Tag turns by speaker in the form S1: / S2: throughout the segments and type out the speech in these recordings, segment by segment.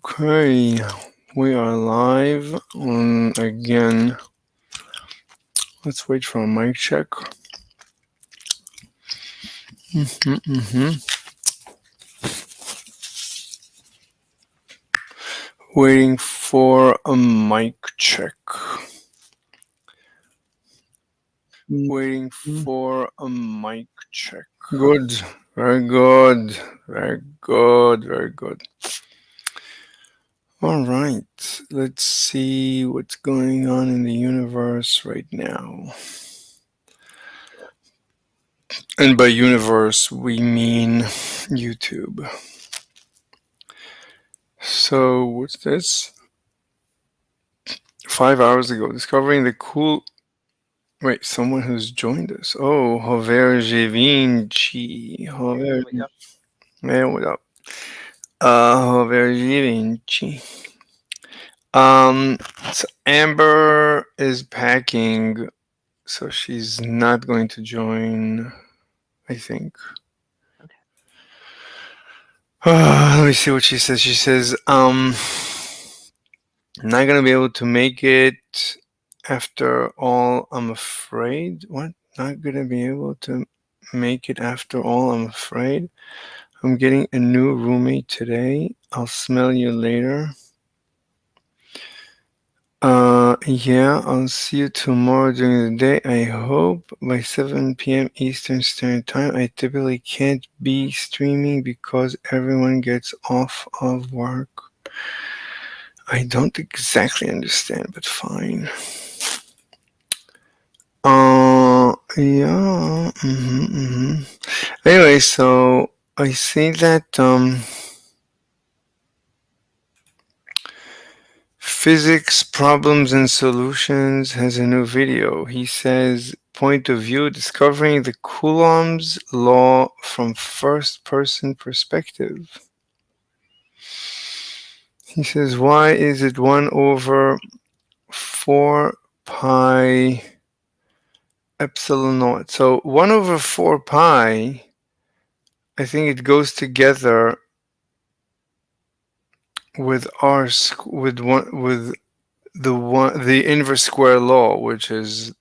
S1: Okay, we are live again. Let's wait for a mic check. Waiting for a mic check. Waiting for a mic check. Good. Very good. Very good. Very good. All right. Let's see what's going on in the universe right now. And by universe, we mean YouTube. So, what's this? 5 hours ago, discovering the cool. Wait, someone who's joined us. Oh, Hover Vinci. Hover. Hey, what up? Hover Vinci. So Amber is packing, so she's not going to join, I think. Let me see what she says. She says, not gonna be able to make it after all, I'm afraid. What? Not gonna be able to make it after all, I'm afraid. I'm getting a new roommate today. I'll smell you later. Yeah, I'll see you tomorrow during the day. I hope by 7 p.m. Eastern Standard Time. I typically can't be streaming because everyone gets off of work. I don't exactly understand, but fine. Yeah. Anyway, so I see that Physics Problems and Solutions has a new video. He says, point of view, discovering the Coulomb's law from first person perspective. He says, why is it 1 over 4 pi epsilon naught? So 1 over 4 pi, I think it goes together with the inverse square law, which is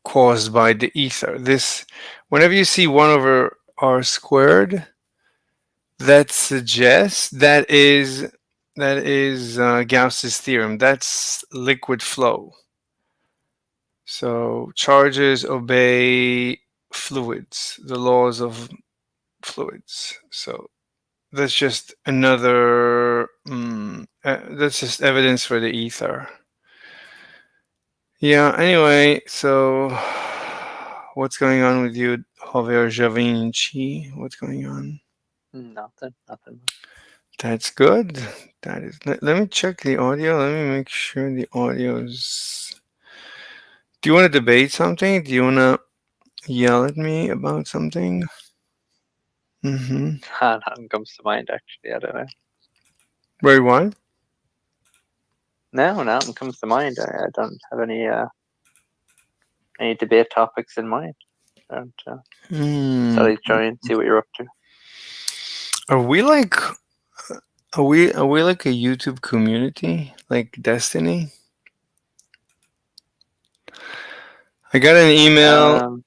S1: caused by the ether. This, whenever you see 1 over r squared, that suggests that is Gauss's theorem. That's liquid flow. So charges obey fluids, the laws of fluids. So that's just another. That's just evidence for the ether. Yeah. Anyway, so what's going on with you, Javier Javinci? What's going on?
S2: Nothing.
S1: That's good. That is. Let me check the audio. Let me make sure the audio's. Do you want to debate something? Do you want to yell at me about something?
S2: Nothing comes to mind, actually. I don't know.
S1: Wait, what?
S2: No, nothing comes to mind. I don't have any debate topics in mind. I don't. So I try and see what you're up to.
S1: Are we like? Are we like a YouTube community, like Destiny? I got an email.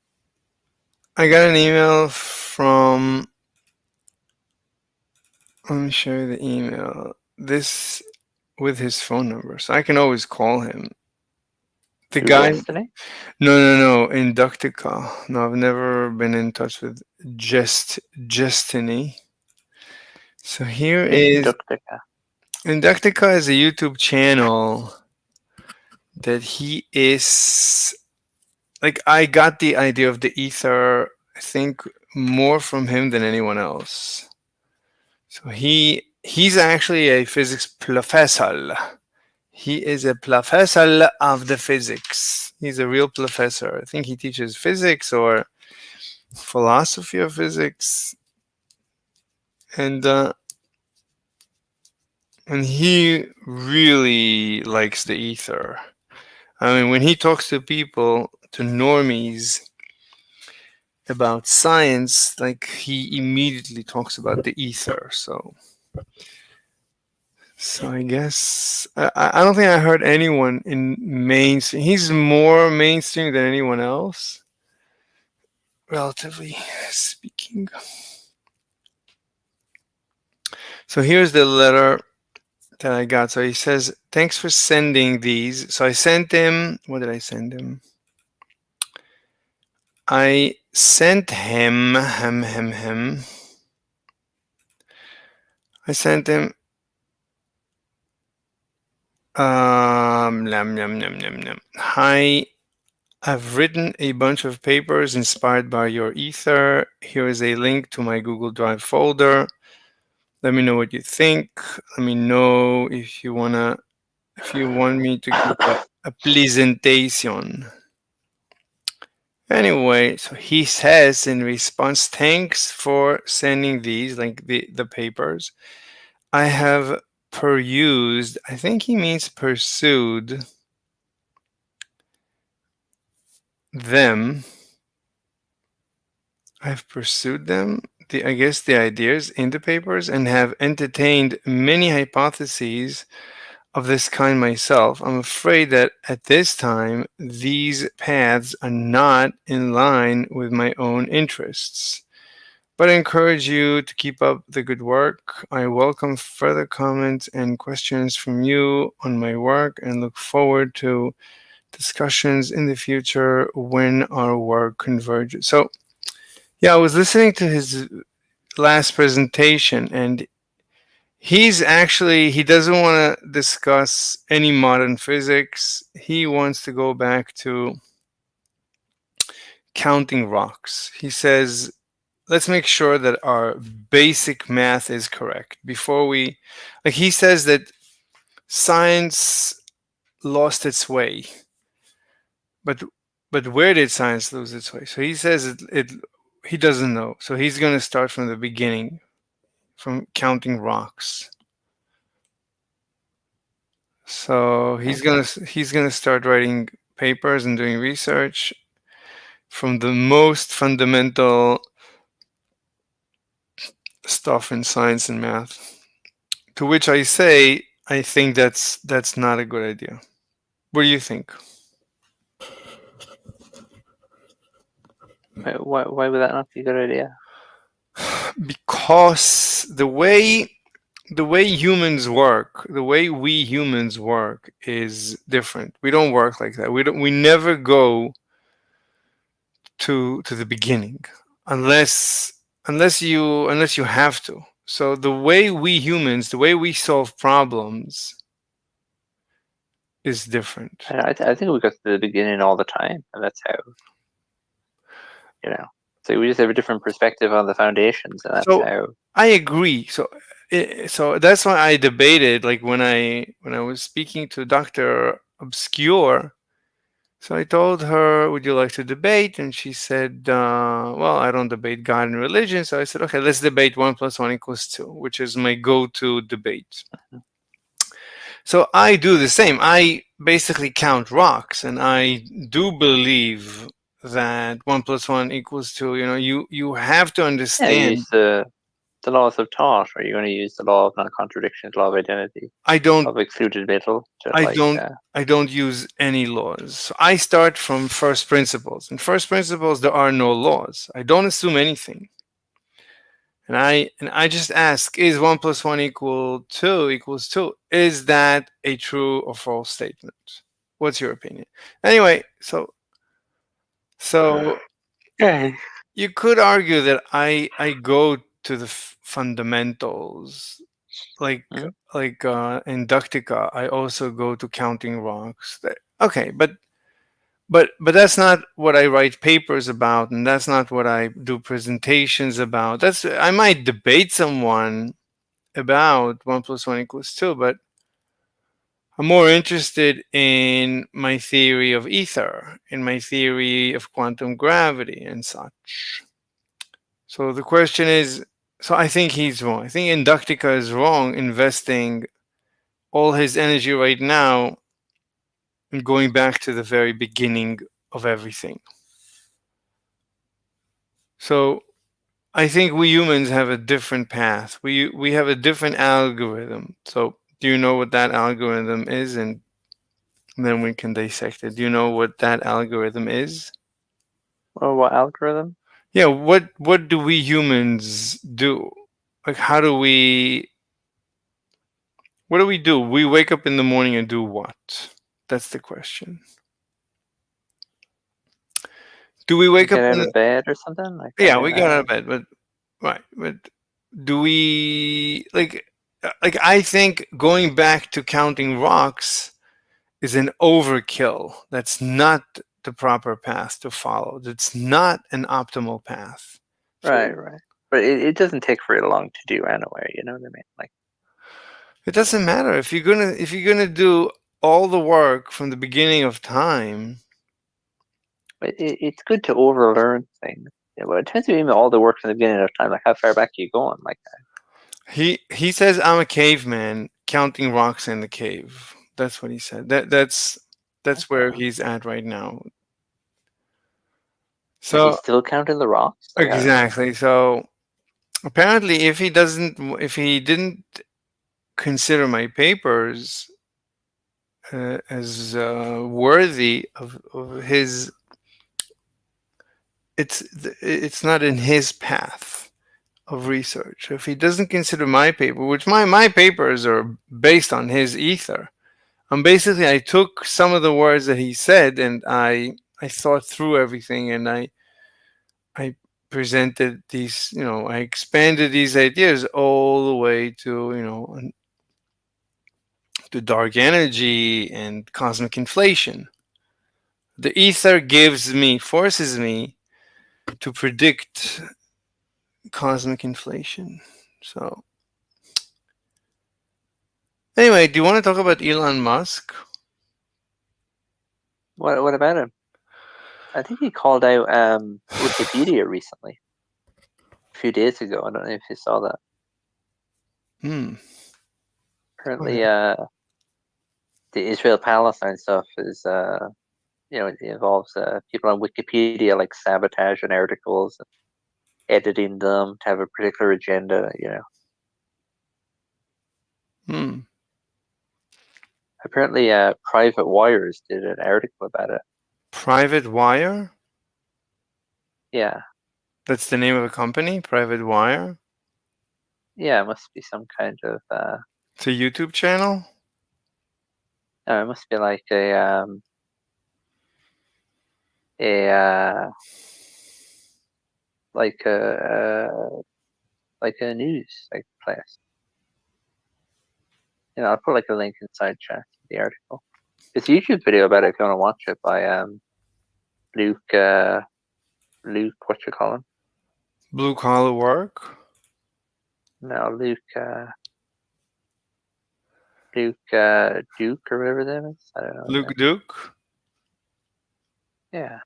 S1: I got an email from. Let me show you the email. This with his phone number, so I can always call him. The guy.
S2: Destiny?
S1: No. Inductica. No, I've never been in touch with Destiny. So here is Inductica is a YouTube channel that he is like. I got the idea of the ether, I think, more from him than anyone else. So he's actually a physics professor. He is a professor of the physics. He's a real professor. I think he teaches physics or philosophy of physics, and he really likes the ether. I mean, when he talks to people, to normies, about science, like he immediately talks about the ether. So So I guess I don't think I heard anyone in mainstream. He's more mainstream than anyone else, relatively speaking. So here's the letter that I got. So he says, "Thanks for sending these." So I sent him. What did I send him? I sent him. I sent him. Hi, I've written a bunch of papers inspired by your Aether. Here is a link to my Google Drive folder. Let me know what you think. Let me know if you want me to give a presentation. Anyway, so he says in response, thanks for sending these, like the papers. I have perused, I think he means pursued them. I've pursued them, I guess the ideas in the papers, and have entertained many hypotheses of this kind myself. I'm afraid that at this time, these paths are not in line with my own interests. But I encourage you to keep up the good work. I welcome further comments and questions from you on my work and look forward to discussions in the future when our work converges. So, yeah, I was listening to his last presentation, and he doesn't want to discuss any modern physics. He wants to go back to counting rocks. He says, let's make sure that our basic math is correct before we, like, he says that science lost its way, but where did science lose its way? So he says it he doesn't know. So he's going to start from the beginning, from counting rocks. So he's gonna start writing papers and doing research from the most fundamental stuff in science and math. To which I say, I think that's not a good idea. What do you think?
S2: Why would that not be a good idea?
S1: Because the way humans work, the way we humans work is different. We don't work like that. We never go to the beginning unless unless you have to. So the way we humans, the way we solve problems is different.
S2: I think we go to the beginning all the time, and that's how, you know. So we just have a different perspective on the foundations, and that's
S1: So
S2: how.
S1: I agree. So that's why I debated, like when I was speaking to Dr. Obscure. So I told her, would you like to debate? And she said, well, I don't debate God and religion. So I said, okay, let's debate 1 + 1 = 2, which is my go-to debate. So I do the same. I basically count rocks, and I do believe that 1 + 1 = 2. You have to
S2: Yeah, you
S1: understand.
S2: use the laws of thought, or you're going to use the law of non-contradiction, the law of identity,
S1: I don't.
S2: of excluded metal, to
S1: I
S2: like.
S1: don't. I don't use any laws. So I start from first principles. In first principles, there are no laws. I don't assume anything. And I just ask: Is 1 + 1 = 2 = 2? Is that a true or false statement? What's your opinion? Anyway, so
S2: Yeah.
S1: you could argue that I go to the fundamentals, like
S2: Mhm.
S1: Inductica. I also go to counting rocks. Okay, but that's not what I write papers about, and that's not what I do presentations about. That's I might debate someone about 1 + 1 = 2, but I'm more interested in my theory of ether, in my theory of quantum gravity and such. So the question is, so I think he's wrong. I think Inductica is wrong investing all his energy right now in going back to the very beginning of everything. So I think we humans have a different path. We have a different algorithm. So Do you know what that algorithm is? And then we can dissect it. Do you know what that algorithm is?
S2: Or what algorithm?
S1: Yeah, what do we humans do? Like, how do we? What do we do? We wake up in the morning and do what? That's the question. Do we
S2: You
S1: wake up
S2: get out
S1: in?
S2: of bed or something? Like, I
S1: Yeah,
S2: mean,
S1: we got out of bed, but right, but do we like? I think going back to counting rocks is an overkill. That's not the proper path to follow. That's not an optimal path.
S2: right,
S1: So
S2: right. But it doesn't take very long to do anyway. You know what I mean? Like,
S1: it doesn't matter if you're gonna do all the work from the beginning of time.
S2: it's good to overlearn things. Yeah, but it depends on even all the work from the beginning of time. Like, how far back are you going? Like,
S1: He says I'm a caveman counting rocks in the cave. That's what he said. That's where
S2: okay.
S1: he's at right now.
S2: Is he
S1: So
S2: still counting the rocks? Like, I don't know.
S1: exactly. So apparently, if he didn't consider my papers as worthy of his, it's not in his path of research. If he doesn't consider my paper, which my papers are based on his ether, basically I took some of the words that he said and I thought through everything and I presented these, I expanded these ideas all the way to, to dark energy and cosmic inflation. The ether forces me to predict cosmic inflation. So, anyway, do you want to talk about Elon Musk?
S2: What about him? I think he called out Wikipedia recently, a few days ago. I don't know if you saw that.
S1: Hmm.
S2: Apparently,
S1: Okay.
S2: the Israel-Palestine stuff is, it involves people on Wikipedia like sabotaging articles and editing them to have a particular agenda.
S1: Hmm.
S2: Apparently, Private Wires did an article about it.
S1: Private Wire?
S2: Yeah,
S1: That's the name of a company? Private Wire?
S2: yeah, it must be some kind of.
S1: It's a YouTube channel?
S2: No, it must be like a like a news like place. I'll put like a link inside chat to the article. It's a YouTube video about it if you want to watch it by Luke Luke, what you call him?
S1: Blue collar work?
S2: No, Luke Duke or whatever that is. I don't know his
S1: Luke
S2: name.
S1: Duke?
S2: Yeah.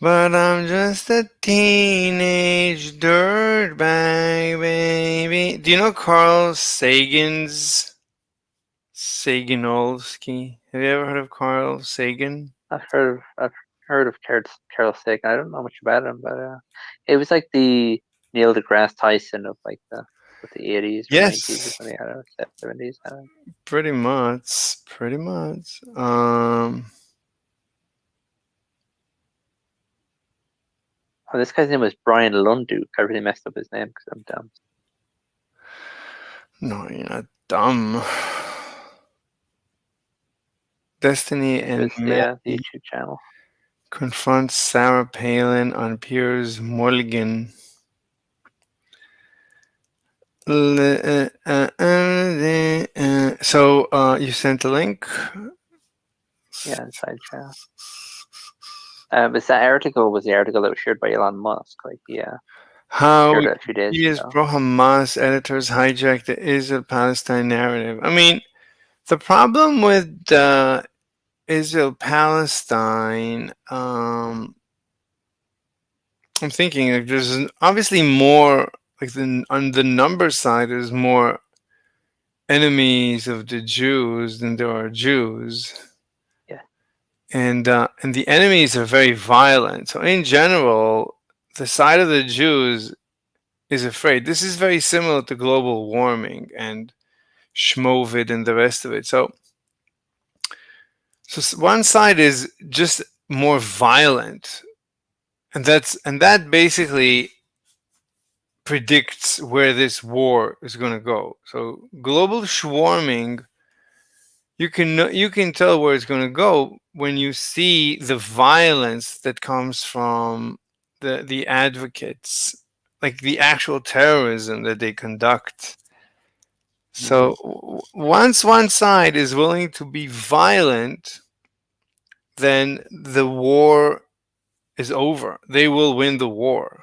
S1: But I'm just a teenage dirtbag, baby. Do you know Carl Saganowski? Have you ever heard of Carl Sagan?
S2: I've heard of Carol Sagan. I don't know much about him, but it was like the Neil deGrasse Tyson of like the 80s or 90s or
S1: Yes,
S2: something. I don't know, 70s. I don't know.
S1: pretty much. Pretty much.
S2: Oh, this guy's name was Brian Lunduke. I really messed up his name because I'm dumb.
S1: No, you're not dumb. Destiny
S2: It
S1: and
S2: was the
S1: Maggie
S2: YouTube channel.
S1: confront Sarah Palin on Piers Morgan. So you sent a link.
S2: Yeah, inside chat. But that article was the article that was shared by Elon Musk. Like, yeah,
S1: How
S2: shared it a few days
S1: Wikipedia's
S2: ago.
S1: pro-Hamas editors hijacked the Israel-Palestine narrative. I mean, the problem with Israel-Palestine, I'm thinking like there's obviously more like on the number side, there's more enemies of the Jews than there are Jews.
S2: Yeah,
S1: And the enemies are very violent. So in general, the side of the Jews is afraid. This is very similar to global warming and schmovid and the rest of it. So one side is just more violent, and that basically predicts where this war is going to go. So global swarming, you can tell where it's going to go when you see the violence that comes from the advocates, like the actual terrorism that they conduct.
S2: Hmm.
S1: So once one side is willing to be violent, then the war is over. They will win the war.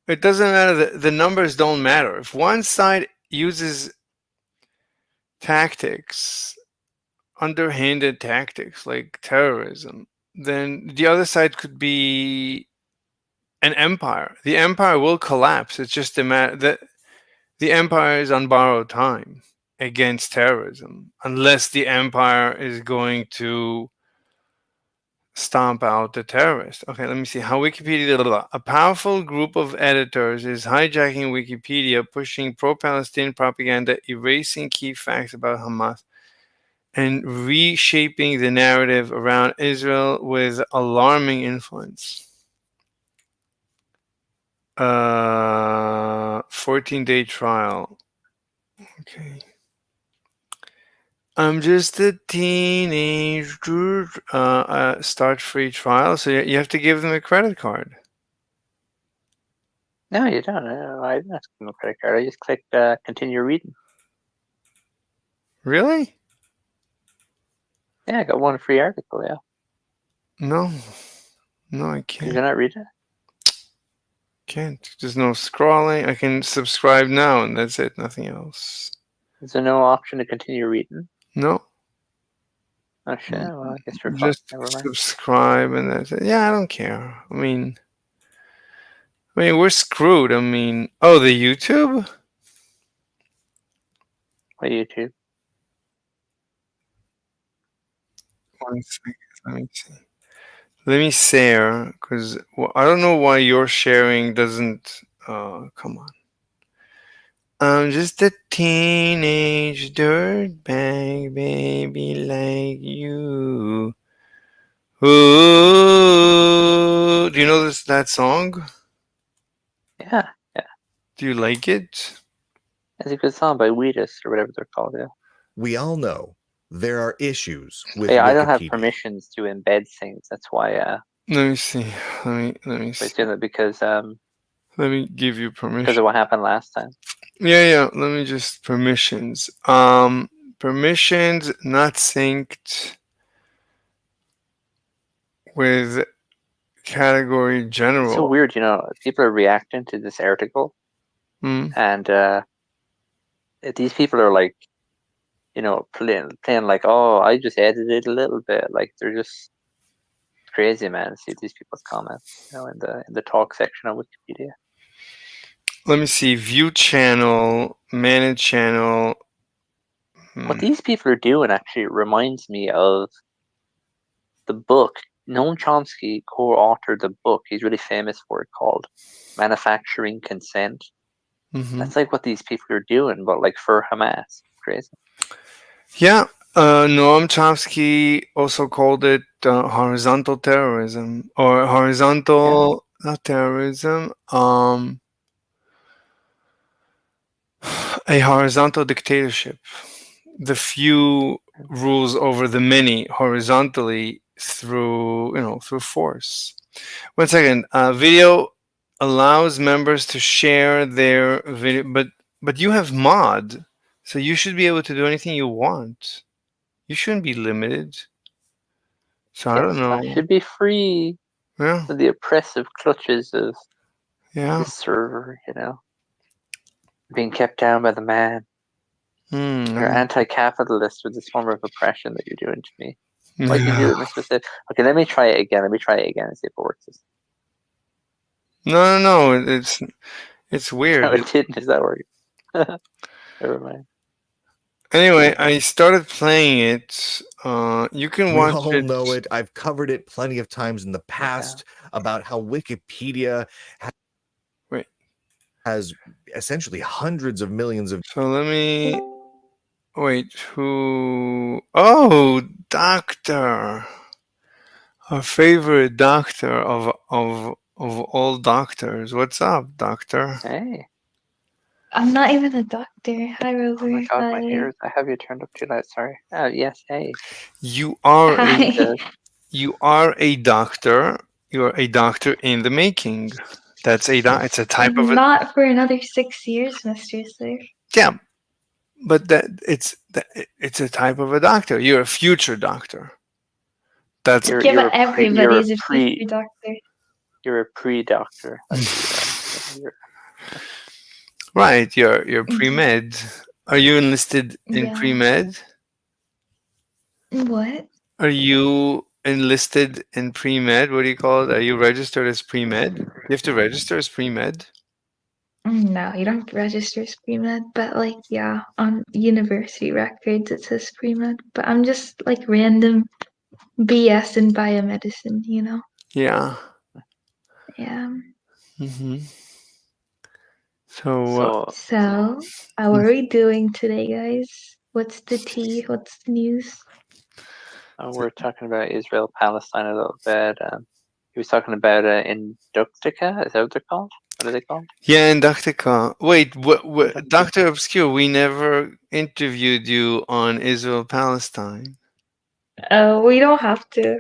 S1: It doesn't matter. The numbers don't matter. If one side uses tactics, underhanded tactics like terrorism, then the other side could be an empire. The empire will collapse. It's just a matter that the empire is on borrowed time against terrorism, unless the empire is going to stomp out the terrorist. Okay, let me see how Wikipedia. Blah, blah, blah. A powerful group of editors is hijacking Wikipedia, pushing pro-Palestinian propaganda, erasing key facts about Hamas, and reshaping the narrative around Israel with alarming influence. 14-day trial. Okay. I'm just a teenager. Start free trial. So you have to give them a credit card.
S2: No, you don't. I didn't ask for no credit card. I just clicked continue reading.
S1: Really?
S2: Yeah, I got one free article. Yeah.
S1: No. No, I
S2: Did
S1: can't.
S2: you not read it?
S1: Can't. There's no scrolling. I can subscribe now and that's it. Nothing else.
S2: Is there no option to continue reading?
S1: No.
S2: Oh shit. Well, I guess you're fucked.
S1: Just
S2: Never mind.
S1: subscribe and that's it. Yeah, I don't care. I mean, we're screwed. Oh, the YouTube?
S2: What YouTube?
S1: One second. Let me see. Let me share, because I don't know why your sharing doesn't. Come on. I'm just a teenage dirtbag baby like you. Ooh, do you know that song?
S2: Yeah, yeah.
S1: Do you like it?
S2: It's a good song by Wheatus or whatever they're called. Yeah.
S3: We all know there are issues with
S2: Yeah, I don't have
S3: Wikipedia.
S2: permissions to embed things. That's why.
S1: Let me see. Let me
S2: So
S1: see.
S2: it's doing it because
S1: Let me give you
S2: because
S1: permission.
S2: of what happened last time.
S1: Yeah. Let me just permissions. Permissions not synced with category
S2: It's so
S1: general.
S2: weird, people are reacting to this article,
S1: Hmm.
S2: and these people are like, playing like, oh, I just edited a little bit. Like they're just crazy, man. See these people's comments, in the talk section of Wikipedia.
S1: Let me see. View channel, manage channel.
S2: What these people are doing actually reminds me of the book. Noam Chomsky co-authored the book he's really famous for, it called Manufacturing Consent.
S1: Mm-hmm.
S2: That's like what these people are doing, but like for Hamas. Crazy.
S1: Yeah. Noam Chomsky also called it horizontal terrorism or horizontal, not terrorism. A horizontal dictatorship. The few rules over the many horizontally through force. 1 second. Video allows members to share their video, but you have mod, so you should be able to do anything you want. You shouldn't be limited. So I don't
S2: Yes, I
S1: know.
S2: should be free
S1: Yeah,
S2: from the oppressive clutches of
S1: yeah.
S2: this server, being kept down by the man. You're
S1: Hmm.
S2: anti-capitalist with this form of oppression that you're doing to me. Why'd you do
S1: Yeah.
S2: it, Mr. Sid? Okay, let me try it again. Let me try it again and see if it works.
S1: No. It's
S2: No,
S1: weird.
S2: it didn't. Is that working? Never mind.
S1: Anyway, I started playing it. You can
S3: We
S1: watch
S3: all
S1: it.
S3: know it. I've covered it plenty of times in the
S2: Okay.
S3: past about how Wikipedia
S1: Wait.
S3: has essentially hundreds of millions of.
S1: So let me wait. Who? Oh, doctor. Our favorite doctor of all doctors. What's up, doctor?
S2: Hey.
S4: I'm not even a doctor. Hi, Rover.
S2: Oh my god, my
S4: Hi.
S2: ears. I have you turned up too loud. Sorry. Oh, yes. Hey.
S1: You are
S4: Hi.
S1: a doctor. You're a doctor in the making. That's it's a type of a
S4: Not for another 6 years, Mr. Surf.
S1: yeah, but it's a type of a doctor. You're a future doctor. That's
S4: Yeah,
S2: You're
S4: but
S2: a pre.
S4: everybody's a future doctor.
S2: You're a pre-doctor. You're,
S1: right. You're pre-med. Are you enlisted in
S4: Yeah.
S1: pre-med?
S4: What?
S1: Are you enlisted in pre-med? What do you call it? Are you registered as pre-med? You have to register as pre-med?
S4: No, you don't register as pre-med, but like, yeah, on university records it says pre-med. But I'm just like random BS in biomedicine, you know?
S1: Yeah.
S4: Yeah.
S1: Mm-hmm. So,
S4: So, how are we doing today, guys? What's the tea? What's the news?
S2: we're talking about Israel Palestine a little bit. He was talking about Inductica. Is that what they're called? What are they called?
S1: yeah, Inductica. Wait, Dr. Obscure, we never interviewed you on Israel Palestine.
S4: We don't have to.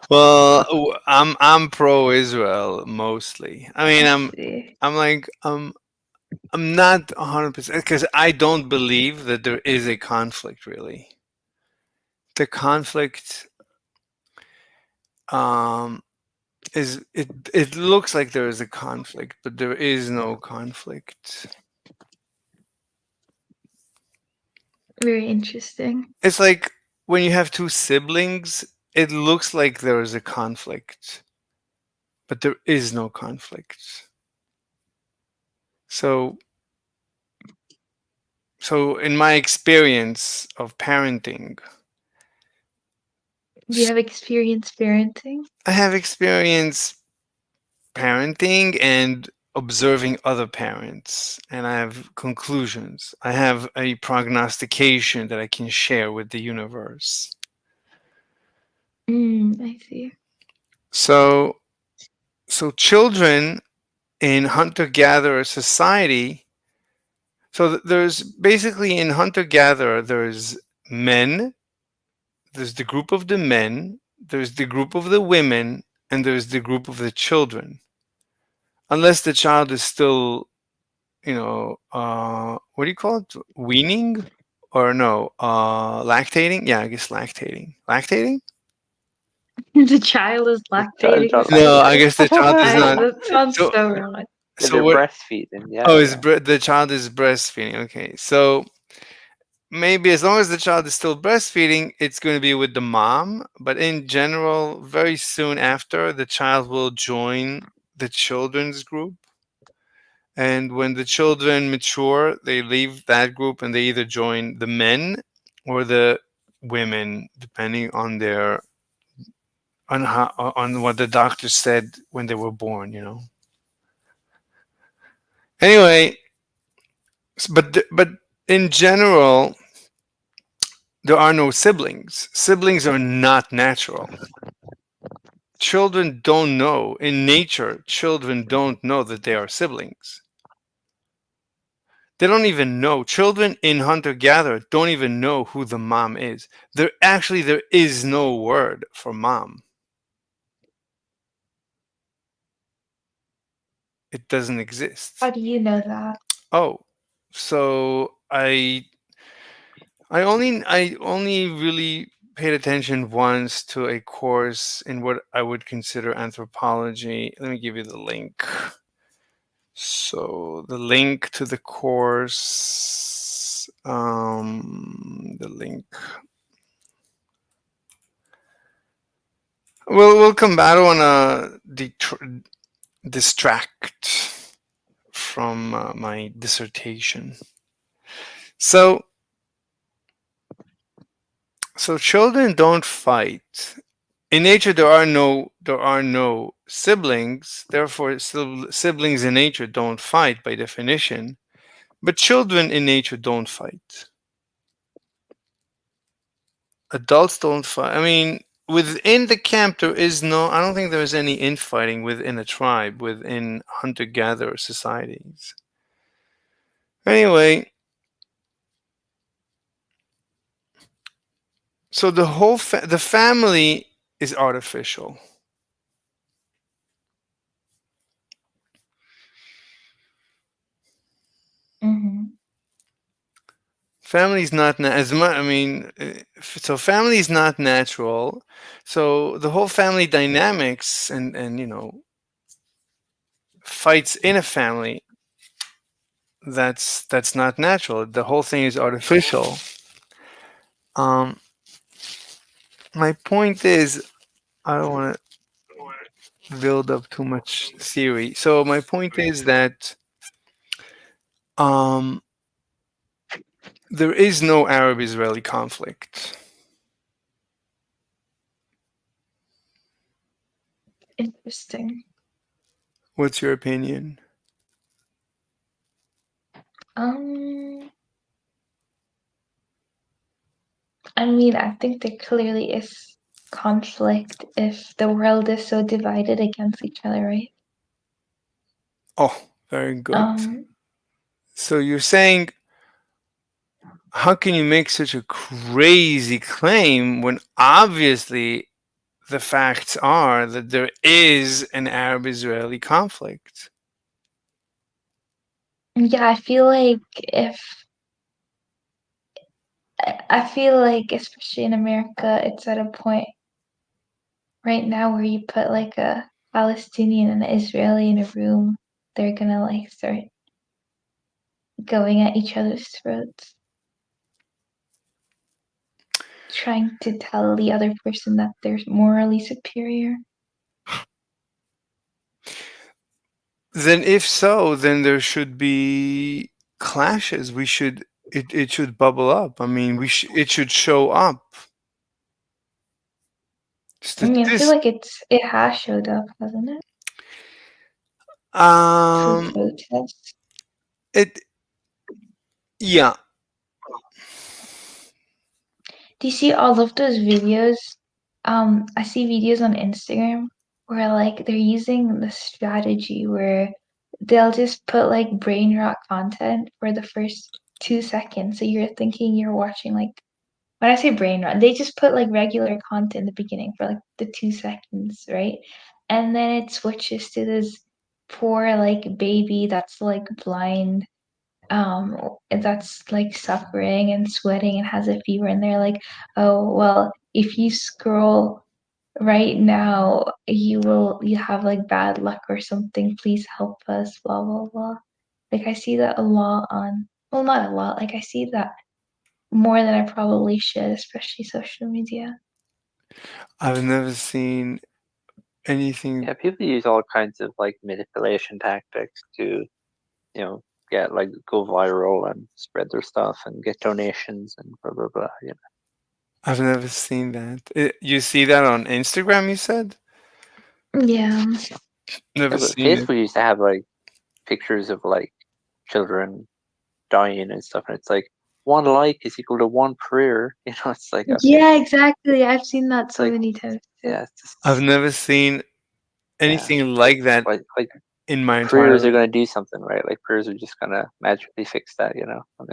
S1: Well, I'm pro Israel mostly. I mean,
S4: See.
S1: I'm like I'm not 100% because I don't believe that there is a conflict really. The conflict is it looks like there is a conflict, but there is no conflict.
S4: Very interesting.
S1: It's like when you have two siblings, it looks like there is a conflict, but there is no conflict. So in my experience of parenting,
S4: Do you have experience parenting?
S1: I have experience parenting and observing other parents, and I have conclusions. I have a prognostication that I can share with the universe.
S4: I see.
S1: So children in hunter-gatherer society, so there's basically in hunter-gatherer there's men, there's the group of the men, there's the group of the women, and there's the group of the children. Unless the child is still, what do you call it? Weaning? Or no, lactating? Yeah, I guess lactating. Lactating?
S4: The child is lactating.
S1: No, I guess the child is not.
S4: That sounds
S1: So,
S4: so wrong.
S2: They're
S1: what?
S2: breastfeeding. Yeah.
S1: Oh, the child is breastfeeding. Okay, so maybe as long as the child is still breastfeeding, it's going to be with the mom. But in general, very soon after, the child will join the children's group. And when the children mature, they leave that group and they either join the men or the women, depending on on what the doctor said when they were born. Anyway, but in general, there are no siblings. Siblings are not natural. Children don't know. In nature, children don't know that they are siblings. They don't even know. Children in hunter-gatherer don't even know who the mom is. There is no word for mom. It doesn't exist.
S4: How do you know that?
S1: Oh, so I only really paid attention once to a course in what I would consider anthropology. Let me give you the link. So the link to the course, the link. We'll come back. I don't want to distract from my dissertation. So children don't fight. In nature, there are no there are no siblings, therefore siblings in nature don't fight by definition, but children in nature don't fight. Adults don't fight. I mean, within the camp, there is no, I don't think there's any infighting within a tribe, within hunter gatherer societies. Anyway, so the family is artificial.
S4: Mm-hmm.
S1: Family is not as much. I mean, so family is not natural. So the whole family dynamics and fights in a family, that's not natural. The whole thing is artificial. Um, my point is, I don't want to build up too much theory. So my point is that um, there is no Arab-Israeli conflict.
S4: Interesting.
S1: What's your opinion?
S4: Um, I mean, I think there clearly is conflict if the world is so divided against each other, right?
S1: Oh, very good.
S4: Um,
S1: So you're saying, how can you make such a crazy claim when obviously the facts are that there is an Arab-Israeli conflict?
S4: yeah, I feel like, especially in America, it's at a point right now where you put like a Palestinian and an Israeli in a room, they're gonna like start going at each other's throats, trying to tell the other person that they're morally superior.
S1: Then if so, then there should be clashes. It should bubble up. I mean, it should show up.
S4: I mean, I feel like it has showed up, hasn't it? Through protests.
S1: It yeah.
S4: Do you see all of those videos? I see videos on Instagram where like they're using the strategy where they'll just put like brain rot content for the first 2 seconds. So you're thinking you're watching like when I say brain rot, they just put like regular content in the beginning for like the 2 seconds, right? And then it switches to this poor like baby that's like blind that's like suffering and sweating and has a fever, and they're like, oh well, if you scroll right now you have like bad luck or something, please help us, blah blah blah. Like I see that a lot on, well, not a lot, like I see that more than I probably should, especially social media.
S1: I've never seen anything.
S2: Yeah, people use all kinds of like manipulation tactics to, get like go viral and spread their stuff and get donations and blah blah blah.
S1: I've never seen that. You see that on Instagram, you said?
S4: Yeah.
S1: Never
S2: Yeah, but
S1: seen it.
S2: Facebook used to have like pictures of like children dying and stuff, and it's like one like is equal to one prayer. It's like, okay,
S4: Yeah, exactly. I've seen that
S2: it's
S4: so
S2: like,
S4: many times too.
S2: yeah, it's just,
S1: I've never seen anything like that
S2: like
S1: in my entire
S2: prayers are
S1: life.
S2: gonna do something, right? Like prayers are just gonna magically fix that. I mean,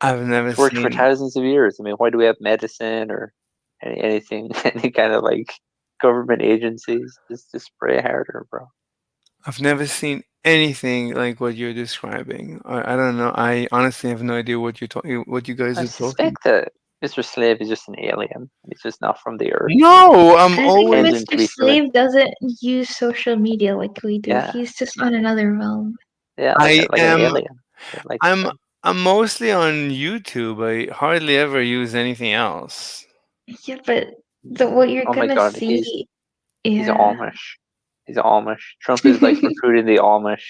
S1: I've never
S2: it's worked for
S1: seen.
S2: thousands of years. I mean, why do we have medicine or anything, any kind of like government agencies? Just pray harder, bro.
S1: I've never seen anything like what you're describing. I don't know. I honestly have no idea what what you guys
S2: I
S1: are talking.
S2: suspect that Mr. Slave is just an alien. He's just not from the Earth.
S1: No, I'm
S4: I think
S1: always.
S2: Pretending to
S4: Mr.
S2: be human.
S4: Slave doesn't use social media like we do.
S2: Yeah,
S4: He's just on another realm.
S2: yeah,
S1: I
S2: like an
S1: am.
S2: alien. Like
S1: I'm. I'm mostly on YouTube. I hardly ever use anything else.
S4: Yeah, but what you're
S2: oh my
S4: gonna
S2: god, he's
S4: see,
S2: he's
S4: yeah,
S2: Amish. He's Amish. Trump is like recruiting the Amish,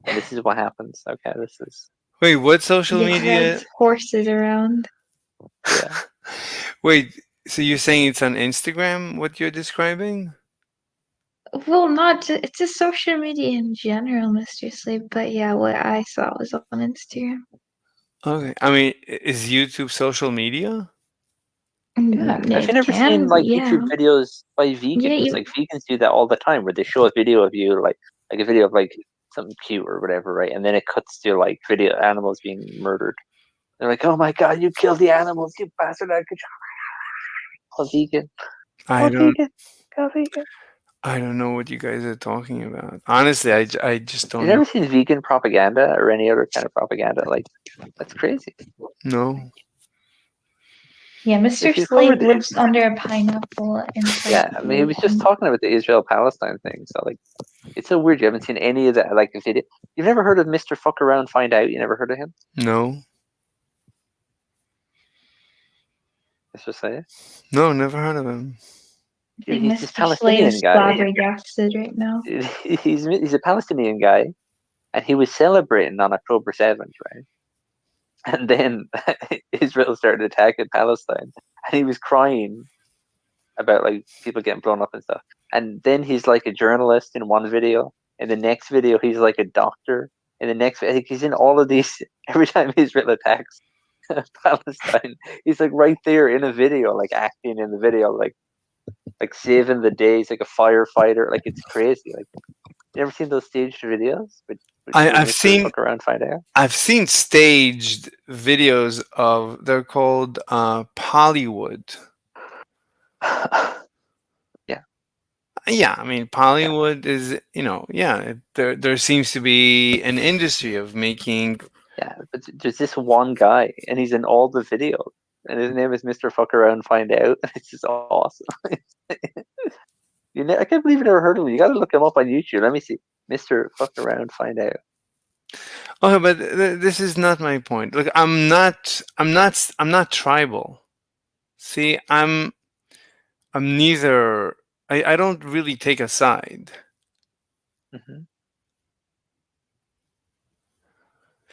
S2: and this is what happens. Okay, this is
S1: Wait, what social
S4: he
S1: media?
S4: rides horses around.
S2: yeah.
S1: Wait, so you're saying it's on Instagram? What you're describing?
S4: Well, not just, it's just social media in general, Mr. Sleep. But yeah, what I saw was on Instagram.
S1: Okay. I mean, is YouTube social media?
S2: Yeah. Have
S4: It
S2: you never
S4: can,
S2: seen like
S4: yeah.
S2: YouTube videos by
S4: Yeah,
S2: vegans? Like vegans do that all the time, where they show a video of you, like a video of like something cute or whatever, right? And then it cuts to like video animals being murdered. They're like, "Oh my god, you killed the animals, you bastard! I could go vegan,
S1: I
S2: go
S1: don't.
S2: vegan, go vegan."
S1: I don't know what you guys are talking about. Honestly, I just
S2: You've
S1: don't know.
S2: never seen vegan propaganda or any other kind of propaganda? Like, that's crazy.
S1: No.
S4: yeah. Mr.
S2: If you've
S4: Slave
S2: covered,
S4: lives under a pineapple in
S2: yeah, I mean, he
S4: Turkey.
S2: was just talking about the Israel-Palestine thing. So, like, it's so weird. You haven't seen any of that, like, video. You've never heard of Mr. Fuck Around Find Out? You never heard of him?
S1: No.
S2: Let's just say it.
S1: No, never heard of him.
S4: I think
S2: He's this
S4: Mr. Slave's
S2: Palestinian guy.
S4: flabbergasted right now.
S2: He's a Palestinian guy, and he was celebrating on October 7th, right? And then Israel started attacking Palestine, and he was crying about like people getting blown up and stuff. And then he's like a journalist in one video. In the next video, he's like a doctor. In the next, he's in all of these. Every time Israel attacks Palestine, he's like right there in a video, like acting in the video, like saving the day. He's like a firefighter. Like it's crazy. Like you ever seen those staged videos? With
S1: I've
S2: Mr.
S1: seen
S2: Fuck Around Find Out.
S1: I've seen staged videos of they're called Pollywood.
S2: Yeah.
S1: Yeah, I mean Pollywood is there seems to be an industry of making.
S2: Yeah, but there's this one guy, and he's in all the videos, and his name is Mr. Fuck Around Find Out. It's just awesome. I can't believe you never heard of him. You got to look him up on YouTube. Let me see, Mr. Fuck Around Find Out.
S1: Oh, but this is not my point. Look, I'm not tribal. See, I'm neither. I don't really take a side.
S2: Mm-hmm.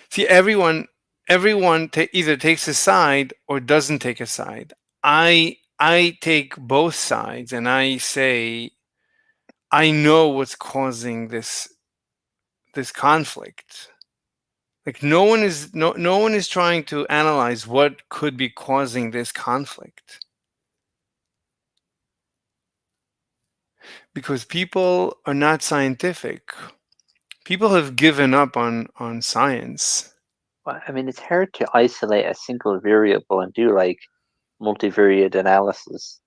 S1: See, everyone either takes a side or doesn't take a side. I take both sides, and I say I know what's causing this conflict. Like no one is trying to analyze what could be causing this conflict. Because people are not scientific. People have given up on science.
S2: Well, I mean, it's hard to isolate a single variable and do like multivariate analysis,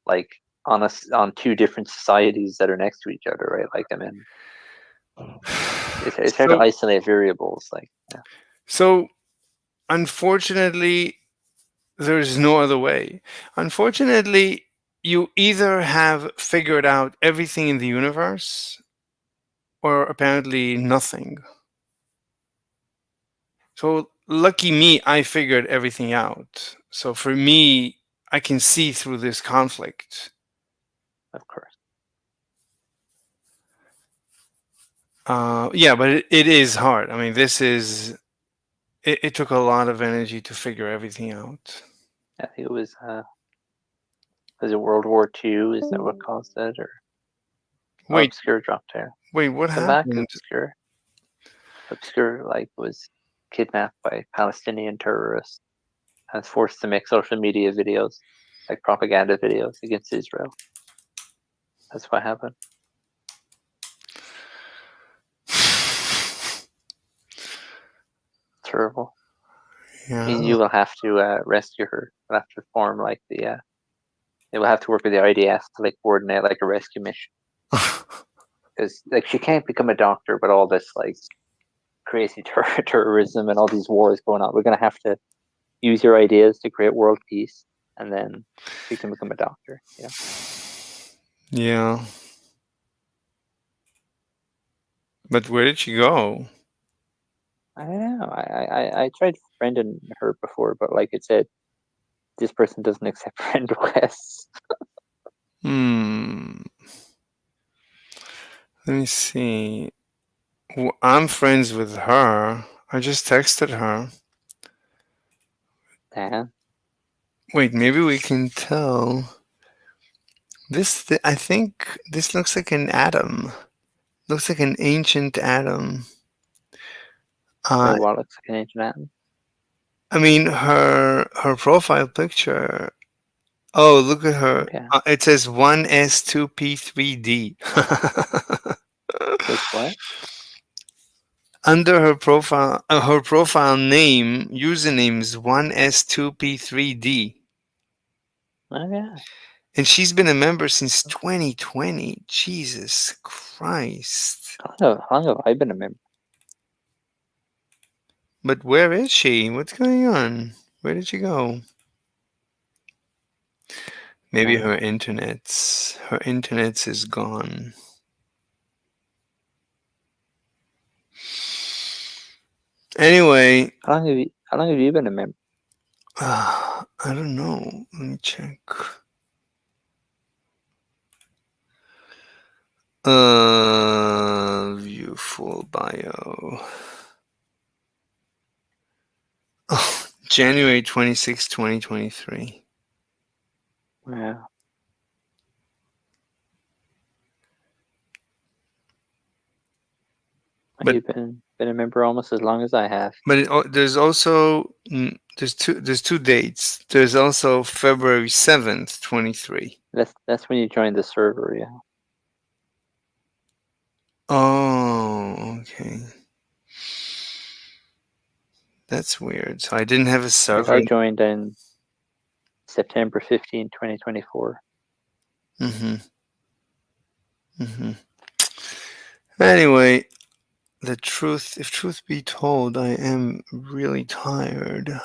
S2: like on two different societies that are next to each other, right? Like, I mean, it's hard to isolate variables, like. Yeah.
S1: So, unfortunately, there's no other way. Unfortunately, you either have figured out everything in the universe, or apparently nothing. So lucky me, I figured everything out. So for me, I can see through this conflict.
S2: Of course.
S1: Yeah, but it is hard. I mean, it took a lot of energy to figure everything out.
S2: I think it was it World War II? Is that what caused it? Or
S1: Wait,
S2: Obscure dropped there.
S1: wait, what
S2: Come back,
S1: happened?
S2: Obscure. Obscure like was kidnapped by Palestinian terrorists and forced to make social media videos, like propaganda videos against Israel. That's what happened. Terrible.
S1: Yeah.
S2: I mean, you will have to rescue her. You'll have to form like the. They will have to work with the IDF to like coordinate like a rescue mission. Because like she can't become a doctor, but all this like crazy terrorism and all these wars going on. We're gonna have to use your ideas to create world peace, and then she can become a doctor. Yeah.
S1: Yeah. But where did she go?
S2: I don't know. I tried friending her before, but like it said, this person doesn't accept friend requests.
S1: Let me see. I'm friends with her. I just texted her.
S2: Damn.
S1: Wait, maybe we can tell. I think this looks like an atom. Looks like an ancient atom.
S2: What looks like an ancient atom?
S1: I mean, her profile picture. Oh, look at her.
S2: Okay.
S1: It says 1s2p3d.
S2: Says what?
S1: Under her profile name, username is 1s2p3d.
S2: Oh yeah.
S1: And she's been a member since 2020. Jesus Christ.
S2: How long have I been a member?
S1: But where is she? What's going on? Where did she go? Maybe her internet's is gone. Anyway,
S2: How long have you been a member?
S1: I don't know. Let me check. View full bio. Oh, January 26, 2023.
S2: Yeah.
S1: But
S2: you've been a member almost as long as I have.
S1: But there's also there's two dates. There's also February 7th, 23.
S2: That's when you joined the server, yeah.
S1: Oh, okay. That's weird. So I didn't have a server.
S2: I joined in September 15, 2024.
S1: Anyway, if truth be told, I am really tired. I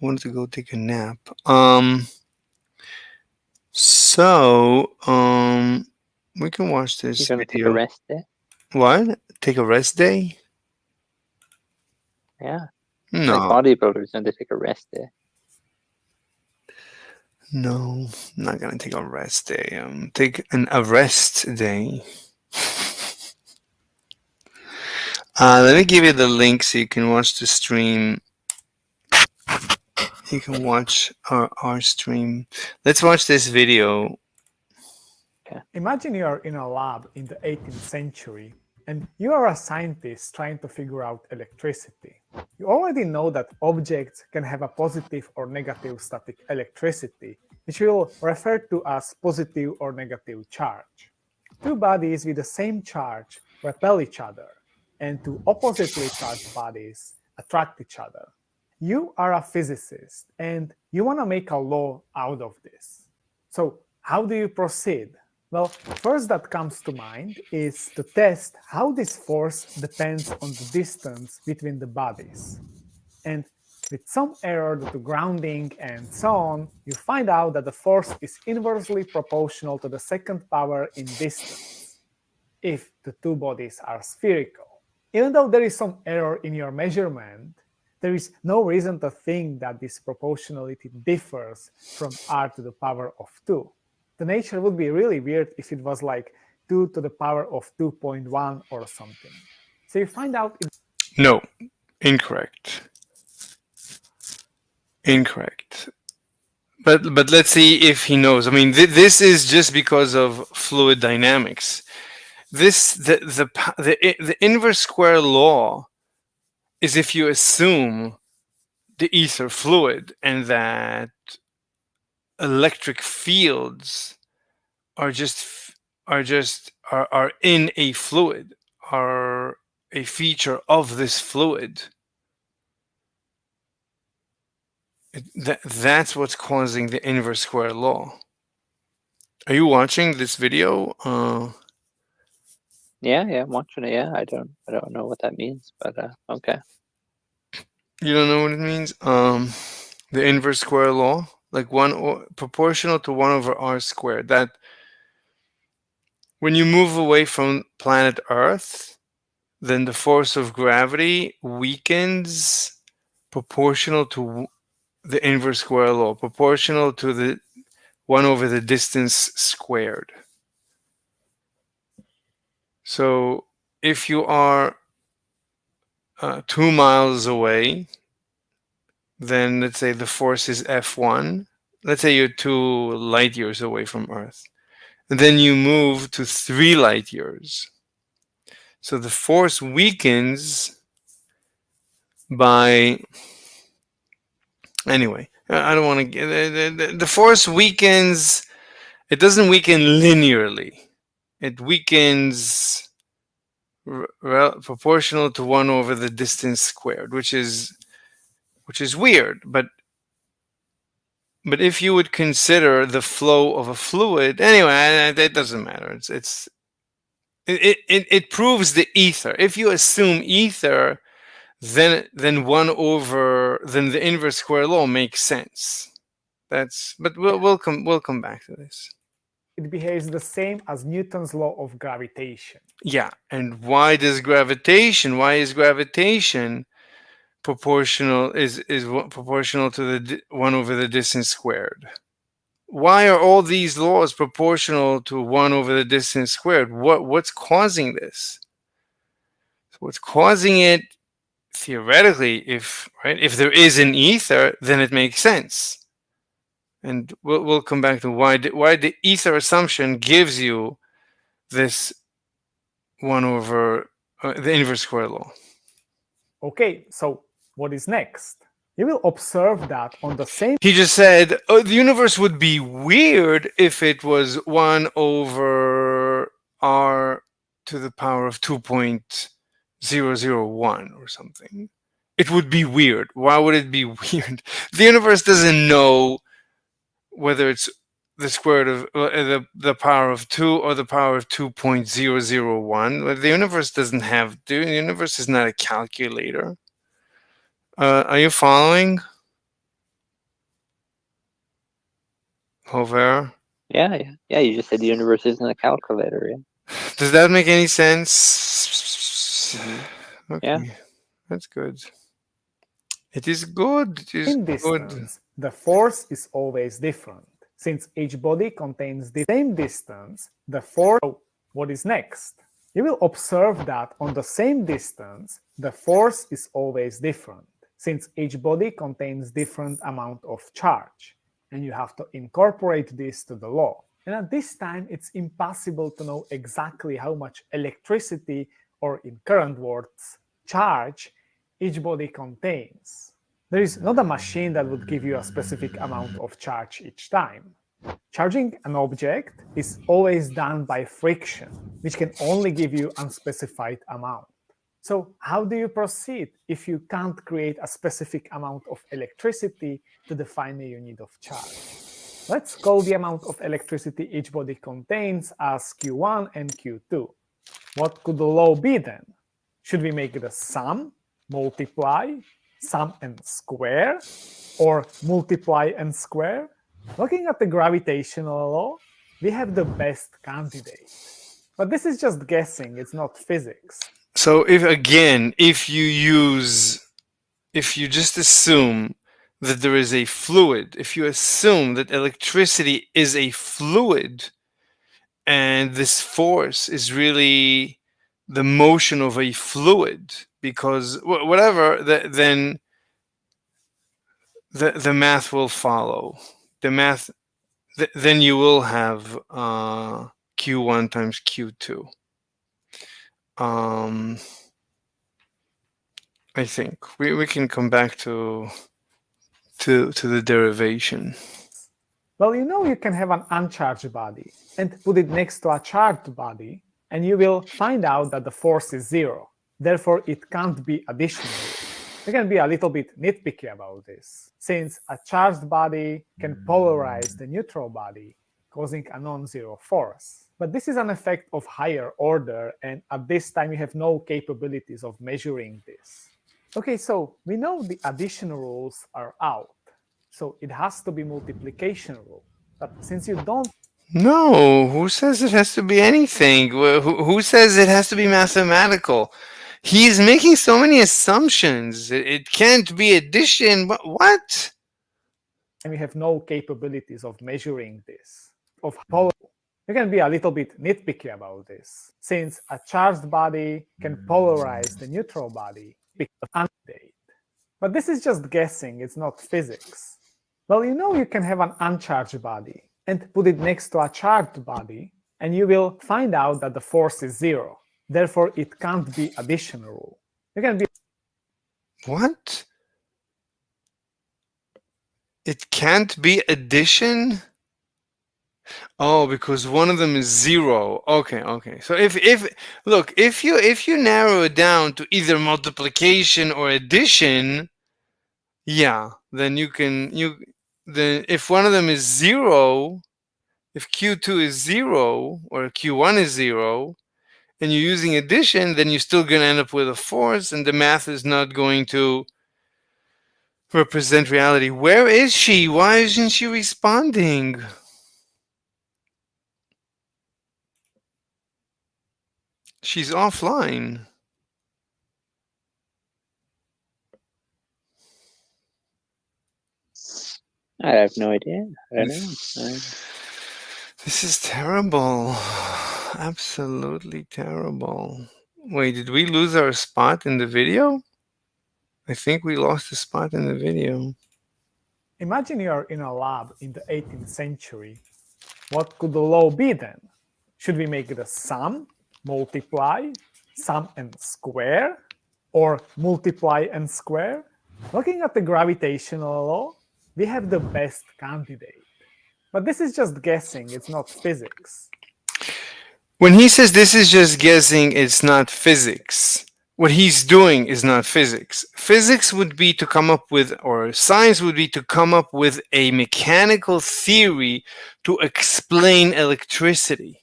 S1: wanted to go take a nap. So, we can watch this
S2: You're gonna
S1: video.
S2: take a rest day?
S1: What? Take a rest day?
S2: Yeah.
S1: No.
S2: Like bodybuilders, and they take a rest day.
S1: No, I'm not gonna take a rest day. Take an arrest day. Let me give you the link so you can watch the stream. You can watch our stream. Let's watch this video.
S2: Okay.
S5: Imagine you are in a lab in the 18th century and you are a scientist trying to figure out electricity. You already know that objects can have a positive or negative static electricity, which we'll refer to as positive or negative charge. Two bodies with the same charge repel each other, and two oppositely charged bodies attract each other. You are a physicist, and you want to make a law out of this. So how do you proceed? Well, first that comes to mind is to test how this force depends on the distance between the bodies. And with some error due to grounding and so on, you find out that the force is inversely proportional to the second power in distance, if the two bodies are spherical. Even though there is some error in your measurement, there is no reason to think that this proportionality differs from r to the power of 2. The nature would be really weird if it was like 2 to the power of 2.1 or something. So you find out...
S1: No, incorrect. Incorrect. But let's see if he knows. I mean, this is just because of fluid dynamics. The inverse square law is if you assume the ether fluid and that electric fields are in a fluid, are a feature of this fluid. That's what's causing the inverse square law. Are you watching this video?
S2: Yeah, I'm watching it. Yeah, I don't know what that means, but okay.
S1: You don't know what it means? The inverse square law, like proportional to 1 over r squared. That when you move away from planet Earth, then the force of gravity weakens proportional to the inverse square law, proportional to the 1 over the distance squared. So if you are 2 miles away, then let's say the force is F1. let's say you're 2 light years away from Earth, and then you move to 3 light years. So the force weakens by, anyway, I don't want to get the force weakens. It doesn't weaken linearly. It weakens proportional to 1 over the distance squared, which is weird, but if you would consider the flow of a fluid, anyway, it doesn't matter. It proves the ether. If you assume ether, then the inverse square law makes sense. But we'll come back to this.
S5: It behaves the same as Newton's law of gravitation.
S1: Yeah, and why is gravitation proportional proportional to the 1 over the distance squared? Why are all these laws proportional to 1 over the distance squared? What's causing this? So what's causing it, theoretically, if there is an ether, then it makes sense. And we'll come back to why the ether assumption gives you this 1 over the inverse square law.
S5: Okay, so what is next? You will observe that on the same...
S1: He just said, the universe would be weird if it was 1 over r to the power of 2.001 or something. It would be weird. Why would it be weird? The universe doesn't know whether it's the square root of the power of 2 or the power of 2.001. The universe doesn't have... The universe is not a calculator. Are you following? Hover?
S2: Yeah. You just said the universe isn't a calculator. Yeah.
S1: Does that make any sense?
S2: Mm-hmm.
S1: Okay.
S2: Yeah.
S1: That's good. It is good. It is
S5: in distance, the force is always different. Since each body contains the same distance, the force... So what is next? You will observe that on the same distance, the force is always different, since each body contains different amount of charge, and you have to incorporate this to the law. And at this time, it's impossible to know exactly how much electricity, or in current words, charge, each body contains. There is not a machine that would give you a specific amount of charge each time. Charging an object is always done by friction, which can only give you unspecified amount. So how do you proceed if you can't create a specific amount of electricity to define a unit of charge? Let's call the amount of electricity each body contains as Q1 and Q2. What could the law be then? Should we make it a sum, multiply, sum and square, or multiply and square? Looking at the gravitational law, we have the best candidate. But this is just guessing, it's not physics.
S1: So if you just assume that there is a fluid, if you assume that electricity is a fluid, and this force is really the motion of a fluid, because whatever, then the math will follow. Then you will have Q1 times Q2. I think we can come back to the derivation.
S5: Well, you can have an uncharged body and put it next to a charged body, and you will find out that the force is 0. Therefore, it can't be additional. You can be a little bit nitpicky about this, since a charged body can polarize the neutral body, causing a non-zero force. But this is an effect of higher order, and at this time you have no capabilities of measuring this. Okay, so we know the addition rules are out, so it has to be multiplication rule. But since you don't...
S1: No, who says it has to be anything? Who says it has to be mathematical? He's making so many assumptions. It can't be addition. What?
S5: And we have no capabilities of measuring this. You can be a little bit nitpicky about this, since a charged body can polarize the neutral body because of candidate. But this is just guessing, it's not physics. Well, you can have an uncharged body and put it next to a charged body, and you will find out that the force is 0. Therefore, it can't be addition rule. You can be.
S1: What? It can't be addition? Oh, because one of them is 0. Okay. So if you narrow it down to either multiplication or addition, yeah, then then if one of them is 0, if Q2 is 0 or Q1 is 0, and you're using addition, then you're still going to end up with a force, and the math is not going to represent reality. Where is she? Why isn't she responding? She's offline.
S2: I have no idea. I don't know.
S1: This is terrible. Absolutely terrible. Wait, did we lose our spot in the video? I think we lost a spot in the video.
S5: Imagine you are in a lab in the 18th century. What could the law be then? Should we make it a sum, multiply, sum and square, or multiply and square? Looking at the gravitational law, we have the best candidate. But this is just guessing, it's not physics.
S1: When he says this is just guessing, it's not physics. What he's doing is not physics. Physics would be to come up with, or science would be to come up with a mechanical theory to explain electricity.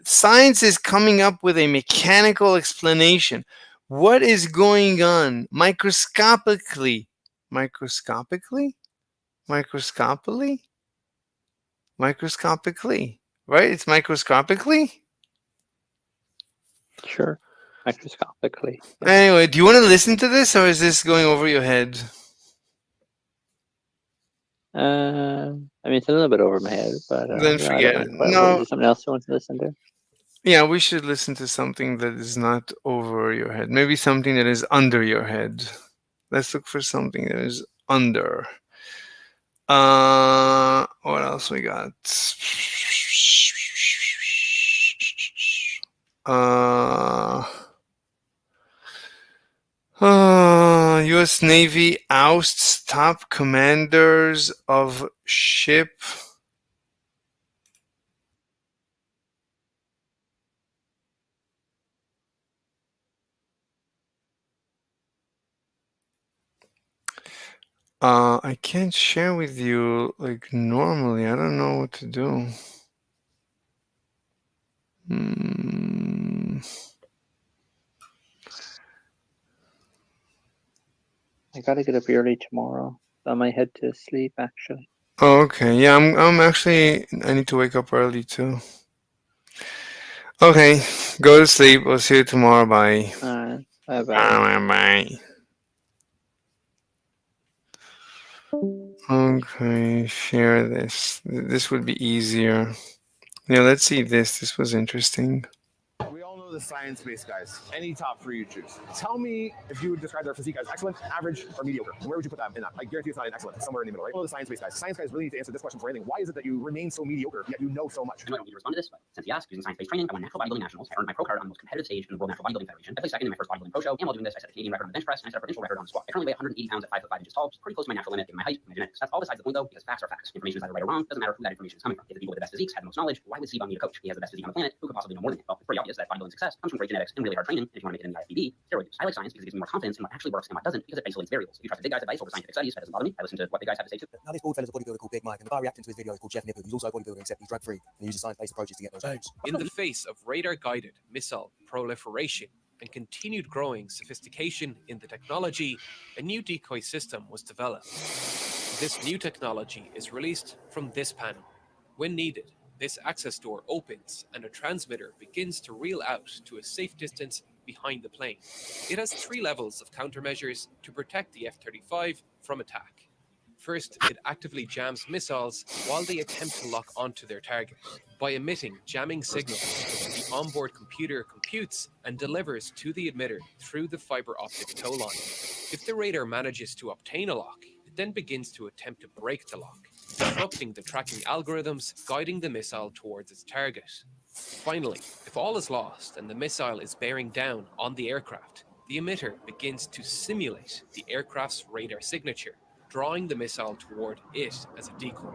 S1: Science is coming up with a mechanical explanation. What is going on microscopically, right? It's microscopically.
S2: Sure, microscopically.
S1: Yeah. Anyway, do you want to listen to this, or is this going over your head?
S2: I mean, it's a little bit over my head, but
S1: then forget it. No,
S2: is there something else you want to listen to?
S1: Yeah, we should listen to something that is not over your head. Maybe something that is under your head. Let's look for something that is under. What else we got? U.S. Navy ousts top commanders of ship. I can't share with you like normally. I don't know what to do.
S2: I gotta get up early tomorrow. So I might head to sleep actually.
S1: Oh, okay. Yeah, I'm actually. I need to wake up early too. Okay, go to sleep. We'll see you tomorrow. Bye.
S2: Alright. Bye.
S1: Bye. Okay, share this. This would be easier. Yeah, let's see this. This was interesting.
S3: We all know the science-based guys. Any top three you choose. Tell me if you would describe their physique as excellent, average, or mediocre. Where would you put them in that? I guarantee it's not in excellent. It's somewhere in the middle, right? All the science-based guys. Science guys really need to answer this question for anything. Why is it that you remain so mediocre, yet you know so much?
S6: I know I don't need to respond to this, but since he asked, using science-based training, I won National Bodybuilding Nationals. I earned my pro card on the most competitive stage in the World Natural Bodybuilding Federation. I placed second in my first bodybuilding pro show, and while doing this, I set a Canadian record on the bench press, and I set a provincial record on the squat. I currently weigh 180 pounds at 5'5" which is pretty close to my natural limit given my height and my genetics. That's all besides the point though, because facts are facts. Information is either right or wrong. Doesn't matter who that information is coming from. If the people with the best physiques have the most knowledge, why would Sebum need a coach? He has the best physique on the planet. Who could possibly know more than him? Well, it's pretty obvious that bodybuilding success comes from great genetics and really hard training. And if you want to make it in the IFBB, steroid use. I like science because it gives me more confidence in what actually works and what doesn't, because it isolates variables. If you trust the big guy's advice over scientific studies, that doesn't bother me. I listen to what big guys have to say too.
S7: Now this bald fella's a bodybuilder called Big Mike, and the guy reacting to his video is called Jeff Nippard, who's also a bodybuilder except he's drug-free and he uses science-based approaches to get those gains.
S8: In the face of radar-guided missile proliferation and continued growing sophistication in the technology, a new decoy system was developed. This new technology is released from this panel. When needed, this access door opens and a transmitter begins to reel out to a safe distance behind the plane. It has 3 levels of countermeasures to protect the F-35 from attack. First, it actively jams missiles while they attempt to lock onto their target by emitting jamming signals, which the onboard computer computes and delivers to the emitter through the fiber optic tow line. If the radar manages to obtain a lock, the then begins to attempt to break the lock, disrupting the tracking algorithms guiding the missile towards its target. Finally, if all is lost and the missile is bearing down on the aircraft, the emitter begins to simulate the aircraft's radar signature, drawing the missile toward it as a decoy.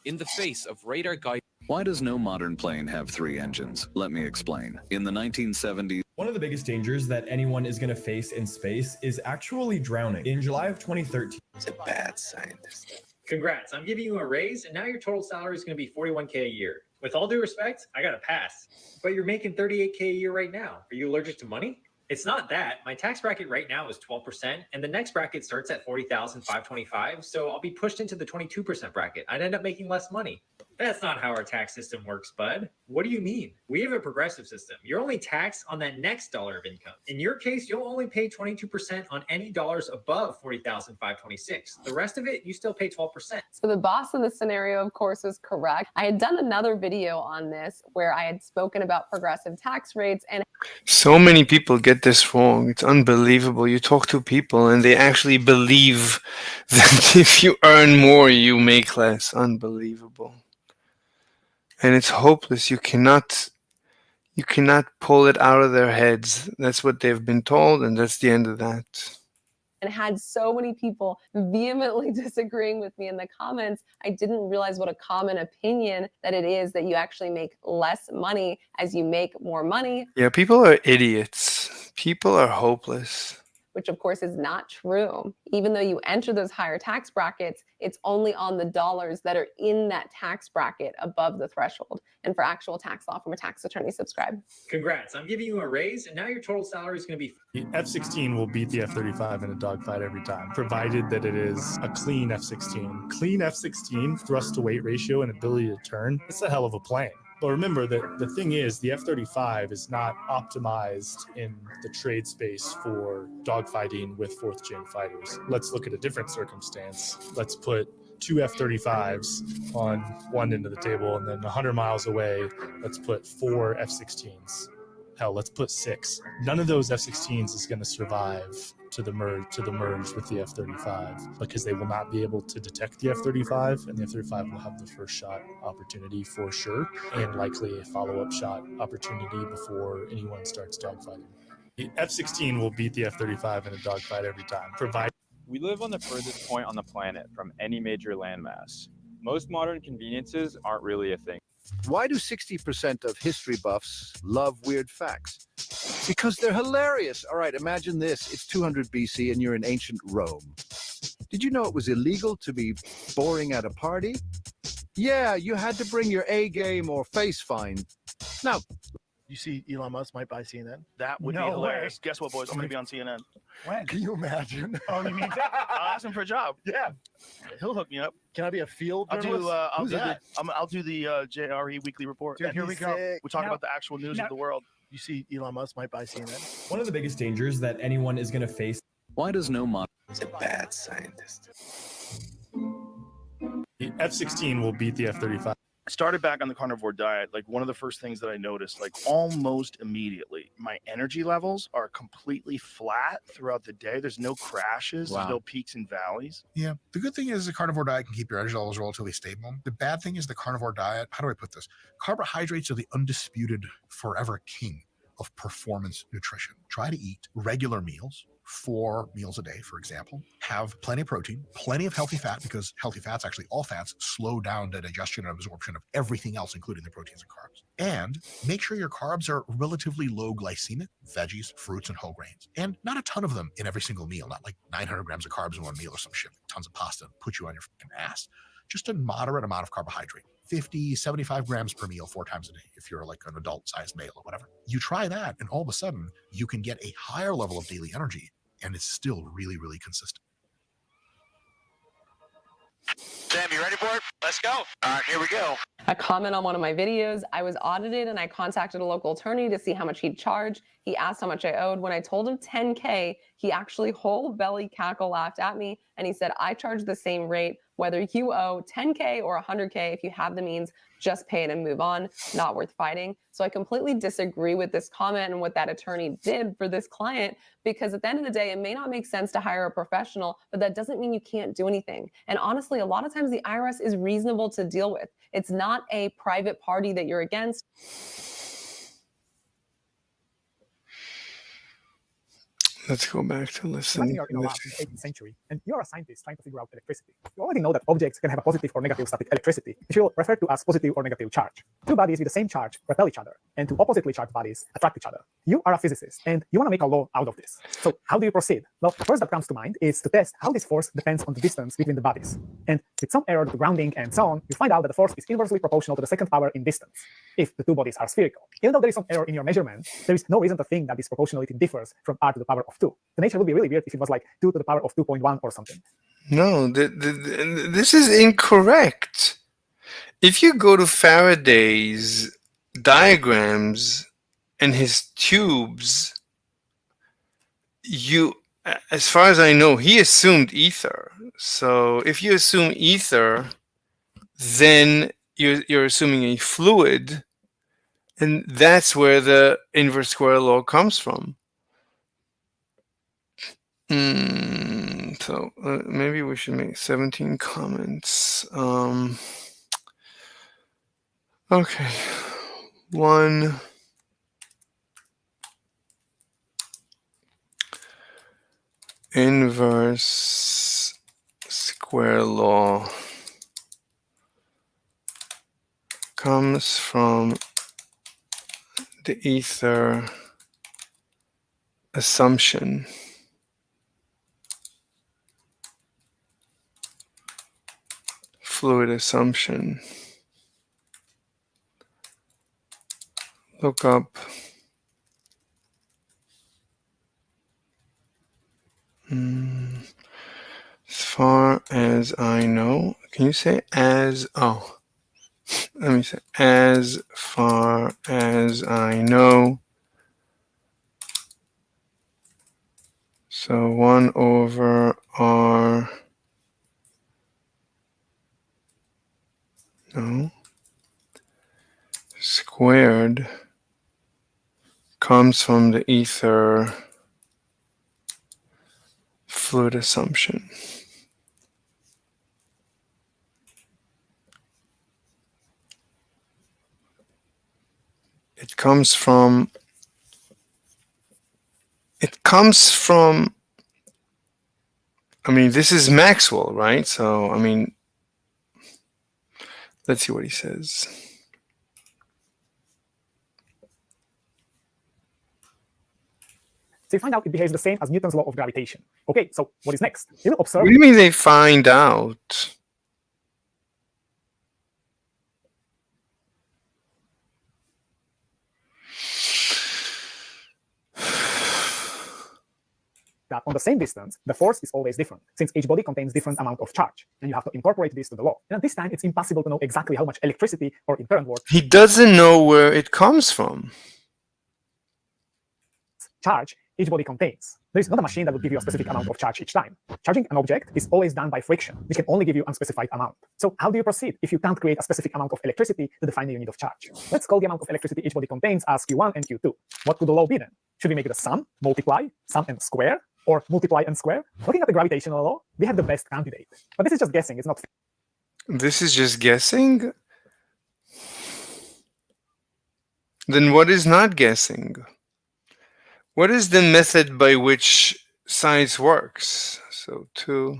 S8: In the face of radar guidance.
S9: Why does no modern plane have 3 engines? Let me explain. In the 1970s,
S10: one of the biggest dangers that anyone is going to face in space is actually drowning. In July of 2013,
S1: He's a bad scientist.
S11: Congrats, I'm giving you a raise, and now your total salary is going to be $41K a year. With all due respect, I got to pass. But you're making $38K a year right now. Are you allergic to money? It's not that. My tax bracket right now is 12%, and the next bracket starts at $40,525, so I'll be pushed into the 22% bracket. I'd end up making less money. That's not how our tax system works, bud. What do you mean? We have a progressive system. You're only taxed on that next dollar of income. In your case, you'll only pay 22% on any dollars above $40,526. The rest of it, you still pay 12%.
S12: So the boss in this scenario, of course, was correct. I had done another video on this where I had spoken about progressive tax rates and
S1: so many people get this wrong. It's unbelievable. You talk to people and they actually believe that if you earn more, you make less. Unbelievable. And it's hopeless. You cannot pull it out of their heads. That's what they've been told, and that's the end of that.
S12: And had so many people vehemently disagreeing with me in the comments, I didn't realize what a common opinion that it is that you actually make less money as you make more money.
S1: Yeah, people are idiots. People are hopeless.
S12: Which of course is not true. Even though you enter those higher tax brackets, it's only on the dollars that are in that tax bracket above the threshold. And for actual tax law from a tax attorney, subscribe.
S11: Congrats, I'm giving you a raise, and now your total salary is going to be...
S10: the F-16 will beat the F-35 in a dogfight every time, provided that it is a clean F-16. Clean F-16, thrust-to-weight ratio and ability to turn, it's a hell of a plane. But remember that the thing is, the F-35 is not optimized in the trade space for dogfighting with 4th-gen fighters. Let's look at a different circumstance. Let's put 2 F-35s on one end of the table, and then 100 miles away, let's put 4 F-16s. Hell, let's put 6. None of those F-16s is going to survive to the merge with the F-35 because they will not be able to detect the F-35, and the F-35 will have the first shot opportunity for sure, and likely a follow-up shot opportunity before anyone starts dogfighting. The F-16 will beat the F-35 in a dogfight every time, provided.
S13: We live on the furthest point on the planet from any major landmass. Most modern conveniences aren't really a thing.
S14: Why do 60% of history buffs love weird facts? Because they're hilarious. All right, imagine this. It's 200 BC and you're in ancient Rome. Did you know it was illegal to be boring at a party? Yeah, you had to bring your A game or face fine. Now,
S15: you see Elon Musk might buy CNN?
S16: That would be hilarious. Way. Guess what, boys? I'm going to be on CNN.
S15: When? Can you imagine?
S16: Oh, you mean that? I'll ask him for a job.
S15: Yeah.
S16: He'll hook me up.
S15: Can I be a field
S16: journalist? I'll do the JRE Weekly Report.
S15: Dude, here we go.
S16: We'll talk about the actual news of the world.
S15: You see Elon Musk might buy CNN?
S10: One of the biggest dangers that anyone is going to face.
S9: Why does no modern...
S1: He's a bad scientist.
S10: The F-16 will beat the F-35.
S16: I started back on the carnivore diet. Like one of the first things that I noticed, like almost immediately, my energy levels are completely flat throughout the day. There's no crashes. Wow. There's no peaks and valleys.
S17: Yeah. The good thing is the carnivore diet can keep your energy levels relatively stable. The bad thing is the carnivore diet. How do I put this? Carbohydrates are the undisputed forever king of performance nutrition. Try to eat regular meals, 4 meals a day, for example. Have plenty of protein, plenty of healthy fat, because healthy fats, actually all fats, slow down the digestion and absorption of everything else, including the proteins and carbs. And make sure your carbs are relatively low glycemic, veggies, fruits, and whole grains. And not a ton of them in every single meal, not like 900 grams of carbs in one meal or some shit, tons of pasta, put you on your fucking ass. Just a moderate amount of carbohydrate. 50, 75 grams per meal 4 times a day if you're like an adult-sized male or whatever. You try that, and all of a sudden, you can get a higher level of daily energy, and it's still really, really consistent.
S18: Sam, you ready for it? Let's go. All right, here we go.
S12: A comment on one of my videos, I was audited and I contacted a local attorney to see how much he'd charge. He asked how much I owed. When I told him $10K, he actually whole belly cackle laughed at me and he said, I charge the same rate. Whether you owe 10K or 100K, if you have the means, just pay it and move on. Not worth fighting. So I completely disagree with this comment and what that attorney did for this client, because at the end of the day, it may not make sense to hire a professional, but that doesn't mean you can't do anything. And honestly, a lot of times the IRS is reasonable to deal with. It's not a private party that you're against.
S1: Let's go back to listen.
S5: Imagine you're in a lab in the 18th century, and you're a scientist trying to figure out electricity. You already know that objects can have a positive or negative static electricity, which we'll refer to as positive or negative charge. Two bodies with the same charge repel each other, and two oppositely charged bodies attract each other. You are a physicist, and you want to make a law out of this. So how do you proceed? Well, the first that comes to mind is to test how this force depends on the distance between the bodies. And with some error to grounding and so on, you find out that the force is inversely proportional to the second power in distance, if the two bodies are spherical. Even though there is some error in your measurement, there is no reason to think that this proportionality differs from r to the power of 2. The nature would be really weird if it was like 2 to the power of 2.1 or something.
S1: No, this is incorrect. If you go to Faraday's diagrams and his tubes, as far as I know, he assumed ether. So if you assume ether, then you're assuming a fluid, and that's where the inverse square law comes from. So maybe we should make 17 comments. Okay. 1. Inverse square law comes from the ether assumption. Fluid assumption. Look up as far as I know. Can you say as? Oh, let me say as far as I know. So 1 over r. No. Squared comes from the ether fluid assumption. It comes from, I mean, this is Maxwell, right? So, I mean, let's see what he says.
S5: So you find out it behaves the same as Newton's law of gravitation. Okay, so what is next? You will observe.
S1: What do you mean they find out?
S5: That on the same distance, the force is always different, since each body contains different amount of charge, and you have to incorporate this to the law. And at this time, it's impossible to know exactly how much electricity or in current words,
S1: He doesn't know where it comes from.
S5: charge each body contains. There is not a machine that will give you a specific amount of charge each time. Charging an object is always done by friction, which can only give you an unspecified amount. So how do you proceed if you can't create a specific amount of electricity to define the unit of charge? Let's call the amount of electricity each body contains as Q1 and Q2. What could the law be then? Should we make it a sum, multiply, sum and square, or multiply and square? Looking at the gravitational law, we have the best candidate. But this is just guessing, it's not.
S1: This is just guessing? Then what is not guessing? What is the method by which science works? So 2.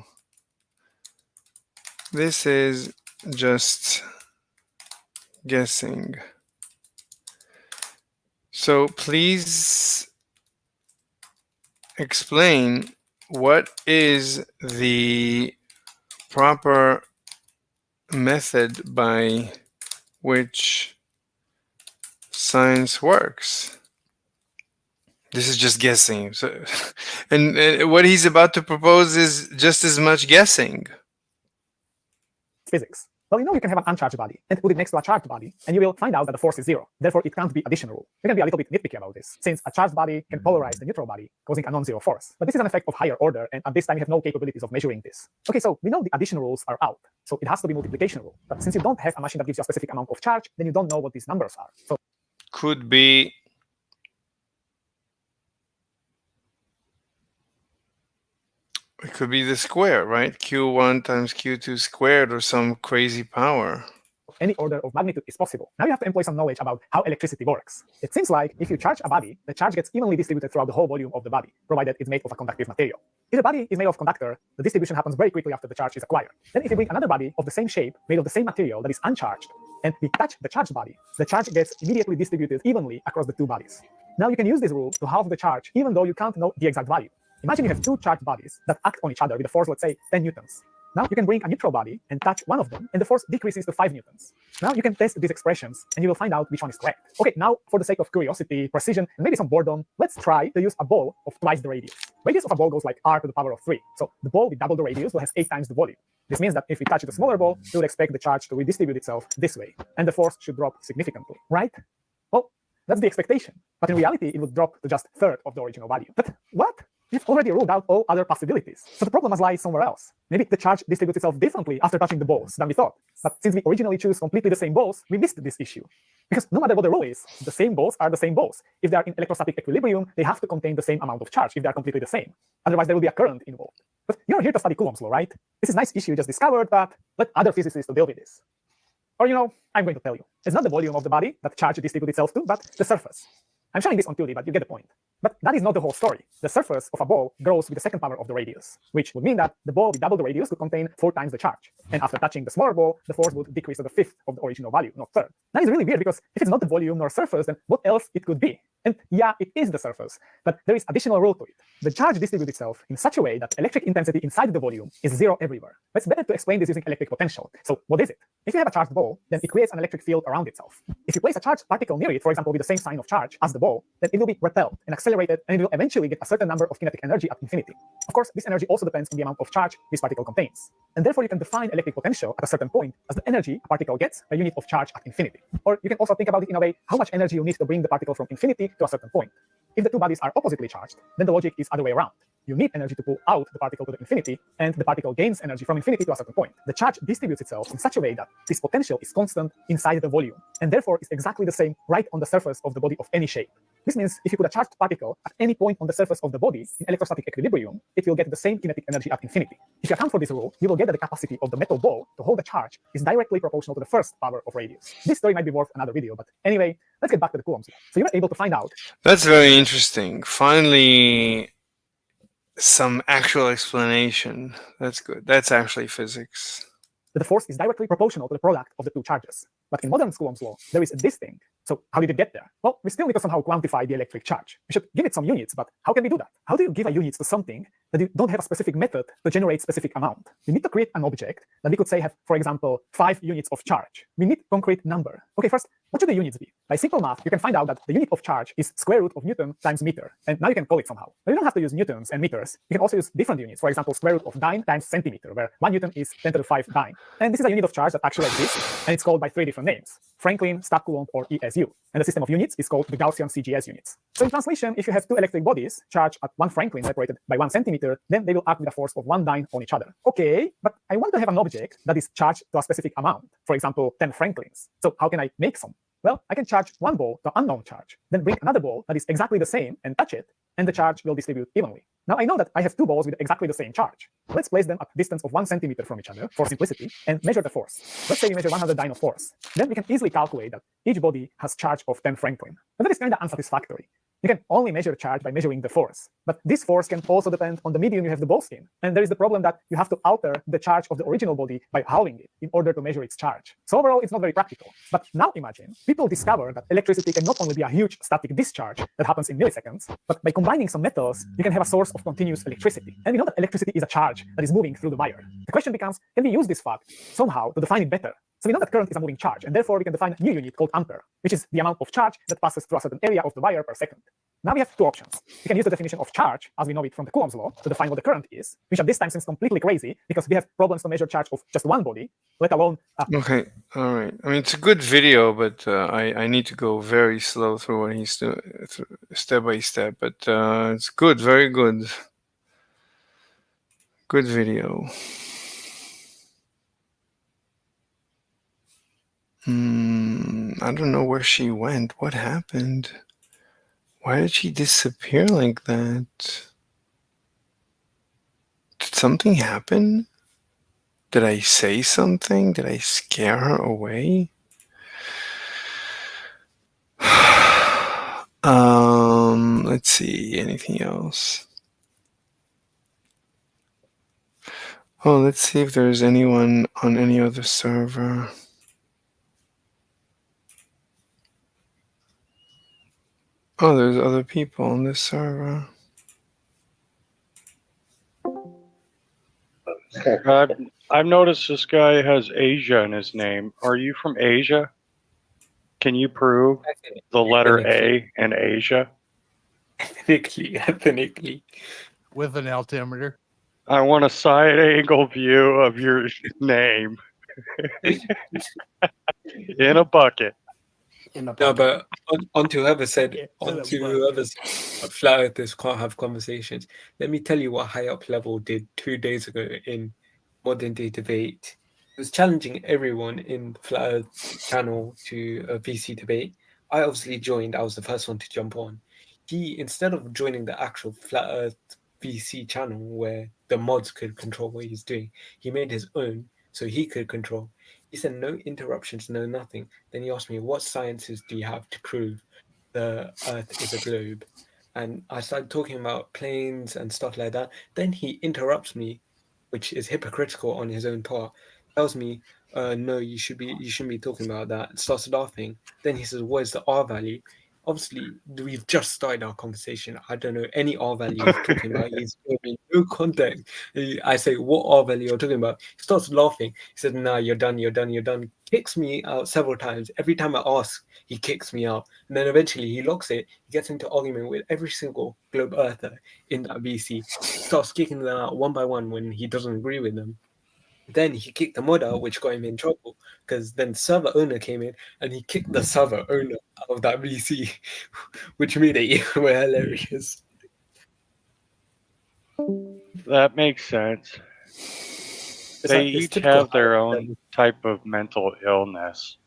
S1: This is just guessing. So please explain what is the proper method by which science works. This is just guessing. So, and what he's about to propose is just as much guessing.
S5: Physics. Well, you know you can have an uncharged body and put it next to a charged body, and you will find out that the force is 0. Therefore, it can't be addition rule. You can be a little bit nitpicky about this, since a charged body can polarize the neutral body, causing a non-zero force. But this is an effect of higher order, and at this time you have no capabilities of measuring this. Okay, so we know the addition rules are out, so it has to be multiplication rule. But since you don't have a machine that gives you a specific amount of charge, then you don't know what these numbers are. So
S1: could be it could be the square, right? Q1 times Q2 squared, or some crazy power.
S5: Any order of magnitude is possible. Now you have to employ some knowledge about how electricity works. It seems like if you charge a body, the charge gets evenly distributed throughout the whole volume of the body, provided it's made of a conductive material. If the body is made of conductor, the distribution happens very quickly after the charge is acquired. Then if you bring another body of the same shape, made of the same material that is uncharged, and we touch the charged body, the charge gets immediately distributed evenly across the two bodies. Now you can use this rule to halve the charge, even though you can't know the exact value. Imagine you have two charged bodies that act on each other with a force, let's say, 10 newtons. Now you can bring a neutral body and touch one of them, and the force decreases to 5 newtons. Now you can test these expressions, and you will find out which one is correct. Okay, now for the sake of curiosity, precision, and maybe some boredom, let's try to use a ball of twice the radius. Radius of a ball goes like r to the power of 3. So the ball with double the radius will have 8 times the volume. This means that if we touch the smaller ball, we will expect the charge to redistribute itself this way, and the force should drop significantly, right? Well, that's the expectation. But in reality, it would drop to just a third of the original value. But what? We've already ruled out all other possibilities. So the problem must lie somewhere else. Maybe the charge distributes itself differently after touching the balls than we thought. But since we originally choose completely the same balls, we missed this issue. Because no matter what the rule is, the same balls are the same balls. If they are in electrostatic equilibrium, they have to contain the same amount of charge if they are completely the same. Otherwise, there will be a current involved. But you're here to study Coulomb's law, right? This is a nice issue you just discovered, but let other physicists deal with this. Or, you know, I'm going to tell you. It's not the volume of the body that charge distributes itself to, but the surface. I'm showing this on 2D, but you get the point. But that is not the whole story. The surface of a ball grows with the second power of the radius, which would mean that the ball with double the radius would contain 4 times the charge. And after touching the smaller ball, the force would decrease to the 5th of the original value, not 3rd. That is really weird, because if it's not the volume nor surface, then what else it could be? And yeah, it is the surface, but there is additional rule to it. The charge distributes itself in such a way that electric intensity inside the volume is 0 everywhere. But it's better to explain this using electric potential. So what is it? If you have a charged ball, then it creates an electric field around itself. If you place a charged particle near it, for example, with the same sign of charge as the ball, then it will be repelled and accelerated, and it will eventually get a certain number of kinetic energy at infinity. Of course, this energy also depends on the amount of charge this particle contains. And therefore, you can define electric potential at a certain point as the energy a particle gets per unit of charge at infinity. Or you can also think about it in a way, how much energy you need to bring the particle from infinity to a certain point. If the two bodies are oppositely charged, then the logic is other way around. You need energy to pull out the particle to the infinity, and the particle gains energy from infinity to a certain point. The charge distributes itself in such a way that this potential is constant inside the volume, and therefore is exactly the same right on the surface of the body of any shape. This means if you put a charged particle at any point on the surface of the body in electrostatic equilibrium, it will get the same kinetic energy at infinity. If you account for this rule, you will get that the capacity of the metal ball to hold the charge is directly proportional to the first power of radius. This story might be worth another video, but anyway, let's get back to the Coulomb's law. So you were able to find out.
S1: That's very interesting. Finally, some actual explanation. That's good. That's actually physics.
S5: That the force is directly proportional to the product of the two charges. But in modern Coulomb's law, there is this thing. So how did it get there? Well, we still need to somehow quantify the electric charge. We should give it some units, but how can we do that? How do you give a units to something that you don't have a specific method to generate specific amount? We need to create an object that we could say have, for example, 5 units of charge. We need concrete number. Okay, first, what should the units be? By simple math, you can find out that the unit of charge is square root of Newton times meter. And now you can call it somehow. But you don't have to use newtons and meters. You can also use different units. For example, square root of dyne times centimeter, where 1 Newton is 10 to the 5 dyne. And this is a unit of charge that actually exists, and it's called by 3 different names: Franklin, Stack-Coulomb, or ESU. And the system of units is called the Gaussian CGS units. So in translation, if you have two electric bodies charged at 1 Franklin separated by 1 centimeter, then they will act with a force of 1 dyne on each other. Okay, but I want to have an object that is charged to a specific amount, for example, 10 Franklins. So how can I make some? Well, I can charge one ball to unknown charge, then bring another ball that is exactly the same and touch it, and the charge will distribute evenly. Now I know that I have two balls with exactly the same charge. Let's place them at a distance of 1 centimeter from each other for simplicity and measure the force. Let's say we measure 100 dyne of force. Then we can easily calculate that each body has charge of 10 Franklin. But that is kind of unsatisfactory. You can only measure charge by measuring the force. But this force can also depend on the medium you have the balls in. And there is the problem that you have to alter the charge of the original body by halving it in order to measure its charge. So overall, it's not very practical. But now imagine, people discover that electricity can not only be a huge static discharge that happens in milliseconds, but by combining some metals, you can have a source of continuous electricity. And we know that electricity is a charge that is moving through the wire. The question becomes, can we use this fact somehow to define it better? So we know that current is a moving charge, and therefore we can define a new unit called ampere, which is the amount of charge that passes through a certain area of the wire per second. Now we have two options. We can use the definition of charge, as we know it from the Coulomb's law, to define what the current is, which at this time seems completely crazy because we have problems to measure charge of just one body, let alone...
S1: Okay, all right. I mean, it's a good video, but I need to go very slow through what he's doing, step by step. But it's good, very good. Good video. I don't know where she went. What happened? Why did she disappear like that? Did something happen? Did I say something? Did I scare her away? Let's see. Anything else? Oh, let's see if there's anyone on any other server. Oh, there's other people on this server.
S19: I've noticed this guy has Asia in his name. Are you from Asia? Can you prove the letter A in Asia?
S20: Ethnically.
S17: With an altimeter.
S19: I want a side angle view of your name. In a bucket.
S20: No, but onto whoever said, flat earthers can't have conversations. Let me tell you what High Up Level did 2 days ago in Modern Day Debate. It was challenging everyone in the Flat Earth channel to a VC debate. I obviously joined. I was the first one to jump on. He, instead of joining the actual Flat Earth VC channel where the mods could control what he's doing, he made his own so he could control. He said no interruptions, no nothing. Then he asked me, what sciences do you have to prove the Earth is a globe? And I started talking about planes and stuff like that. Then he interrupts me, which is hypocritical on his own part. Tells me, no, you shouldn't be talking about that. Starts laughing. Then he says, what is the R value? Obviously, we've just started our conversation. I don't know any R value he's talking about. He's giving me no context. I say, what R value you're talking about? He starts laughing. He says, nah, you're done. Kicks me out several times. Every time I ask, he kicks me out. And then eventually he locks it. He gets into argument with every single globe earther in that VC. Starts kicking them out one by one when he doesn't agree with them. Then he kicked the mod out, which got him in trouble because then server owner came in and he kicked the server owner out of that VC, which made it even more hilarious.
S19: That makes sense. They each have their own type of mental illness.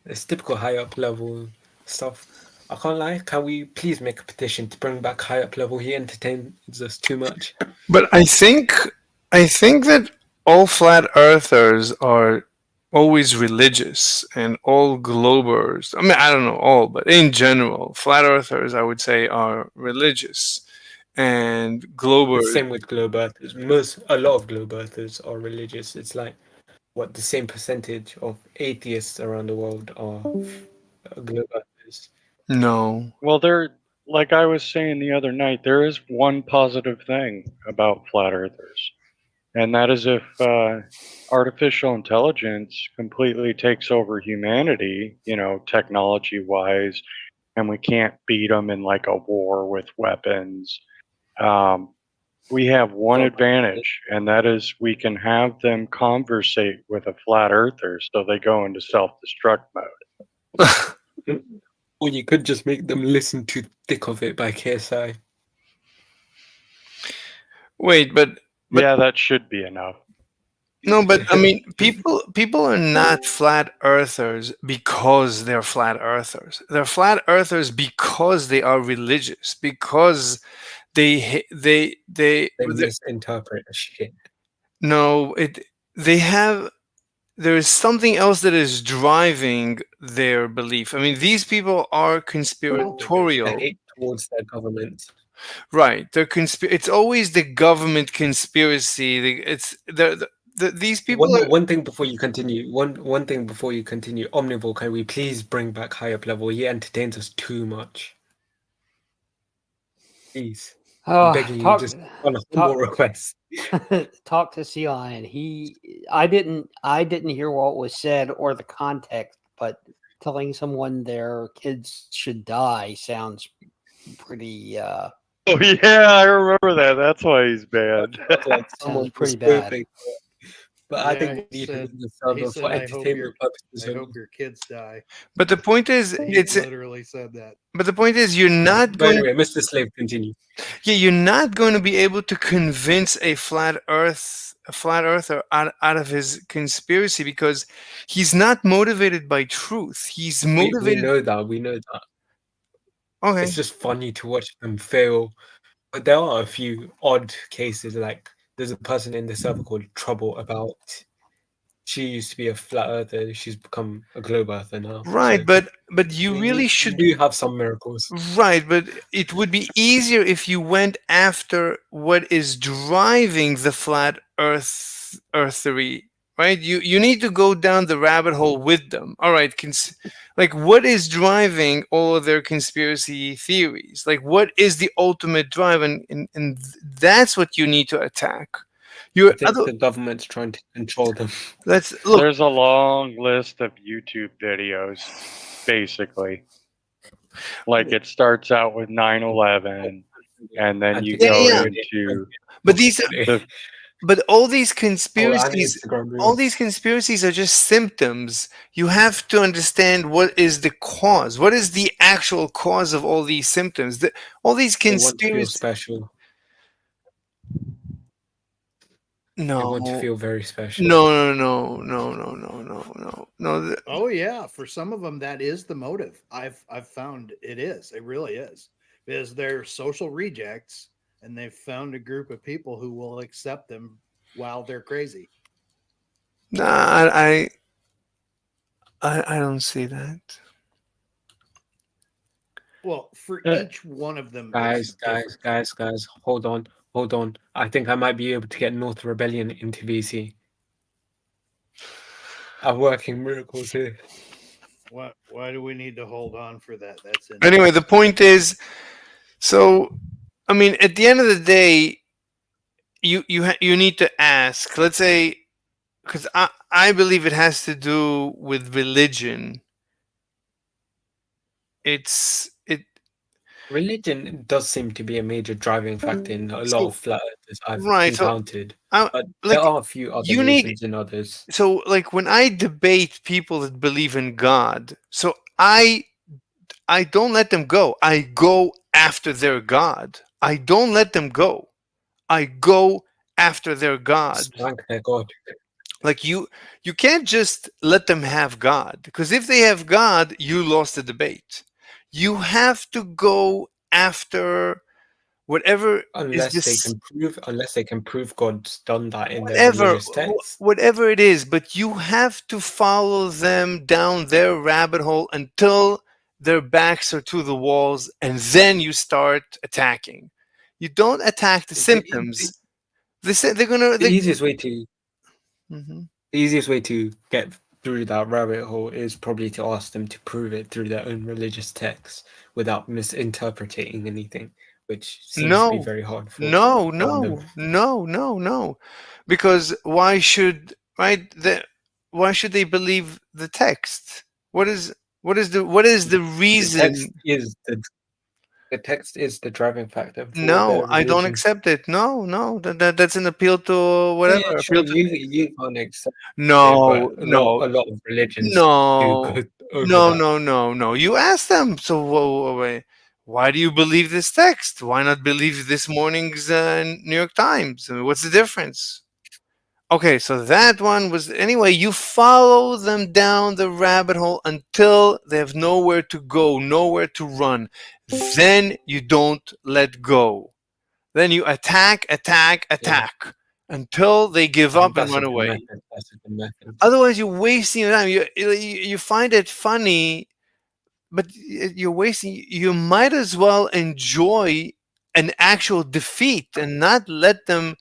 S20: It's typical High Up Level stuff. I can't lie. Can we please make a petition to bring back High Up Level? He entertains us too much.
S1: But I think that all flat earthers are always religious, and all globers, I mean, I don't know all, but in general, flat earthers, I would say, are religious, and globers.
S20: The same with globe earthers. A lot of globe earthers are religious. It's like the same percentage of atheists around the world are globe earthers.
S1: No.
S19: Well, like I was saying the other night, there is one positive thing about flat earthers. And that is if artificial intelligence completely takes over humanity, technology-wise, and we can't beat them in like a war with weapons, we have one advantage, and that is we can have them conversate with a flat earther so they go into self-destruct mode.
S20: Or you could just make them listen to Thick of It by KSI.
S1: Wait, but
S19: yeah, that should be enough.
S1: No, but I mean, people are not flat earthers because they're flat earthers. They're flat earthers because they are religious, because they
S20: misinterpret shit.
S1: No, there is something else that is driving their belief. I mean, these people are conspiratorial.
S20: They hate towards their government.
S1: Right, it's always the government conspiracy. These people.
S20: One thing before you continue. One thing before you continue. Omnivore, can we please bring back High Up Level? He entertains us too much. Please, I'm begging you, just on a humble request.
S21: Talk to Sea Lion. He
S2: I didn't hear what was said or the context, but telling someone their kids should die sounds pretty.
S19: Oh yeah, I remember that. That's why he's banned.
S20: Like
S2: Sounds
S20: someone
S2: pretty
S20: was
S2: bad.
S20: hoping, but I think we
S21: he
S20: need to
S21: said,
S20: leave the server for
S21: I hope
S20: entertainment purposes.
S21: I hope your kids die.
S1: But the point is,
S21: He
S1: it's
S21: literally said that.
S1: but the point is, you're not
S20: But
S1: going.
S20: anyway, Mr. Slave, continue.
S1: Yeah, you're not going to be able to convince a flat earther out of his conspiracy because he's not motivated by truth. He's
S20: We
S1: motivated.
S20: know that. We know that.
S1: Okay.
S20: It's just funny to watch them fail. But there are a few odd cases. Like there's a person in the server called Trouble About. She used to be a flat earther. She's become a globe earther now.
S1: Right,
S20: So
S1: but you really
S20: you
S1: should.
S20: do have some miracles.
S1: Right, but it would be easier if you went after what is driving the flat earthery, right? You need to go down the rabbit hole with them. All right, like what is driving all of their conspiracy theories? Like what is the ultimate drive, and that's what you need to attack.
S20: I think the government's trying to control them.
S1: Let's
S19: look. There's a long list of YouTube videos, basically. Like it starts out with 9/11, and then you go into.
S1: But these are. But all these conspiracies, are just symptoms. You have to understand what is the cause. What is the actual cause of all these symptoms? All these conspiracies.
S20: Special.
S1: No.
S20: They want to feel very special.
S1: No.
S21: Oh yeah, for some of them that is the motive. I've found it is. It really is. Because they're social rejects and they've found a group of people who will accept them while they're crazy.
S1: Nah, I don't see that.
S21: Well, for each one of them,
S20: guys, hold on. I think I might be able to get North Rebellion into VC. I'm working miracles here.
S21: Why do we need to hold on for that? That's
S1: anyway. The point is, so I mean, at the end of the day, you need to ask. Let's say, because I believe it has to do with religion.
S20: Religion does seem to be a major driving factor in a lot of flat earthers I've encountered. But there are a few other reasons in others.
S1: So, like when I debate people that believe in God, so I don't let them go. I go after their God. I don't let them go. I go after their God.
S20: Spank their God.
S1: Like you can't just let them have God, because if they have God, you lost the debate. You have to go after whatever
S20: unless they can prove God's done that in their religious text.
S1: Whatever it is, but you have to follow them down their rabbit hole until their backs are to the walls, and then you start attacking. You don't attack the symptoms. The
S20: easiest way to get through that rabbit hole is probably to ask them to prove it through their own religious texts without misinterpreting anything, which seems to be very hard for
S1: No. Because why should they believe the text? What is the reason?
S20: The text is the driving factor.
S1: No, I don't accept it. No, that's an appeal to whatever.
S20: Yeah, sure, you can't accept
S1: no,
S20: it, a lot of religions
S1: no. You ask them. So why do you believe this text? Why not believe this morning's New York Times? I mean, what's the difference? Okay, so that one was anyway. You follow them down the rabbit hole until they have nowhere to go, nowhere to run. Then you don't let go. Then you attack until they give up and run away. Otherwise, you're wasting time. You find it funny, but you're wasting. You might as well enjoy an actual defeat and not let them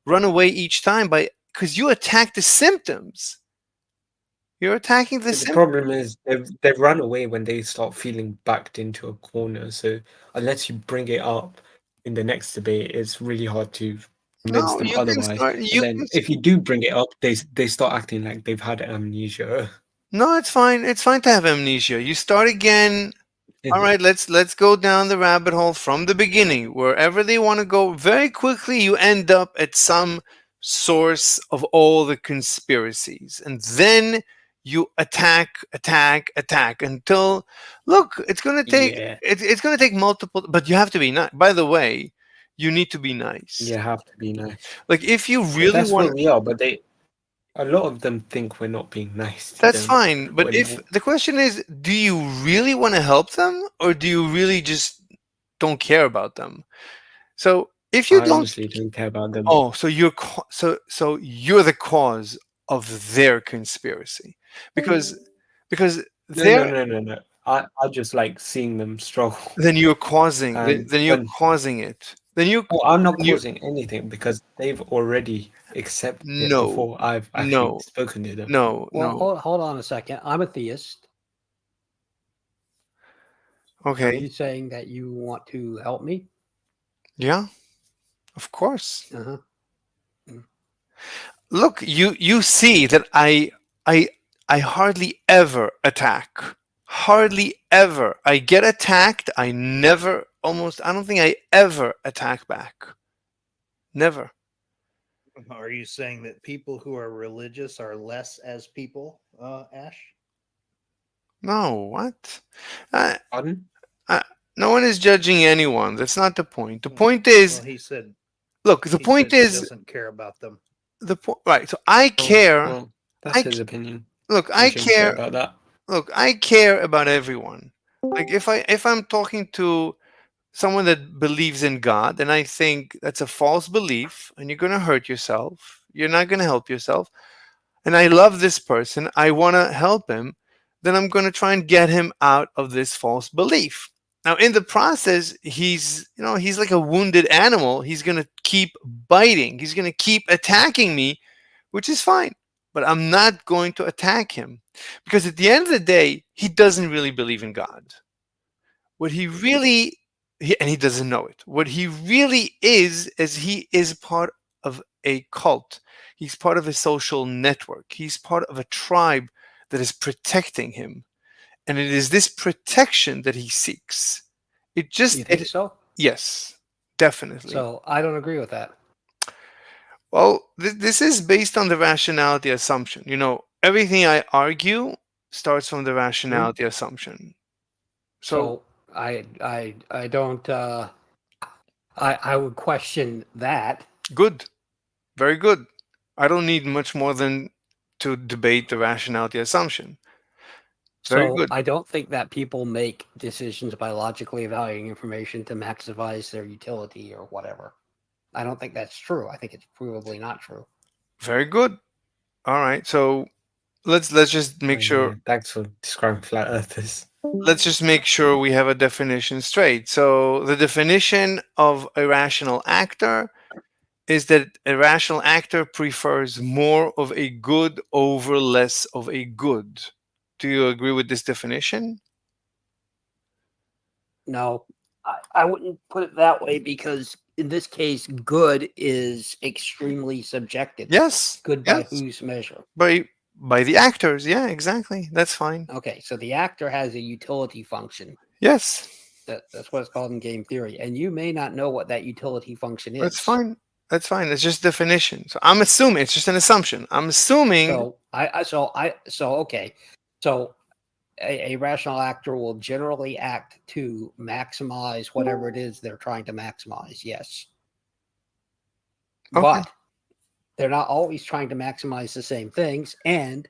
S1: run away each time because you attack the symptoms. You're attacking the symptoms.
S20: The problem is they run away when they start feeling backed into a corner. So unless you bring it up in the next debate, it's really hard to convince
S1: No,
S20: them
S1: you can
S20: otherwise.
S1: start.
S20: And
S1: You
S20: then
S1: can.
S20: if you do bring it up, they start acting like they've had amnesia.
S1: No, it's fine. It's fine to have amnesia. You start again. All right, let's go down the rabbit hole from the beginning. Wherever they want to go, very quickly you end up at some source of all the conspiracies. And then you attack, attack, attack until look, it's going to take
S20: Yeah.
S1: it's going to take multiple, but you have to be nice. By the way, you need to be nice.
S20: You have to be nice.
S1: Like if you
S20: But
S1: really
S20: that's
S1: want
S20: what we are, but a lot of them think we're not being nice to
S1: that's
S20: them.
S1: fine. But
S20: when-
S1: if the question is, do you really want to help them or do you really just don't care about them? So if you
S20: I
S1: don't,
S20: honestly don't care about them.
S1: oh, so so you're the cause of their conspiracy because
S20: No, no. I just like seeing them struggle.
S1: then you're causing
S20: And
S1: then you're
S20: when-
S1: causing it. Then you
S20: Oh, I'm not
S1: you-
S20: causing anything because they've already accepted it
S1: No.
S20: before I've actually
S1: No.
S20: spoken to them.
S1: No,
S4: Well,
S1: no.
S4: hold on a second. I'm a theist. Are
S1: Okay.
S4: you saying that you want to help me?
S1: Yeah. Of course.
S4: Uh-huh.
S1: Look, you see that I hardly ever attack. Hardly ever. I get attacked. I never I don't think I ever attack back. Never.
S21: Are you saying that people who are religious are less as people, Ash?
S1: No, what? I,
S20: Pardon?
S1: no one is judging anyone. That's not the point. The point is,
S21: Well, he said.
S1: look, the
S21: he
S1: point
S21: said he
S1: is
S21: doesn't care about them.
S1: the point. Right. So I care.
S20: Well, that's
S1: I
S20: his
S1: c-
S20: opinion.
S1: Look,
S20: You
S1: I
S20: shouldn't care
S1: care.
S20: about that.
S1: Look, I care about everyone. Like if I'm talking to someone that believes in God, and I think that's a false belief, and you're gonna hurt yourself. You're not gonna help yourself. And I love this person. I want to help him. Then I'm going to try and get him out of this false belief. Now, in the process, he's like a wounded animal. He's going to keep biting. He's going to keep attacking me, which is fine. But I'm not going to attack him because at the end of the day, he doesn't really believe in God. What he really, and he doesn't know it. What he really is he is part of a cult. He's part of a social network. He's part of a tribe that is protecting him. And it is this protection that he seeks. It just
S4: You think so?
S1: Yes, definitely.
S4: So I don't agree with that.
S1: Well, this is based on the rationality assumption. Everything I argue starts from the rationality assumption.
S4: So I don't I would question that.
S1: Good. Very good. I don't need much more than to debate the rationality assumption. Very
S4: So
S1: good.
S4: I don't think that people make decisions by logically evaluating information to maximize their utility or whatever. I don't think that's true. I think it's provably not true.
S1: Very good. All right. So let's just make sure.
S20: Thanks for describing flat earthers.
S1: Let's just make sure we have a definition straight. So the definition of a rational actor is that a rational actor prefers more of a good over less of a good. Do you agree with this definition?
S4: No, I wouldn't put it that way because in this case, good is extremely subjective.
S1: Yes.
S4: Good by
S1: yes.
S4: whose measure?
S1: By the actors. Yeah, exactly. That's fine.
S4: Okay, so the actor has a utility function.
S1: Yes.
S4: That's what it's called in game theory. And you may not know what that utility function is.
S1: That's fine. That's fine. It's just definition. So I'm assuming it's just an assumption. I'm assuming.
S4: Okay. So a rational actor will generally act to maximize whatever it is they're trying to maximize. Yes.
S1: Okay.
S4: But they're not always trying to maximize the same things, and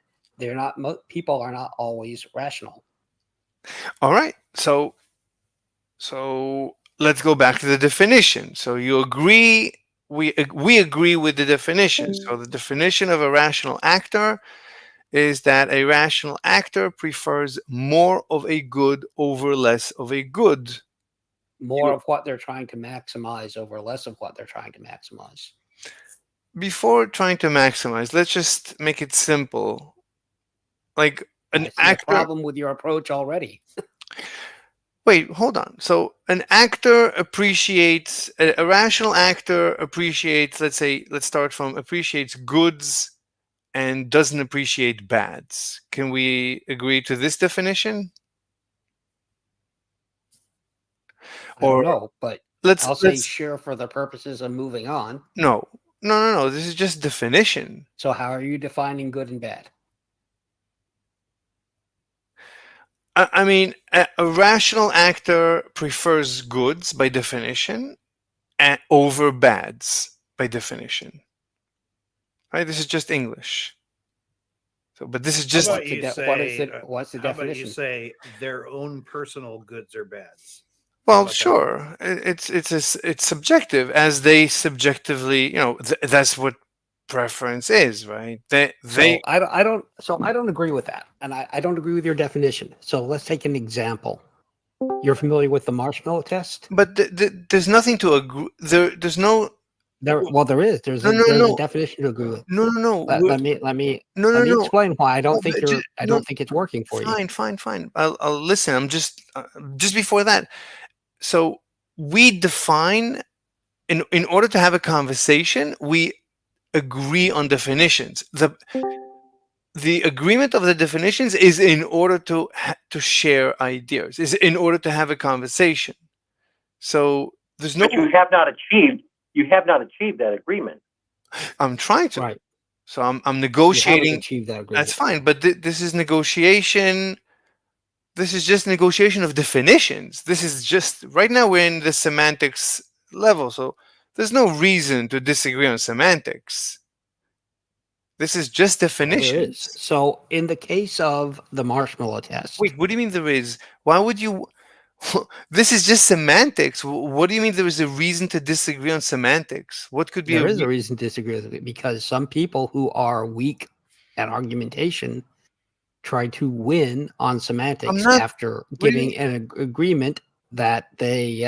S4: people are not always rational.
S1: All right. So let's go back to the definition. So you agree we agree with the definition. So the definition of a rational actor is that a rational actor prefers more of a good over less of a good.
S4: More of what they're trying to maximize over less of what they're trying to maximize.
S1: Before trying to maximize, let's just make it simple. Like an
S4: I see
S1: actor.
S4: a problem with your approach already.
S1: Wait, hold on. So an actor appreciates, a rational actor appreciates, let's start from appreciates goods and doesn't appreciate bads. Can we agree to this definition?
S4: I don't know, but I'll say
S1: let's
S4: sure for the purposes of moving on.
S1: No. This is just definition.
S4: So how are you defining good and bad?
S1: I mean, a rational actor prefers goods by definition over bads by definition. Right? This is just English. So, but this is just.
S21: How about you say,
S4: what's the
S21: how about
S4: definition?
S21: you say their own personal goods or bads?
S1: Well, sure. It's subjective, as they subjectively, that's what preference is, right?
S4: So I don't agree with that, and I don't agree with your definition. So let's take an example. You're familiar with the marshmallow test?
S1: But there's nothing to agree. There's no.
S4: Well, there is. There's a definition to agree with.
S1: No.
S4: Let me explain why I don't think it's working for you.
S1: Fine. I'll listen. I'm just before that. So we define in order to have a conversation, we agree on definitions. The agreement of the definitions is in order to share ideas, is in order to have a conversation. So there's no.
S3: But you have not achieved that agreement.
S1: I'm trying to.
S4: Right.
S1: So I'm negotiating.
S4: You haven't achieved that agreement.
S1: That's fine, but this is negotiation. This is just negotiation of definitions. This is just right now we're in the semantics level, so there's no reason to disagree on semantics. This is just definitions.
S4: There is. So in the case of the marshmallow test.
S1: Wait, what do you mean there is? Why would you? This is just semantics. What do you mean there is a reason to disagree on semantics? What could be?
S4: There is a reason to disagree with it because some people who are weak at argumentation try to win on semantics after giving an agreement that they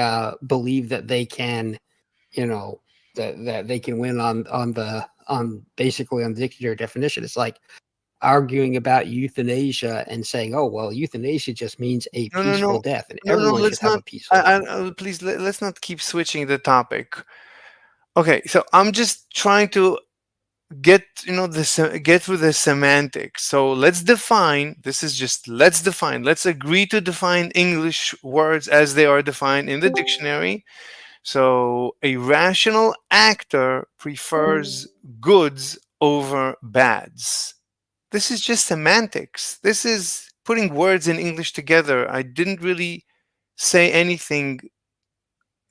S4: believe that they can, that they can win on basically on the dictionary definition. It's like arguing about euthanasia and saying, "Oh, well, euthanasia just means a peaceful death, and everyone should have a peaceful death."
S1: Please, let's not keep switching the topic. Okay, so I'm just trying to get through the semantics. So let's define. Let's agree to define English words as they are defined in the dictionary. So a rational actor prefers goods over bads. This is just semantics. This is putting words in English together. I didn't really say anything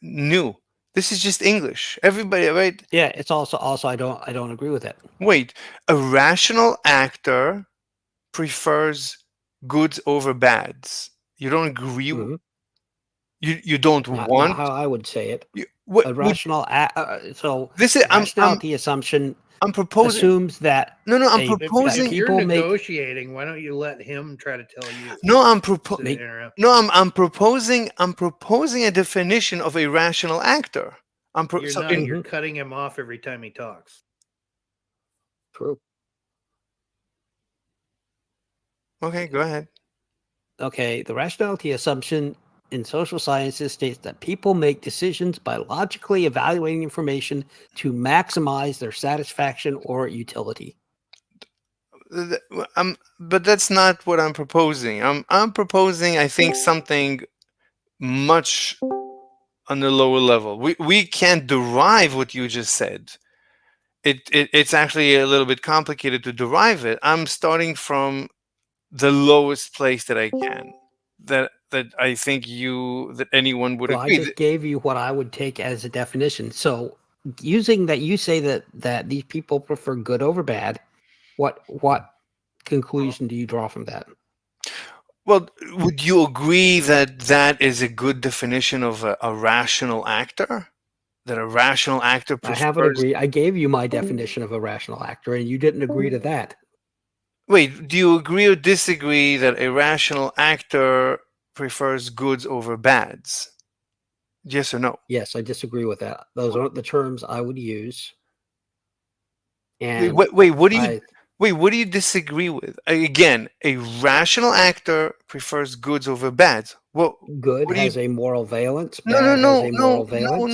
S1: new. This is just English. Everybody, right?
S4: Yeah, it's also I don't agree with that.
S1: Wait, a rational actor prefers goods over bads. You don't agree?
S4: Mm-hmm.
S1: You don't
S4: not
S1: want
S4: how I would say it.
S1: A
S4: rational
S21: rationality
S4: assumption.
S1: I'm proposing
S4: assumes that
S1: I'm proposing.
S21: If you're negotiating, why don't you let him try to tell you?
S1: No, I'm proposing a definition of a rational actor.
S21: You're cutting him off every time he talks.
S4: True.
S1: Okay, go ahead.
S4: Okay, the rationality assumption in social sciences states that people make decisions by logically evaluating information to maximize their satisfaction or utility.
S1: But that's not what I'm proposing. I'm proposing, I think, something much on the lower level. We can't derive what you just said. It's actually a little bit complicated to derive it. I'm starting from the lowest place that I can. That I think that anyone would agree.
S4: I just gave you what I would take as a definition. So using that, you say that these people prefer good over bad. What conclusion do you draw from that?
S1: Well, would you agree that that is a good definition of a rational actor? That a rational actor prefers...
S4: I haven't agreed. I gave you my definition of a rational actor, and you didn't agree to that.
S1: Wait, do you agree or disagree that a rational actor prefers goods over bads? Yes or no?
S4: Yes, I disagree with that. Those aren't the terms I would use. And
S1: wait, what do you disagree with? Again, a rational actor prefers goods over bads. Well,
S4: Good
S1: what do you?
S4: has a moral valence.
S1: No,
S4: Bad
S1: no,
S4: has
S1: no,
S4: a
S1: no,
S4: moral valence.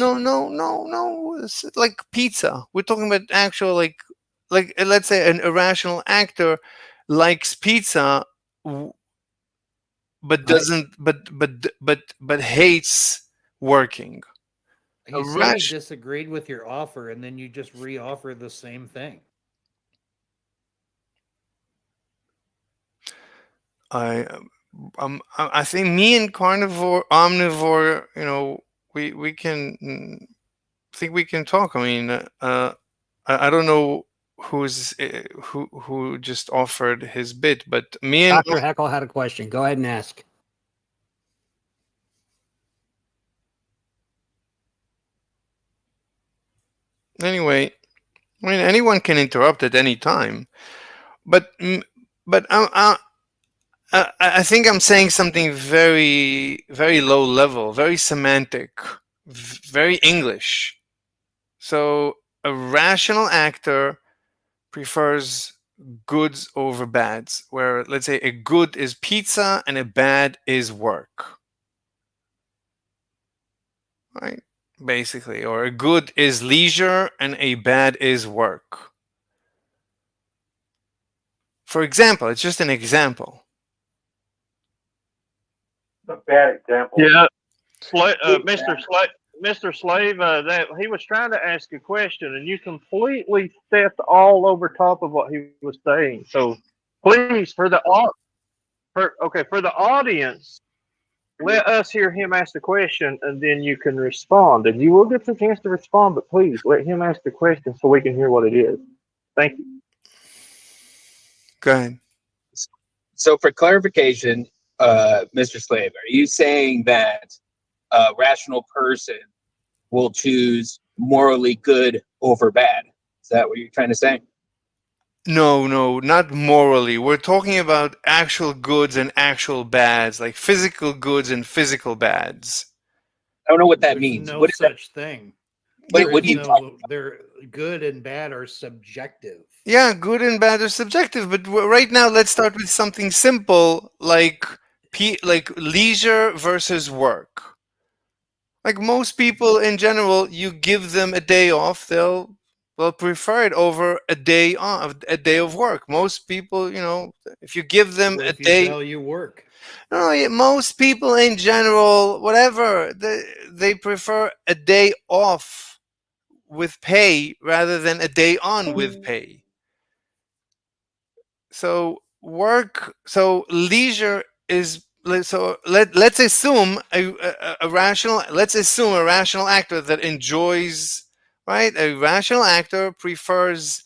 S1: no. It's like pizza. We're talking about actual like let's say an irrational actor likes pizza, but doesn't, but hates working.
S21: He said he disagreed with your offer, and then you just re-offer the same thing.
S1: I think me and omnivore, we can think we can talk. I mean, I don't know who just offered his bit, but me and
S4: Dr. Heckle had a question. Go ahead and ask.
S1: Anyway, I mean, anyone can interrupt at any time, but I think I'm saying something very, very low level, very semantic, very English. So a rational actor prefers goods over bads, where let's say a good is pizza and a bad is work. Right? Basically, or a good is leisure and a bad is work. For example, it's just an example.
S3: A bad example.
S6: Yeah, Mr. Slave, that he was trying to ask a question, and you completely stepped all over top of what he was saying. So, please, for the audience, let us hear him ask the question, and then you can respond. And you will get the chance to respond, but please let him ask the question so we can hear what it is. Thank you.
S1: Go ahead.
S22: So, for clarification, Mr. Slave, are you saying that a rational person will choose morally good over bad? Is that what you're trying to say?
S1: No, not morally. We're talking about actual goods and actual bads, like physical goods and physical bads.
S22: I don't know what that
S21: There's
S22: means.
S21: no
S22: What is
S21: such thing.
S22: What do you
S21: They're good and bad are subjective.
S1: Yeah, good and bad are subjective, but right now let's start with something simple like leisure versus work. Like most people in general, you give them a day off, they'll prefer it over a day of work. Most people, if you give them
S21: What
S1: a
S21: if you
S1: day,
S21: value work?
S1: no, most people in general, whatever, they prefer a day off with pay rather than a day on with pay. So leisure is, so let's assume a rational, actor that enjoys, right? A rational actor prefers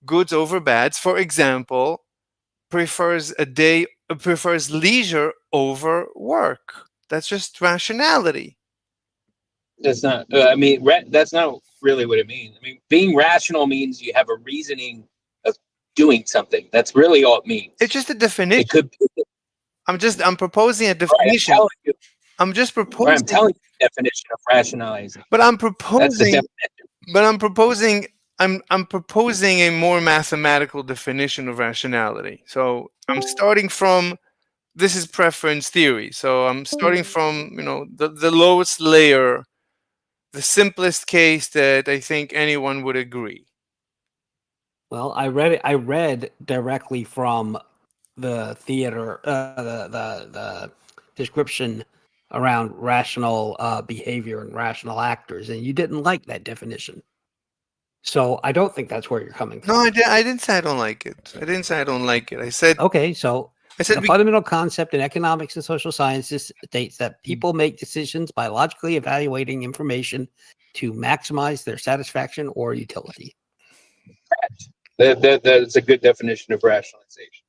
S1: goods over bads. For example, prefers leisure over work. That's just rationality.
S22: That's not. I mean, that's not really what it means. I mean, being rational means you have a reasoning of doing something. That's really all it means.
S1: It's just a definition.
S22: It could.
S1: I'm proposing a definition. I'm just proposing.
S22: I'm telling you the definition of rationalizing.
S1: But I'm proposing.
S22: That's the definition.
S1: But I'm proposing. I'm proposing a more mathematical definition of rationality. So I'm starting from. This is preference theory. So I'm starting from the lowest layer, the simplest case that I think anyone would agree.
S4: Well, I read directly from the theater, the description around rational behavior and rational actors, and you didn't like that definition. So I don't think that's where you're coming from.
S1: No, I didn't say I don't like it. I didn't say I don't like it. I said
S4: okay. So
S1: I said
S4: the fundamental concept in economics and social sciences states that people make decisions by logically evaluating information to maximize their satisfaction or utility.
S22: That's a good definition of rationalization.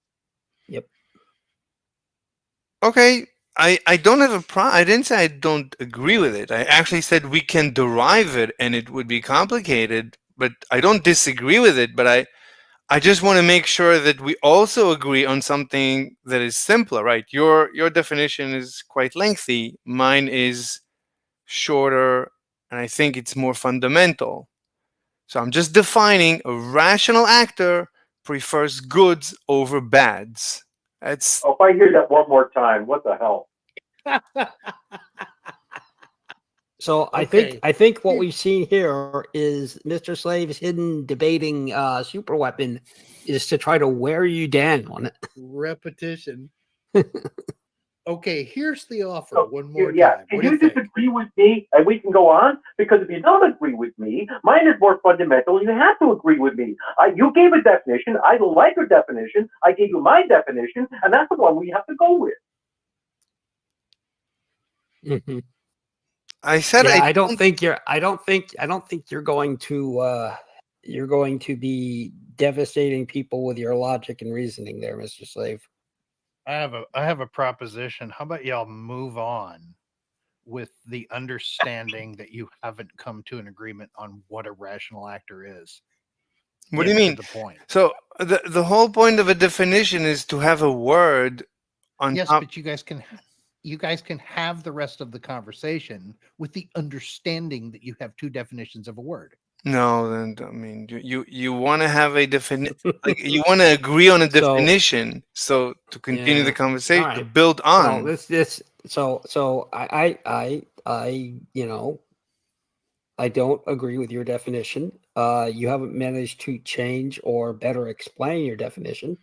S4: Yep.
S1: Okay, I don't have a problem. I didn't say I don't agree with it. I actually said we can derive it and it would be complicated, but I don't disagree with it. But I just want to make sure that we also agree on something that is simpler, right? Your definition is quite lengthy. Mine is shorter, and I think it's more fundamental. So I'm just defining a rational actor prefers goods over bads. That's.
S3: Oh, if I hear that one more time, what the hell?
S4: So I think what we've seen here is Mr. Slave's hidden debating super weapon is to try to wear you down.
S21: Repetition. Okay, here's the offer
S3: So,
S21: one more
S3: yeah,
S21: time.
S3: can
S21: What do
S3: you
S21: you think?
S3: disagree with me and we can go on? Because if you don't agree with me, mine is more fundamental. You have to agree with me. You gave a definition. I don't like your definition. I gave you my definition, and that's the one we have to go with.
S4: Mhm.
S1: I said
S4: Yeah, I don't think you're going to be devastating people with your logic and reasoning there, Mr. Slave.
S21: I have a proposition. How about y'all move on with the understanding that you haven't come to an agreement on what a rational actor is?
S1: What do you
S21: Get to
S1: mean?
S21: the point.
S1: So the whole point of a definition is to have a word on
S21: Yes,
S1: top.
S21: but you guys can have the rest of the conversation with the understanding that you have two definitions of a word.
S1: No, then I mean you want to have a like you want to agree on a definition, so to continue the conversation, to build on.
S4: Well, so I I don't agree with your definition. You haven't managed to change or better explain your definition.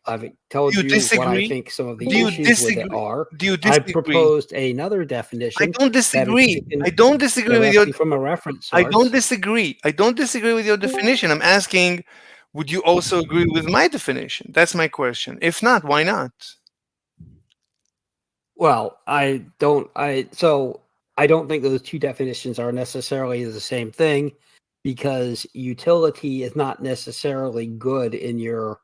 S4: I've told
S1: Do you
S4: you what I
S1: disagree?
S4: think some of the
S1: Do you
S4: issues with it
S1: disagree?
S4: are.
S1: Do you
S4: I've
S1: disagree?
S4: proposed another
S1: I
S4: definition.
S1: don't
S4: that is
S1: disagree.
S4: taken
S1: I don't disagree with your.
S4: directly from a reference
S1: I
S4: source.
S1: don't disagree. I don't disagree with your definition. I'm asking, would you also agree with my definition? That's my question. If not, why not?
S4: Well, I don't think those two definitions are necessarily the same thing, because utility is not necessarily good in your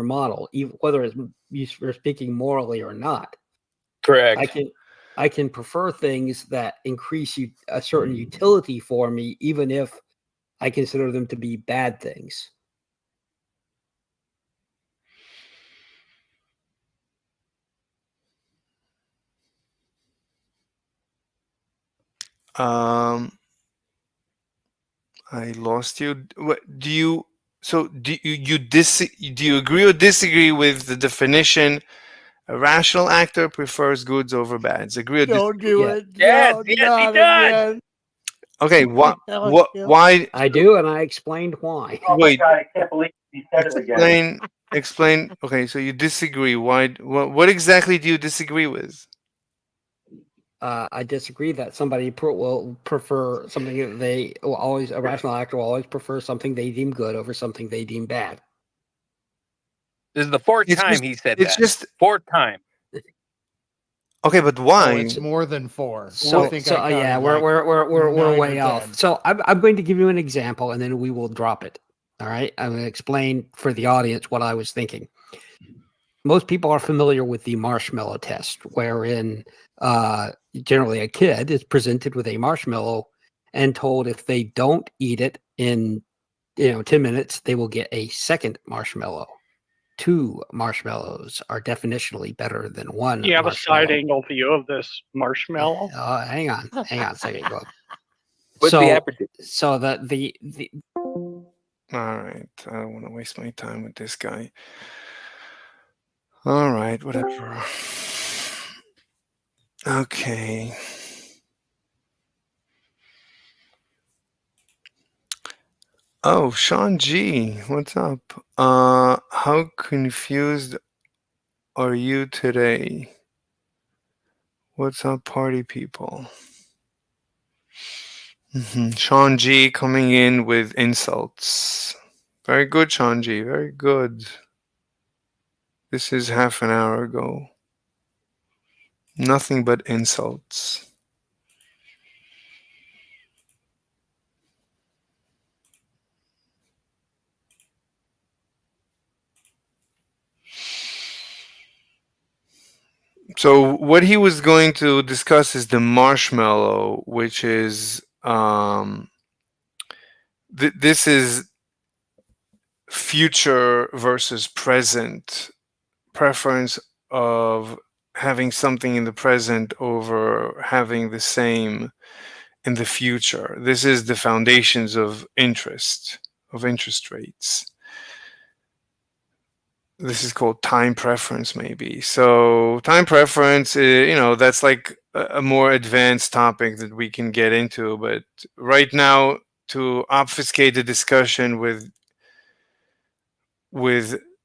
S4: model, whether it's you're speaking morally or not.
S22: Correct.
S4: I can prefer things that increase a certain utility for me, even if I consider them to be bad things.
S1: I lost you. What do you? So do you agree or disagree with the definition? A rational actor prefers goods over bads. Agree or
S21: Don't
S1: disagree?
S21: do it.
S22: Yes,
S21: No,
S22: yes, he
S21: not
S22: does.
S21: again.
S1: Okay. What?
S21: Don't do it.
S1: Why?
S4: I do, and I explained why.
S3: Oh my
S1: Wait.
S3: God, I can't believe he said it again.
S1: Explain. Okay. So you disagree. Why? What exactly do you disagree with?
S4: I disagree that somebody will prefer something that they will always, a rational actor will always prefer something they deem good over something they deem bad.
S22: This is the fourth
S1: It's
S22: time
S1: just-
S22: he said
S1: it's
S22: that.
S1: just-
S22: Fourth time.
S1: Okay, but
S21: Oh,
S1: why?
S21: it's more than four.
S4: So,
S21: I think I counted
S4: yeah,
S21: like
S4: we're
S21: 9
S4: way
S21: or
S4: off.
S21: 10.
S4: So I'm going to give you an example, and then we will drop it. All right, I'm going to explain for the audience what I was thinking. Most people are familiar with the marshmallow test, wherein generally a kid is presented with a marshmallow and told if they don't eat it in 10 minutes, they will get a second marshmallow. 2 marshmallows are definitionally better than 1
S19: You have a
S4: marshmallow.
S19: side angle view of this marshmallow.
S4: Hang on a second, Globe.
S22: What's the aperture?
S4: So the
S1: All right, I don't want to waste my time with this guy. All right, whatever. Okay. Oh, Sean G, what's up? How confused are you today? What's up, party people? Sean G coming in with insults. Very good, Sean G. Very good. This is half an hour ago. Nothing but insults. So what he was going to discuss is the marshmallow, which is this is future versus present preference of having something in the present over having the same in the future. This is the foundations of interest rates. this is called time preference, maybe. So time preference, that's like a more advanced topic that we can get into. But right now, to obfuscate the discussion with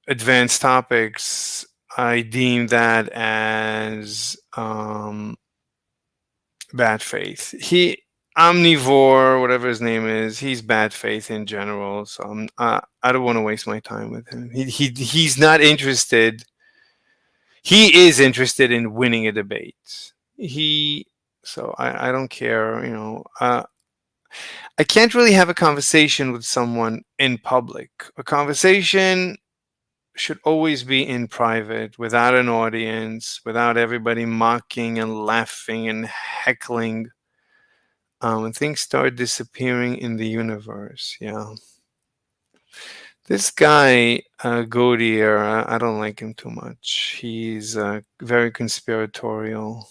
S1: advanced topics, I deem that as bad faith. Omnivore, whatever his name is, he's bad faith in general. So I don't want to waste my time with him. He's not interested. He is interested in winning a debate. So I don't care. I can't really have a conversation with someone in public. A conversation should always be in private, without an audience, without everybody mocking and laughing and heckling. And things start disappearing in the universe. Yeah. This guy, Godier, I don't like him too much. He's very conspiratorial.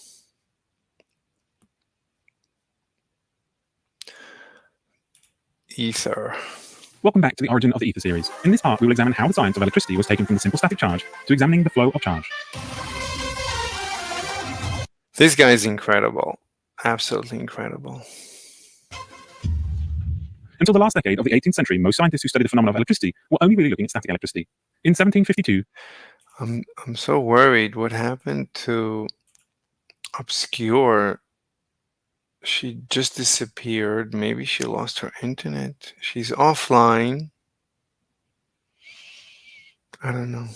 S1: Aether.
S7: Welcome back to the origin of the Aether series. In this part, we will examine how the science of electricity was taken from the simple static charge to examining the flow of charge.
S1: This guy is incredible. Absolutely incredible.
S7: Until the last decade of the 18th century, most scientists who studied the phenomena of electricity were only really looking at static electricity. In 1752...
S1: I'm so worried. What happened to Obscure? She just disappeared. Maybe she lost her internet. She's offline. I don't know.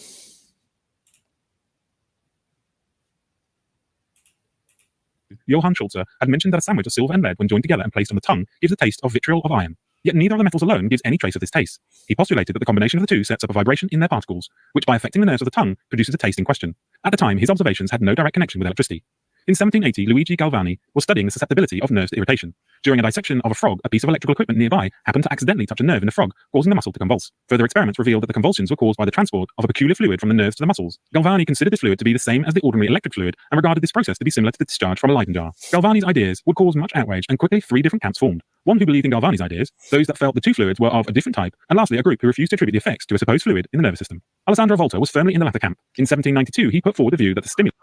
S7: Johann Schulze had mentioned that a sandwich of silver and lead, when joined together and placed on the tongue, gives a taste of vitriol of iron. Yet neither of the metals alone gives any trace of this taste. He postulated that the combination of the two sets up a vibration in their particles, which by affecting the nerves of the tongue produces the taste in question. At the time, his observations had no direct connection with electricity. In 1780, Luigi Galvani was studying the susceptibility of nerves to irritation. During a dissection of a frog, a piece of electrical equipment nearby happened to accidentally touch a nerve in the frog, causing the muscle to convulse. Further experiments revealed that the convulsions were caused by the transport of a peculiar fluid from the nerves to the muscles. Galvani considered this fluid to be the same as the ordinary electric fluid and regarded this process to be similar to the discharge from a Leyden jar. Galvani's ideas would cause much outrage, and quickly 3 different camps formed. One who believed in Galvani's ideas, those that felt the 2 fluids were of a different type, and lastly a group who refused to attribute the effects to a supposed fluid in the nervous system. Alessandro Volta was firmly in the latter camp. In 1792, he put forward the view that the stimulus...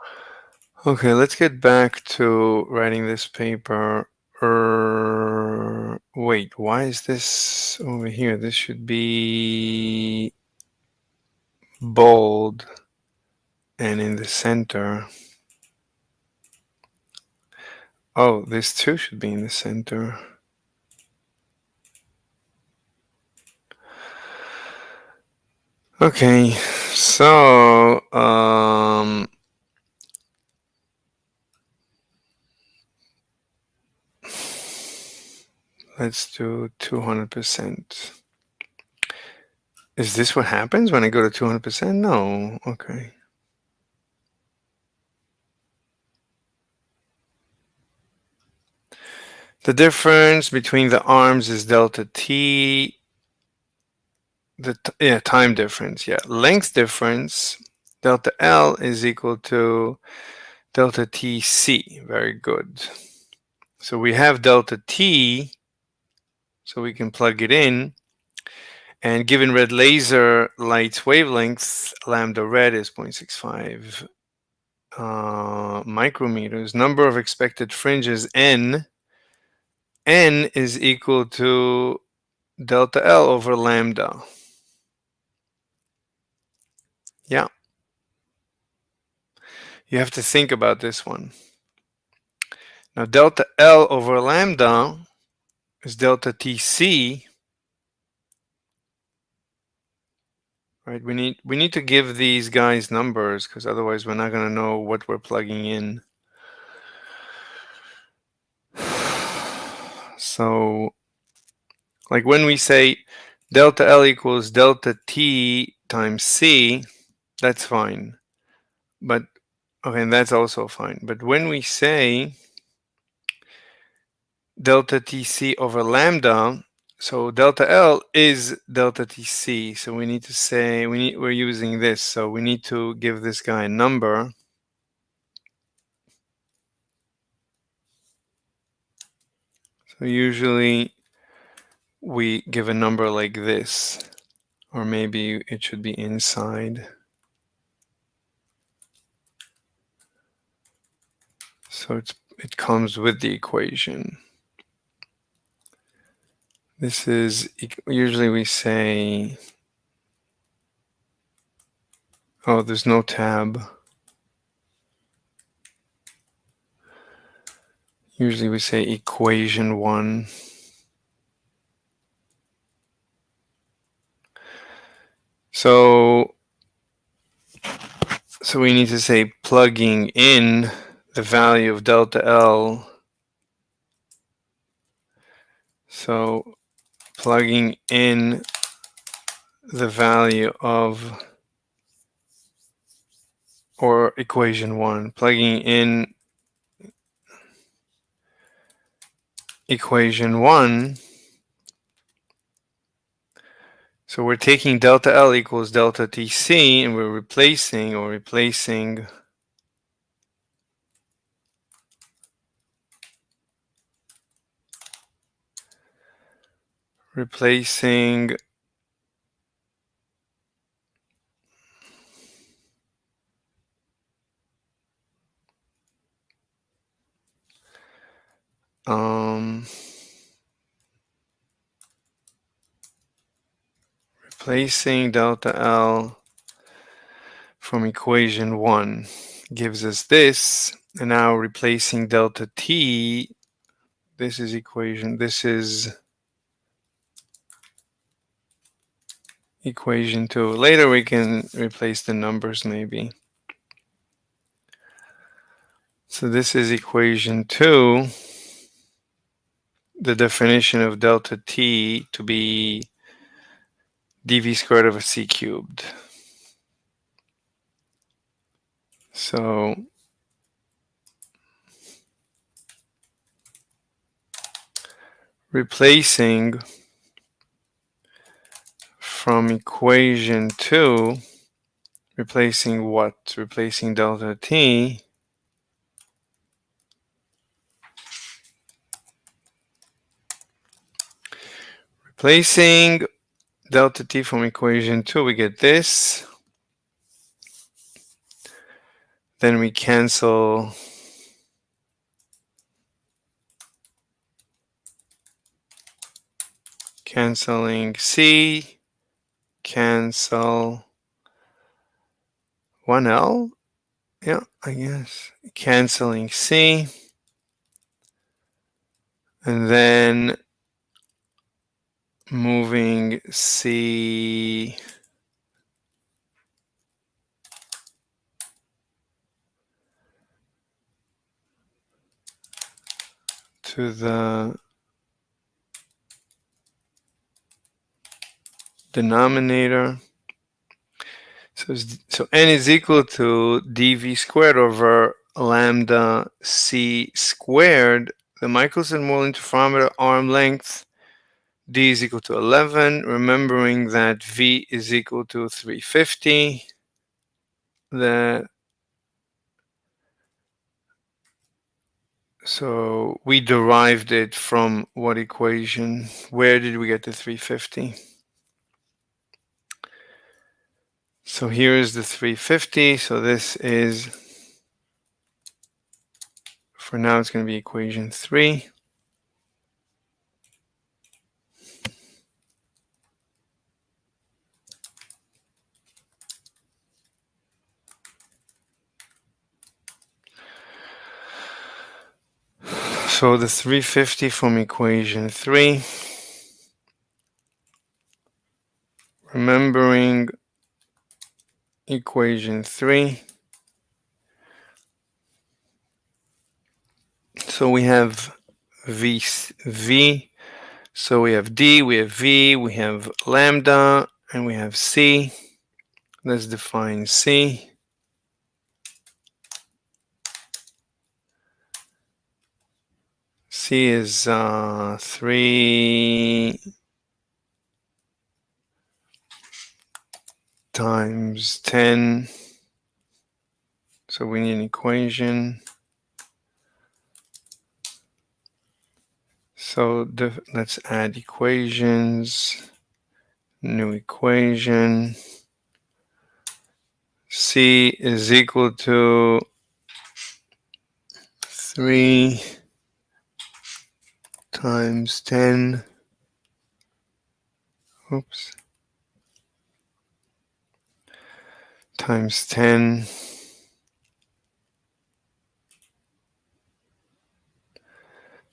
S1: Okay, let's get back to writing this paper. Wait, why is this over here? This should be bold and in the center. Oh, this too should be in the center. Okay, so let's do 200%. Is this what happens when I go to 200%? No. Okay. The difference between the arms is delta t. Time difference. Yeah, length difference. Delta L is equal to delta TC. Very good. So we have delta T, so we can plug it in. And given red laser light's wavelength, lambda red is 0.65 micrometers. Number of expected fringes, N. N is equal to delta L over lambda. Yeah. You have to think about this one. Now, delta L over lambda is delta TC. Right? We need to give these guys numbers, because otherwise we're not going to know what we're plugging in. So, like when we say delta L equals delta T times C, that's fine. But, okay, and that's also fine. But when we say delta TC over lambda, so delta L is delta TC. So we need to say, we're using this. So we need to give this guy a number. So usually we give a number like this, or maybe it should be inside. So it comes with the equation. This is, usually we say, oh, there's no tab. Usually we say equation 1. So we need to say plugging in the value of delta L. So plugging in the value of, or equation 1, plugging in equation 1. So we're taking delta L equals delta TC, and we're replacing replacing delta L from equation 1 gives us this, and now replacing delta T, this is equation 2. Later we can replace the numbers maybe. So this is equation 2. The definition of delta T to be dv squared over c cubed. So replacing from equation 2, replacing what? Replacing delta T. Replacing delta T from equation 2, we get this. Then we cancel canceling C, cancel 1L. Yeah, I guess. Canceling C. And then moving C to the denominator. So n is equal to dv squared over lambda c squared. The Michelson-Morley interferometer arm length, d is equal to 11. Remembering that v is equal to 350. So we derived it from what equation? Where did we get the 350? So here is the 350. So this is, for now, it's going to be equation 3. So the 350 from equation 3. Remembering equation 3. So we have V. So we have D, we have V, we have lambda, and we have C. Let's define C. C is 3 times 10. So we need an equation. So let's add equations. New equation. C is equal to 3 times 10. Oops. Times 10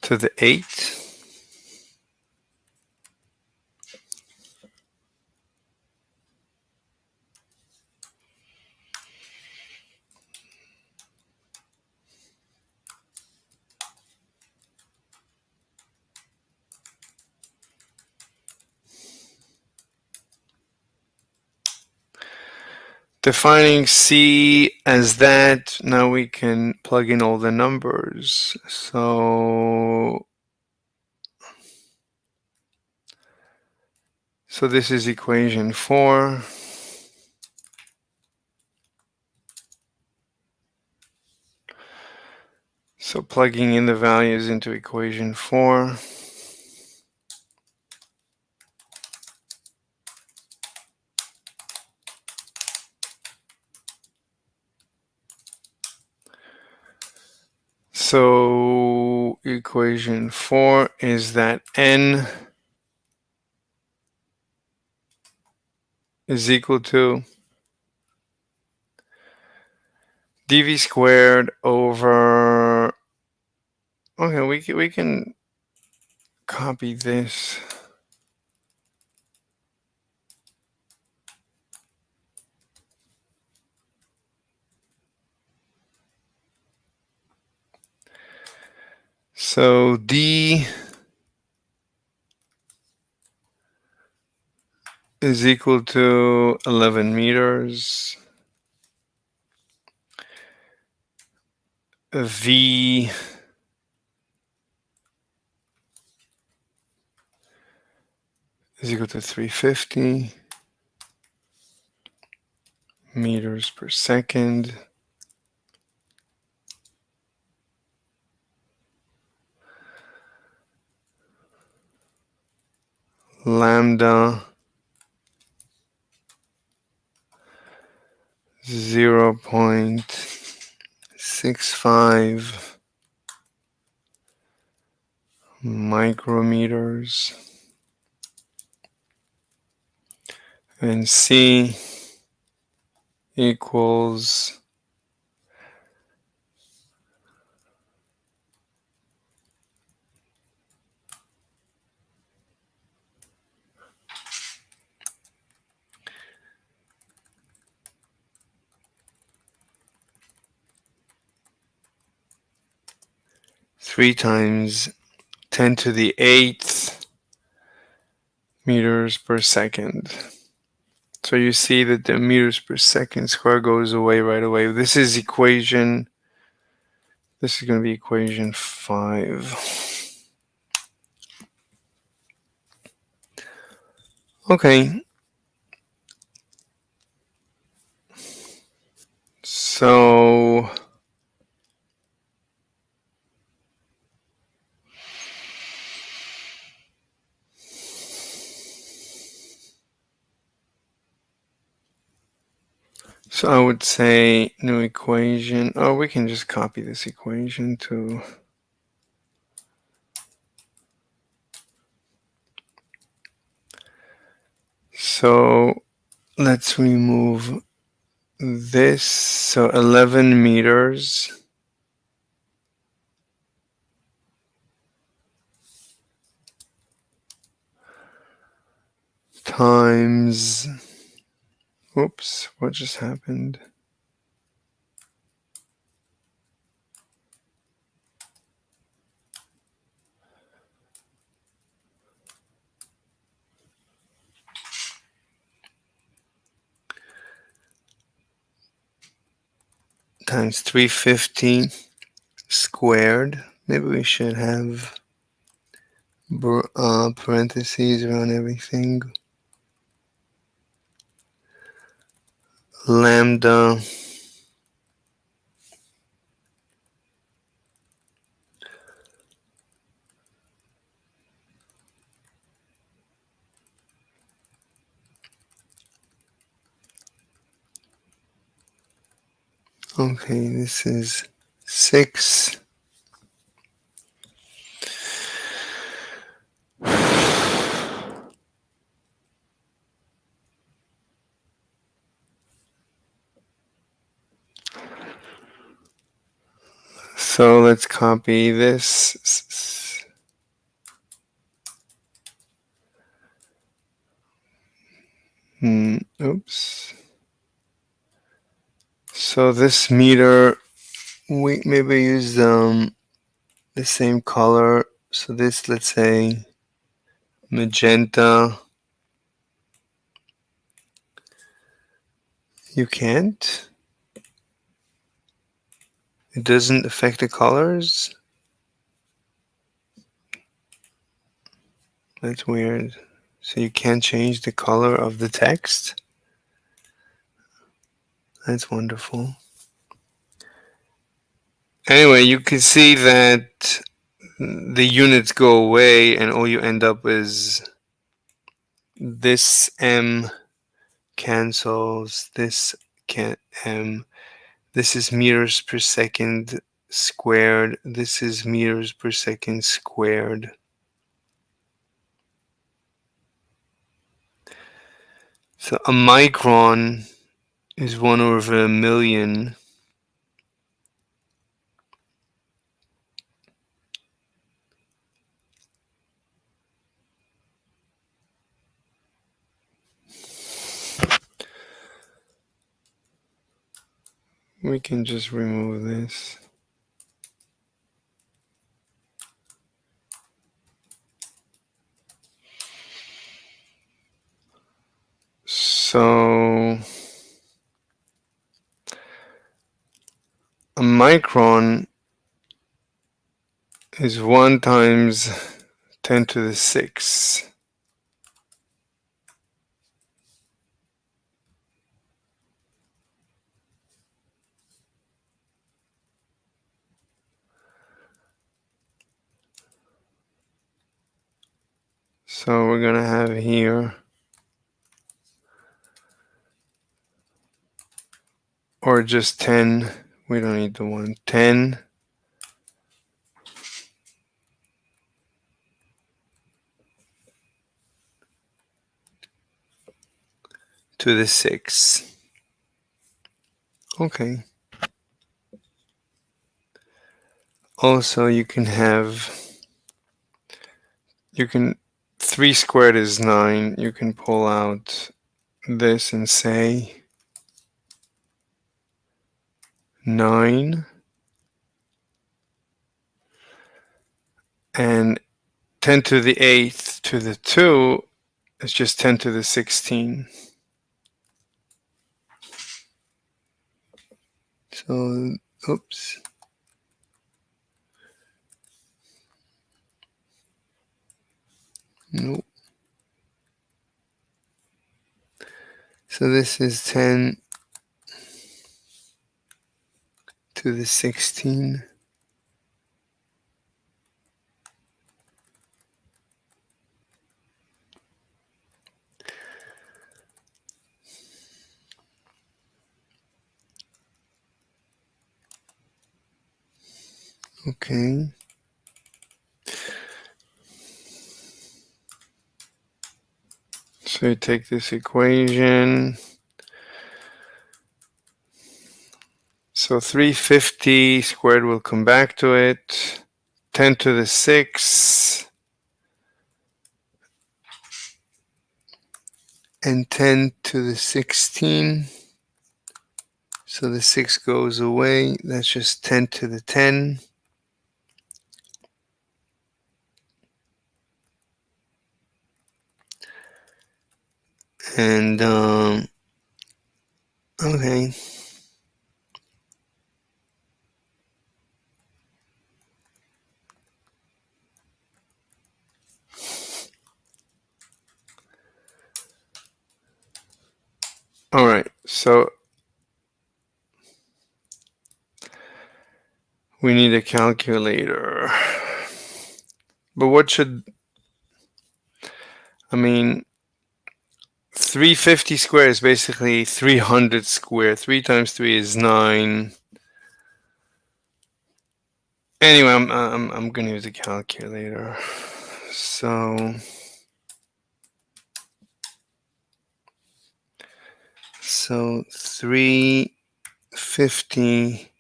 S1: to the 8. Defining C as that, now we can plug in all the numbers. So this is equation 4. So plugging in the values into equation 4. So equation 4 is that n is equal to dv squared over, okay, we can copy this. So d is equal to 11 meters. V is equal to 350 meters per second. Lambda 0.65 micrometers, and C equals 3 times 10 to the 8th meters per second. So you see that the meters per second square goes away right away. This is going to be equation 5. Okay. So I would say new equation. Oh, we can just copy this equation to so let's remove this. So 11 meters times, oops, what just happened? Times 350 squared. Maybe we should have parentheses around everything. Lambda okay, this is 6 So let's copy this. Oops. So this meter, we maybe use the same color. So this, let's say, magenta. You can't? It doesn't affect the colors? That's weird. So you can't change the color of the text? That's wonderful. Anyway, you can see that the units go away and all you end up is this M cancels, this M. This is meters per second squared. This is meters per second squared. So a micron is 1/1,000,000. We can just remove this. So a micron is 1 times 10 to the 6. So we're going to have here, or just 10. We don't need the 1. 10 to the 6. Okay. Also, you can have, 3 squared is 9. You can pull out this and say 9. And 10 to the 8th to the 2 is just 10 to the 16. So, oops. Nope. So this is 10 to the 16. Okay. So you take this equation. So 350 squared will come back to it. 10 to the 6. And 10 to the 16. So the 6 goes away. That's just 10 to the 10. And, okay. All right, so we need a calculator. But what should, I mean, 350 squared is basically 300 squared. 3 times 3 is 9. Anyway, I'm gonna use a calculator. So 350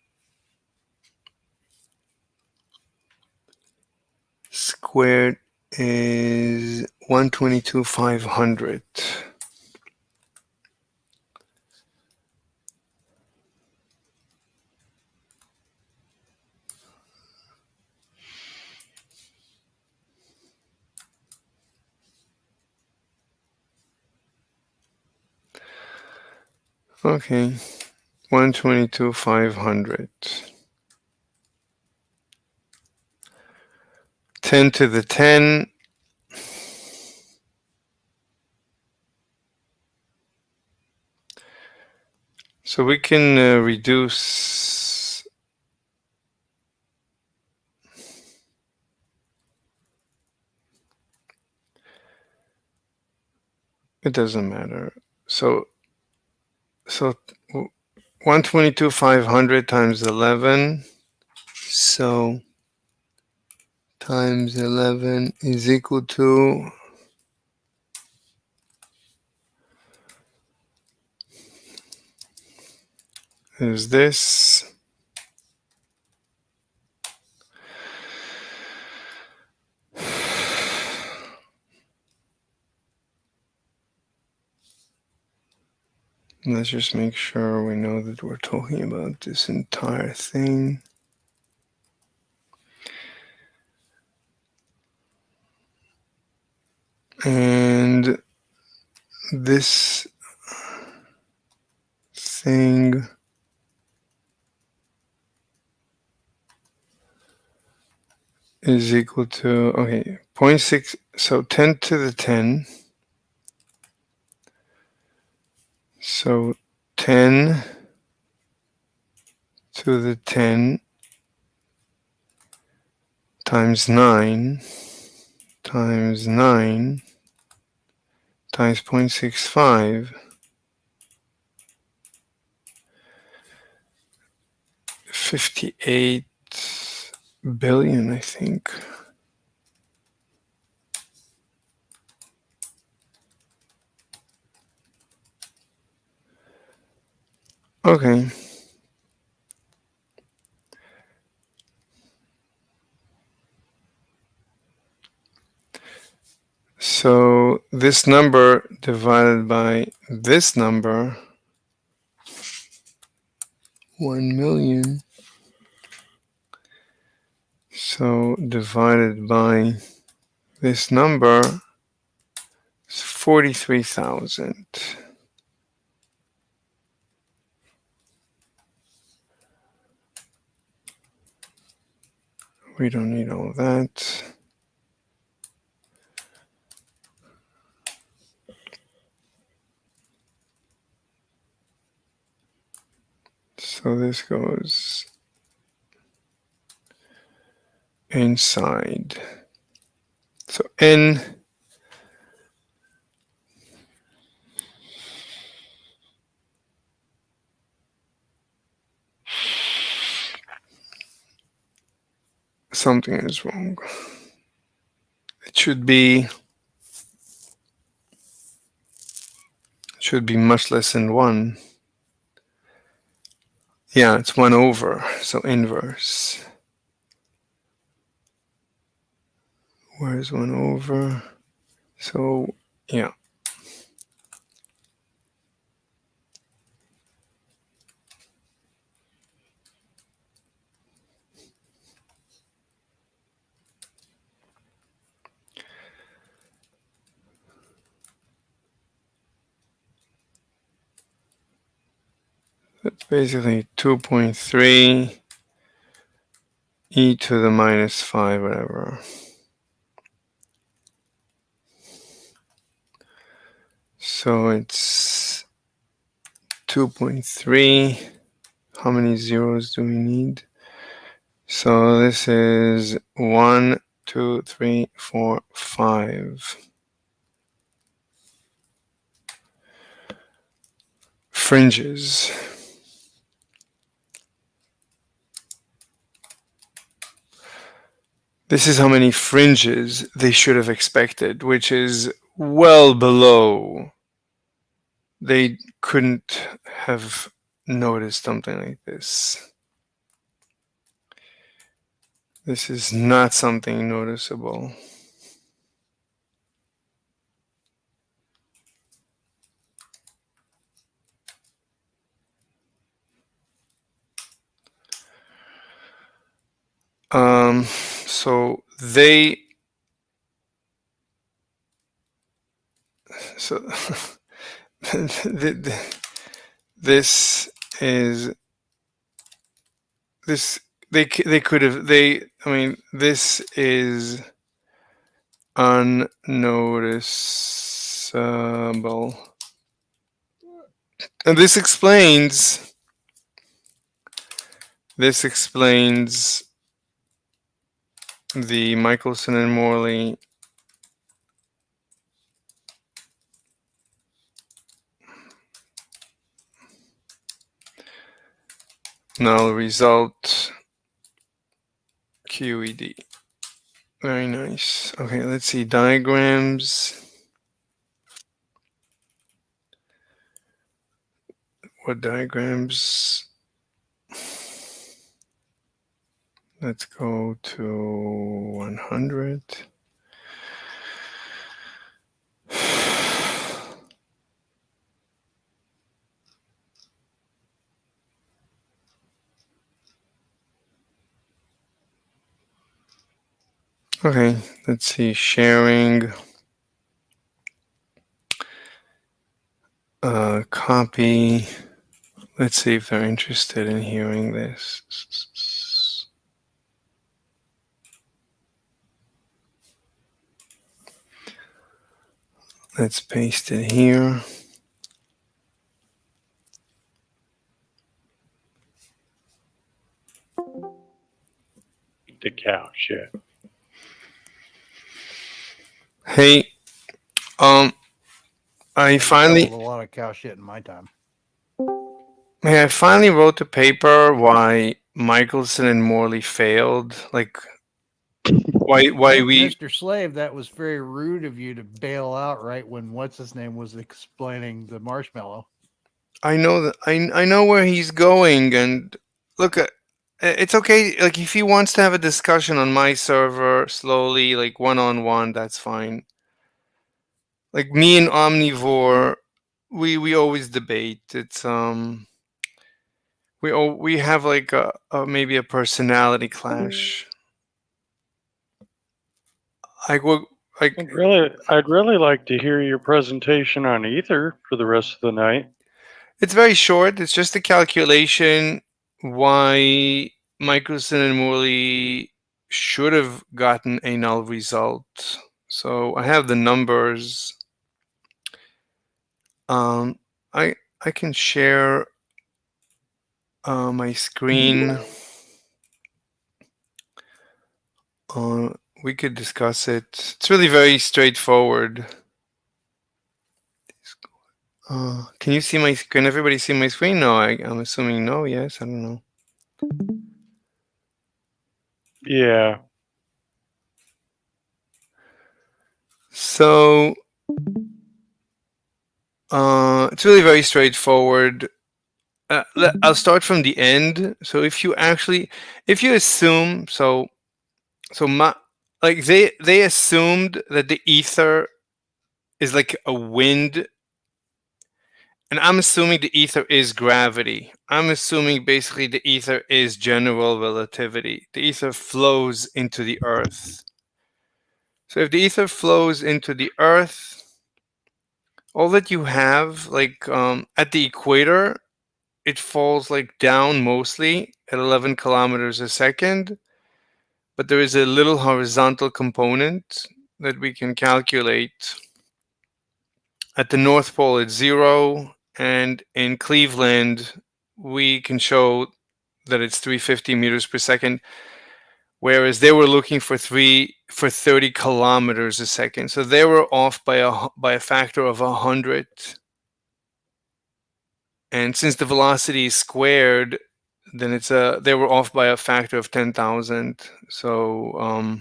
S1: squared is 122,500. Okay, 122,500. 10 to the 10. So we can reduce. It doesn't matter. So 122,500 times 11. So times 11 is equal to is this. Let's just make sure we know that we're talking about this entire thing. And this thing is equal to, okay, 0.6, so 10 to the 10. So 10 to the 10 times 9 times 9 times 0.65, 58 billion, I think. Okay. So this number divided by this number, 1 million. So divided by this number is 43,000. We don't need all that. So this goes inside. So N something is wrong. It should be much less than 1. Yeah, it's 1 over, so inverse. Where's 1 over? So, yeah. That's basically 2.3 e to the minus 5, whatever. So it's 2.3. How many zeros do we need? So this is 1, 2, 3, 4, 5. Fringes. This is how many fringes they should have expected, which is well below. They couldn't have noticed something like this. This is not something noticeable. So this is this they could have I mean, this is unnoticeable, and this explains the Michelson and Morley null result QED. Very nice. Okay, let's see diagrams. What diagrams? Let's go to 100. Okay, let's see, sharing, copy. Let's see if they're interested in hearing this. Let's paste it here.
S19: The cow shit.
S1: Hey, I finally
S21: a lot of cow shit in my time.
S1: Hey, I finally wrote the paper why Michelson and Morley failed. Like, why we
S21: Mr. Slave, that was very rude of you to bail out right when what's his name was explaining the marshmallow.
S1: I know that I know where he's going, and look, it's okay. Like, if he wants to have a discussion on my server slowly, like one-on-one, that's fine. Like me and Omnivore, we always debate. It's we have like a maybe a personality clash. I'd
S19: really like to hear your presentation on Aether for the rest of the night.
S1: It's very short. It's just a calculation why Michelson and Morley should have gotten a null result. So I have the numbers. I can share my screen. We could discuss it. It's really very straightforward. Can you see my? Can everybody see my screen? No, I'm assuming no. Yes, I don't know.
S19: Yeah.
S1: So it's really very straightforward. I'll start from the end. So if you assume, like they assumed that the ether is like a wind, and I'm assuming the ether is gravity. I'm assuming basically the ether is general relativity. The ether flows into the earth. So if the ether flows into the earth, all that you have, like at the equator, it falls like down mostly at 11 kilometers a second, but there is a little horizontal component that we can calculate. At the North Pole, it's 0, and in Cleveland, we can show that it's 350 meters per second, whereas they were looking for 30 kilometers a second. So they were off by a factor of 100. And since the velocity is squared, then they were off by a factor of 10,000. So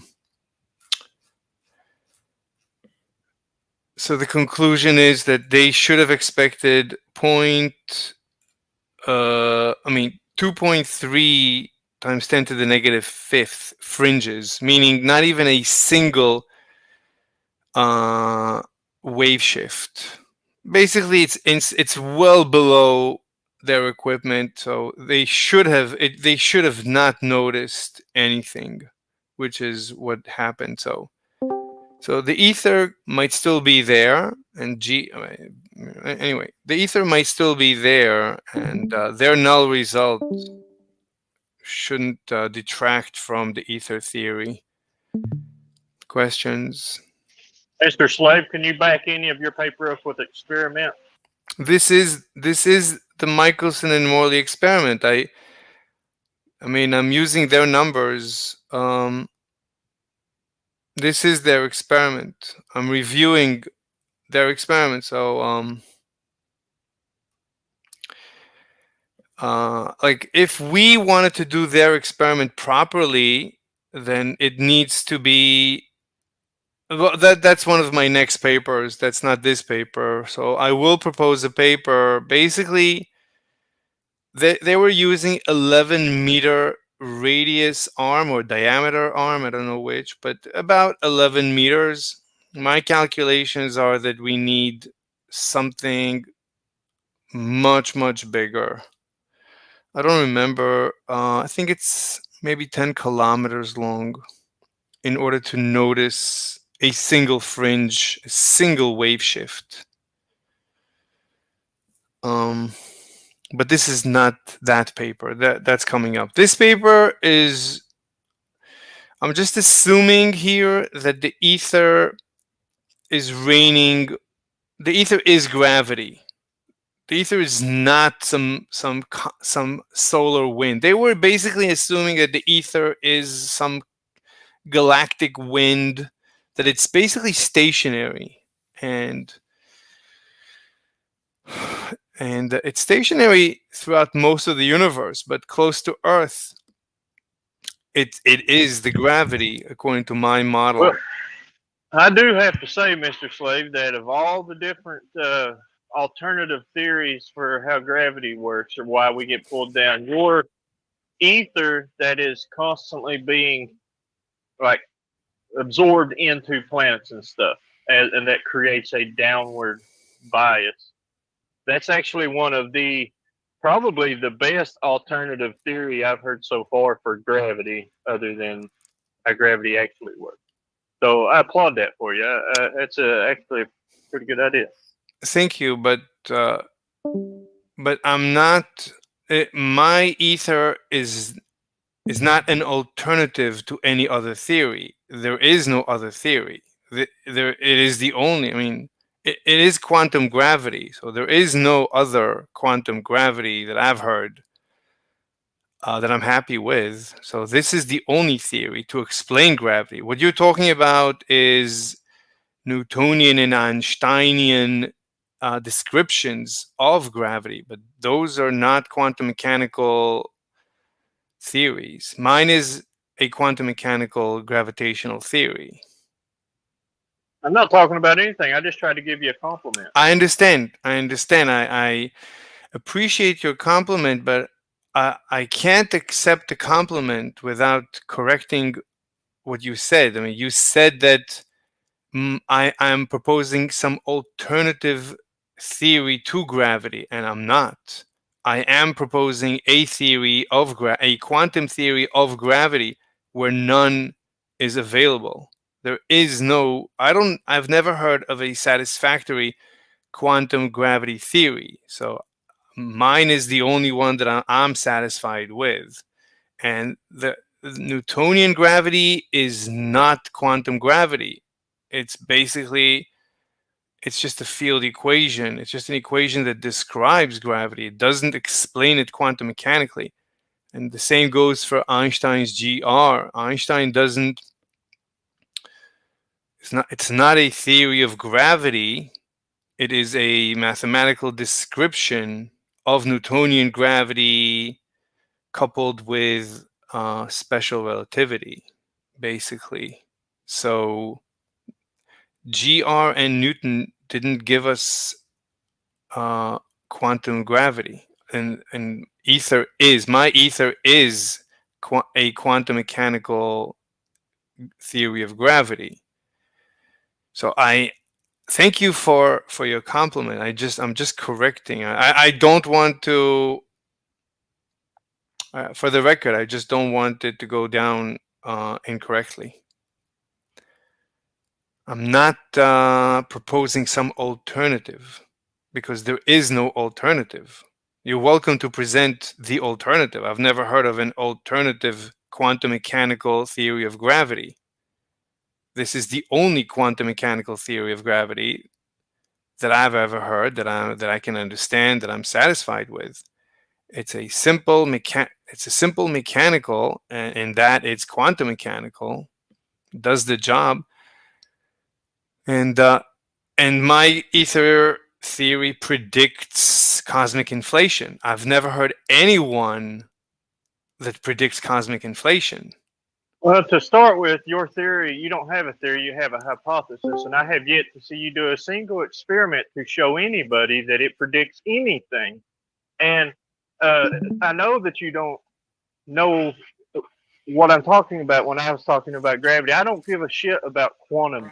S1: so the conclusion is that they should have expected 2.3 times 10 to the negative fifth fringes, meaning not even a single wave shift. Basically, it's well below their equipment, so they should have not noticed anything, which is what happened. So the ether might still be there, and anyway, the ether might still be there, and their null result shouldn't detract from the ether theory. Questions?
S6: Mr. Slave, can you back any of your paper up with experiment?
S1: This is the Michelson and Morley experiment. I mean, I'm using their numbers. This is their experiment. I'm reviewing their experiment. So like if we wanted to do their experiment properly, then it needs to be, well, that's one of my next papers. That's not this paper. So I will propose a paper. Basically, they were using 11-meter radius arm or diameter arm. I don't know which, but about 11 meters. My calculations are that we need something much, much bigger. I don't remember. I think it's maybe 10 kilometers long in order to notice a single fringe, a single wave shift. But this is not that paper. That's coming up. This paper is, I'm just assuming here that the ether is raining. The ether is gravity. The ether is not some solar wind. They were basically assuming that the ether is some galactic wind, that it's basically stationary, and it's stationary throughout most of the universe, but close to Earth, it is the gravity, according to my model.
S6: Well, I do have to say, Mr. Slave, that of all the different alternative theories for how gravity works or why we get pulled down, your ether that is constantly being like absorbed into planets and stuff, and that creates a downward bias. That's actually one of the probably the best alternative theory I've heard so far for gravity, other than how gravity actually works. So I applaud that for you. That's actually a pretty good idea.
S1: Thank you, but I'm not. My ether is not an alternative to any other theory. There is no other theory. It is the only. I mean, it is quantum gravity. So there is no other quantum gravity that I've heard that I'm happy with. So this is the only theory to explain gravity. What you're talking about is Newtonian and Einsteinian descriptions of gravity, but those are not quantum mechanical theories. Mine is a quantum mechanical gravitational theory.
S6: I'm not talking about anything. I just tried to give you a compliment.
S1: I understand. I appreciate your compliment, but I can't accept the compliment without correcting what you said. I mean, you said that I am proposing some alternative theory to gravity, and I'm not. I am proposing a theory of a quantum theory of gravity where none is available. There is no. I've never heard of a satisfactory quantum gravity theory. So mine is the only one that I'm satisfied with, and the Newtonian gravity is not quantum gravity. It's basically, it's just a field equation. It's just an equation that describes gravity. It doesn't explain it quantum mechanically. And the same goes for Einstein's GR. Einstein doesn't, it's not a theory of gravity. It is a mathematical description of Newtonian gravity coupled with special relativity, basically. So GR and Newton didn't give us quantum gravity, and ether is, my ether is a quantum mechanical theory of gravity. So I thank you for your compliment. I'm just correcting. I don't want to. For the record, I just don't want it to go down incorrectly. I'm not proposing some alternative, because there is no alternative. You're welcome to present the alternative. I've never heard of an alternative quantum mechanical theory of gravity. This is the only quantum mechanical theory of gravity that I've ever heard, that I can understand, that I'm satisfied with. It's a simple mechanical, in that it's quantum mechanical, does the job. And my Aether theory predicts cosmic inflation. I've never heard anyone that predicts cosmic inflation.
S6: Well, to start with, your theory, you don't have a theory, you have a hypothesis. And I have yet to see you do a single experiment to show anybody that it predicts anything. And I know that you don't know what I'm talking about when I was talking about gravity. I don't give a shit about quantum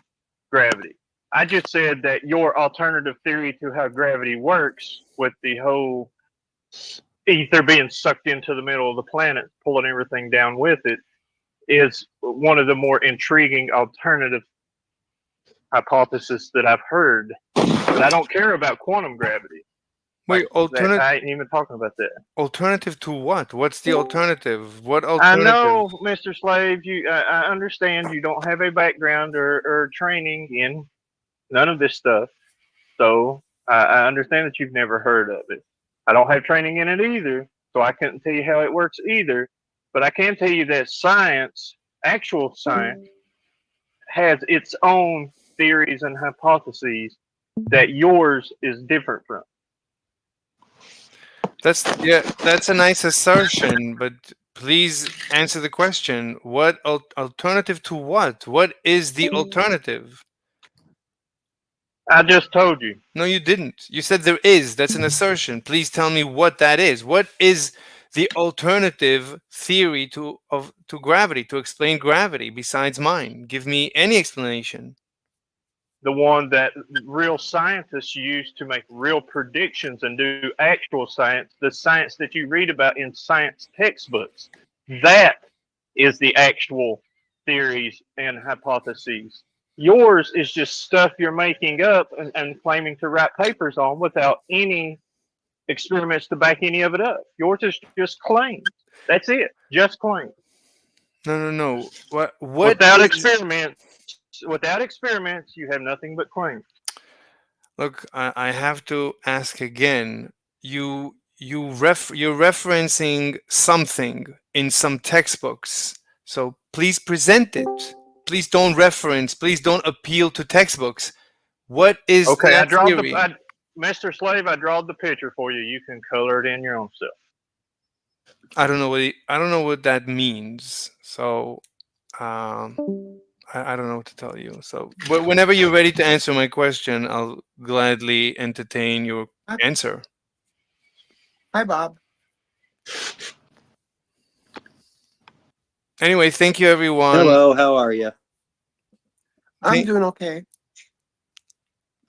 S6: gravity. I just said that your alternative theory to how gravity works, with the whole ether being sucked into the middle of the planet, pulling everything down with it, is one of the more intriguing alternative hypotheses that I've heard. But I don't care about quantum gravity.
S1: Wait, alternative?
S6: I ain't even talking about that.
S1: Alternative to what? What's the alternative? What
S6: I
S1: alternative?
S6: know, Mr. Slave. I understand you don't have a background or training in none of this stuff, so I understand that you've never heard of it. I don't have training in it either, so I couldn't tell you how it works either. But I can tell you that science, actual science, has its own theories and hypotheses that yours is different from.
S1: That's a nice assertion, but please answer the question. What alternative to what? What is the alternative?
S6: I just told you.
S1: No, you didn't. You said there is. That's an assertion. Please tell me what that is. What is the alternative theory to gravity, to explain gravity besides mine? Give me any explanation.
S6: The one that real scientists use to make real predictions and do actual science, the science that you read about in science textbooks. That is the actual theories and hypotheses. Yours is just stuff you're making up and claiming to write papers on without any experiments to back any of it up. Yours is just claims. That's it. Just claims.
S1: No. What
S6: without
S1: is...
S6: experiments, you have nothing but claims.
S1: Look, I have to ask again. You're referencing something in some textbooks, so please present it. Please don't reference. Please don't appeal to textbooks. What is that theory?
S6: Mr. Slave, I drawed the picture for you. You can color it in your own self.
S1: I don't know what that means. So, I don't know what to tell you. So, but whenever you're ready to answer my question, I'll gladly entertain your answer.
S8: Hi, Bob.
S1: Anyway, thank you, everyone.
S11: Hello, how are you?
S8: I'm doing okay.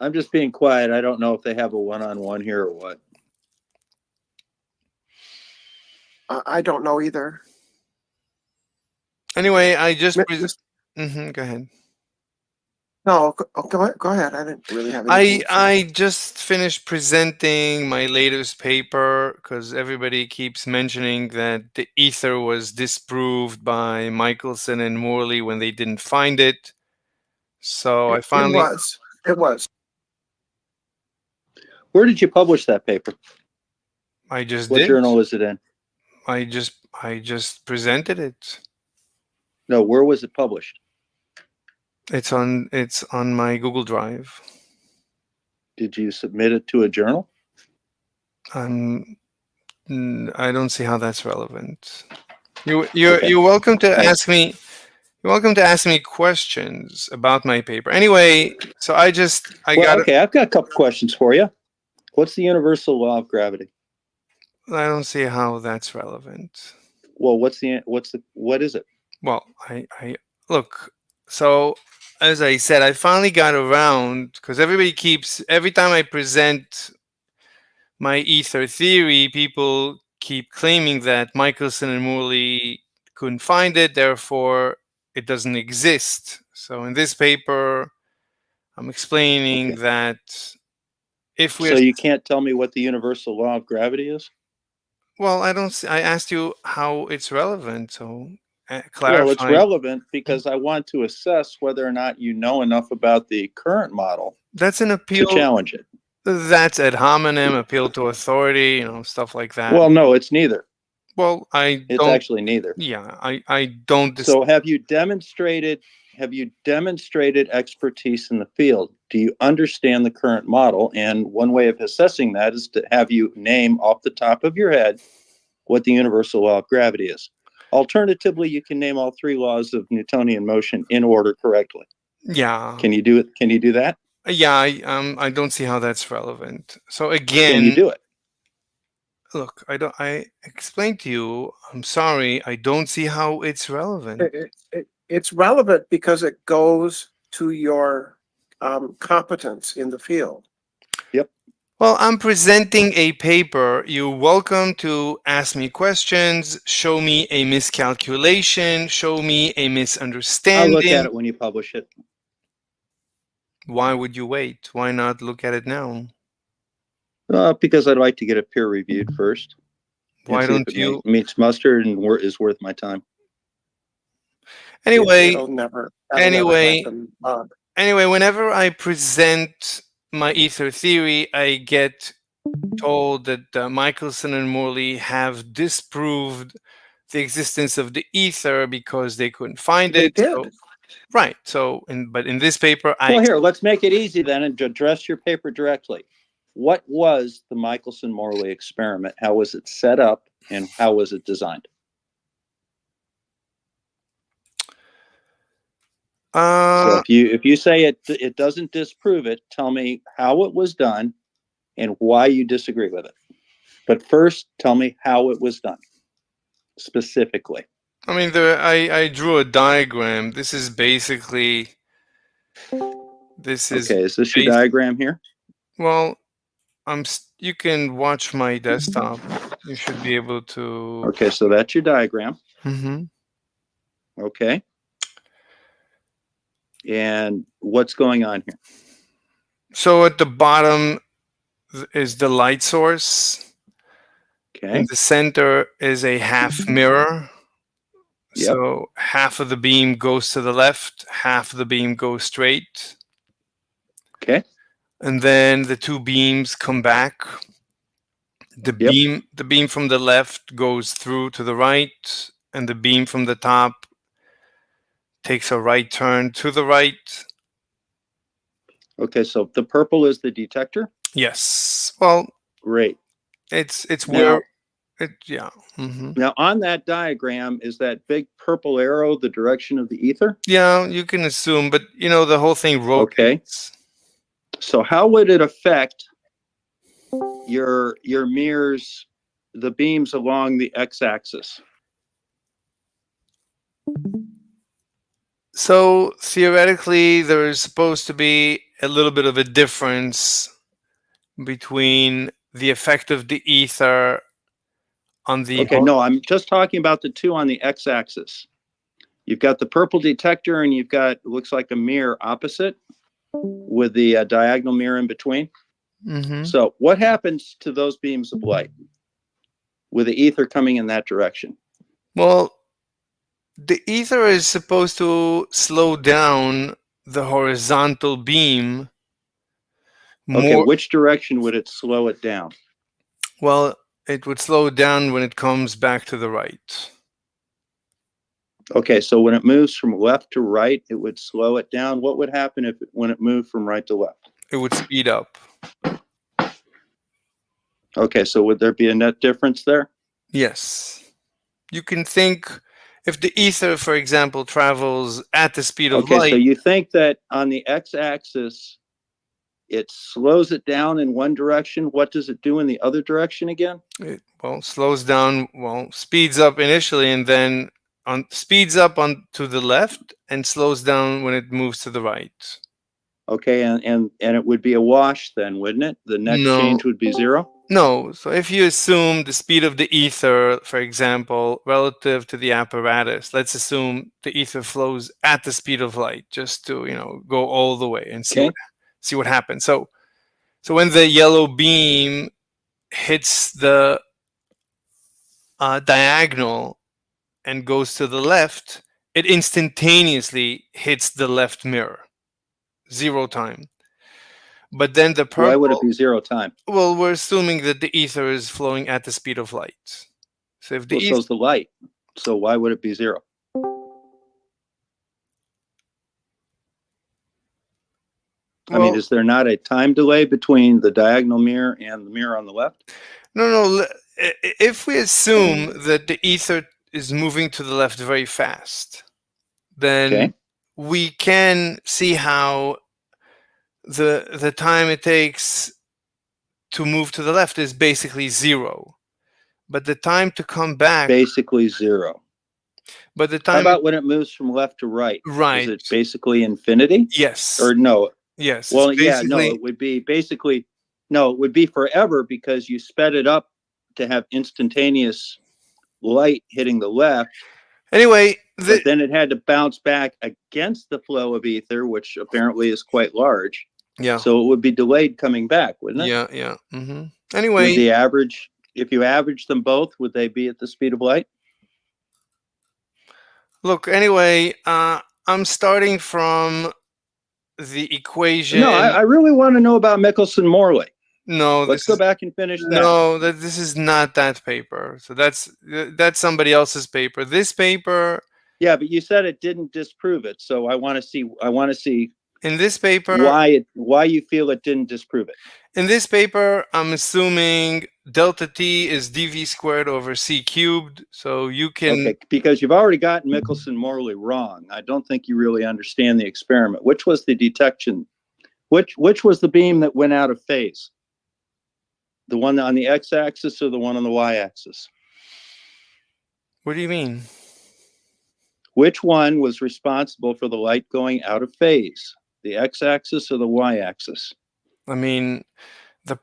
S11: I'm just being quiet. I don't know if they have a one-on-one here or what.
S8: I don't know either.
S1: Anyway, I just... go ahead.
S8: No, go ahead. I didn't really have anything.
S1: I just finished presenting my latest paper because everybody keeps mentioning that the ether was disproved by Michelson and Morley when they didn't find it. So I finally...
S8: It was.
S11: Where did you publish that paper?
S1: I just
S11: did. What journal is it in?
S1: I just presented it.
S11: No, where was it published?
S1: It's on my Google Drive.
S11: Did you submit it to a journal?
S1: I don't see how that's relevant. You're welcome to ask me. You're welcome to ask me questions about my paper. Anyway, so I've got I don't see how that's relevant.
S11: Well, what is it?
S1: Well, I look. So as I said, I finally got around because every time I present my ether theory, people keep claiming that Michelson and Morley couldn't find it, therefore it doesn't exist. So in this paper, I'm explaining that if we're
S11: So you can't tell me what the universal law of gravity is?
S1: well, I asked you how it's relevant, so
S11: Well, it's
S1: clarify.
S11: relevant because I want to assess whether or not you know enough about the current model
S1: That's an
S11: to
S1: appeal.
S11: challenge it.
S1: That's ad hominem, appeal to authority, stuff like that.
S11: Well, no, it's neither.
S1: Well,
S11: It's actually neither.
S1: Yeah, I don't.
S11: So have you demonstrated expertise in the field? Do you understand the current model? And one way of assessing that is to have you name off the top of your head what the universal law of gravity is. Alternatively, you can name all three laws of Newtonian motion in order correctly.
S1: Yeah.
S11: Can you do it? Can you do that?
S1: Yeah, I don't see how that's relevant. So again,
S11: Can you do it?
S1: Look, I explained to you. I'm sorry, I don't see how it's relevant.
S8: It's relevant because it goes to your competence in the field.
S11: Yep.
S1: Well, I'm presenting a paper. You're welcome to ask me questions, show me a miscalculation, show me a
S11: I'll
S1: misunderstanding.
S11: look at it when you publish it.
S1: Why would you wait? Why not look at it now?
S11: Because I'd like to get it peer reviewed first.
S1: Why don't you?
S11: Meets mustard and is worth my time.
S1: Anyway,
S8: It'll never happen, Bob.
S1: Anyway, whenever I present my ether theory, I get told that Michelson and Morley have disproved the existence of the ether because they couldn't find it.
S8: They did.
S1: So, right. So, but in this paper,
S11: Well, here, let's make it easy then and address your paper directly. What was the Michelson-Morley experiment? How was it set up and how was it designed? So if you say it doesn't disprove it, tell me how it was done and why you disagree with it. But first, tell me how it was done specifically.
S1: I mean, I drew a diagram. This is basically.
S11: Okay, is this your diagram here?
S1: Well, you can watch my desktop. You should be able to.
S11: Okay, so that's your diagram.
S1: Mm-hmm.
S11: Okay. And what's going on here?
S1: So at the bottom is the light source.
S11: Okay.
S1: In the center is a half mirror.
S11: Yep.
S1: So half of the beam goes to the left, half of the beam goes straight.
S11: Okay.
S1: And then the two beams come back. The beam from the left goes through to the right, and the beam from the top takes a right turn to the right.
S11: Okay, so the purple is the detector?
S1: Yes. Well,
S11: great.
S1: It's
S11: now,
S1: where yeah. Mm-hmm.
S11: Now on that diagram, is that big purple arrow the direction of the ether?
S1: Yeah, you can assume, but the whole thing rotates.
S11: Okay. So how would it affect your mirrors, the beams along the x-axis?
S1: So theoretically, there is supposed to be a little bit of a difference between the effect of the ether on the.
S11: Okay, no, I'm just talking about the two on the x-axis. You've got the purple detector, and you've got looks like a mirror opposite with the diagonal mirror in between.
S1: Mm-hmm.
S11: So what happens to those beams of light with the ether coming in that direction?
S1: Well, the ether is supposed to slow down the horizontal beam.
S11: Okay, which direction would it slow it down?
S1: Well, it would slow down when it comes back to the right.
S11: Okay, so when it moves from left to right, it would slow it down. What would happen when it moved from right to left?
S1: It would speed up.
S11: Okay, so would there be a net difference there?
S1: Yes. You can think if the ether, for example, travels at the speed of light.
S11: Okay, so you think that on the x-axis, it slows it down in one direction. What does it do in the other direction again?
S1: It slows down, speeds up initially, and then speeds up on to the left and slows down when it moves to the right.
S11: Okay, and it would be a wash then, wouldn't it? The net change would be 0?
S1: No. So if you assume the speed of the ether, for example, relative to the apparatus, let's assume the ether flows at the speed of light, just to go all the way and see what happens. So when the yellow beam hits the diagonal and goes to the left, it instantaneously hits the left mirror, 0 time. But then the purple.
S11: Why would it be 0 time?
S1: Well, we're assuming that the ether is flowing at the speed of light. So if the
S11: so's the light. So why would it be 0? I mean, is there not a time delay between the diagonal mirror and the mirror on the left?
S1: No. If we assume that the ether is moving to the left very fast, then we can see how the time it takes to move to the left is basically 0. But the time to come back...
S11: Basically 0.
S1: But the time...
S11: How about when it moves from left to right?
S1: Right.
S11: Is it basically infinity?
S1: Yes.
S11: Or no?
S1: Yes.
S11: Well, it would be basically... No, it would be forever because you sped it up to have instantaneous light hitting the left.
S1: Anyway,
S11: but then it had to bounce back against the flow of ether, which apparently is quite large.
S1: Yeah.
S11: So it would be delayed coming back, wouldn't it?
S1: Yeah. Anyway,
S11: would the average, if you average them both, would they be at the speed of light?
S1: Look, anyway, I'm starting from the equation.
S11: No, I really want to know about Michelson-Morley.
S1: No,
S11: let's go back and finish that.
S1: No, this is not that paper. So that's somebody else's paper. This paper.
S11: Yeah, but you said it didn't disprove it. So I want to see.
S1: In this paper,
S11: why you feel it didn't disprove it.
S1: In this paper, I'm assuming delta t is dv squared over c cubed. So you can...
S11: Okay, because you've already gotten Michelson-Morley wrong. I don't think you really understand the experiment. Which was the detection? Which was the beam that went out of phase? The one on the x-axis or the one on the y-axis?
S1: What do you mean?
S11: Which one was responsible for the light going out of phase? The x-axis or the y-axis?
S1: I mean, the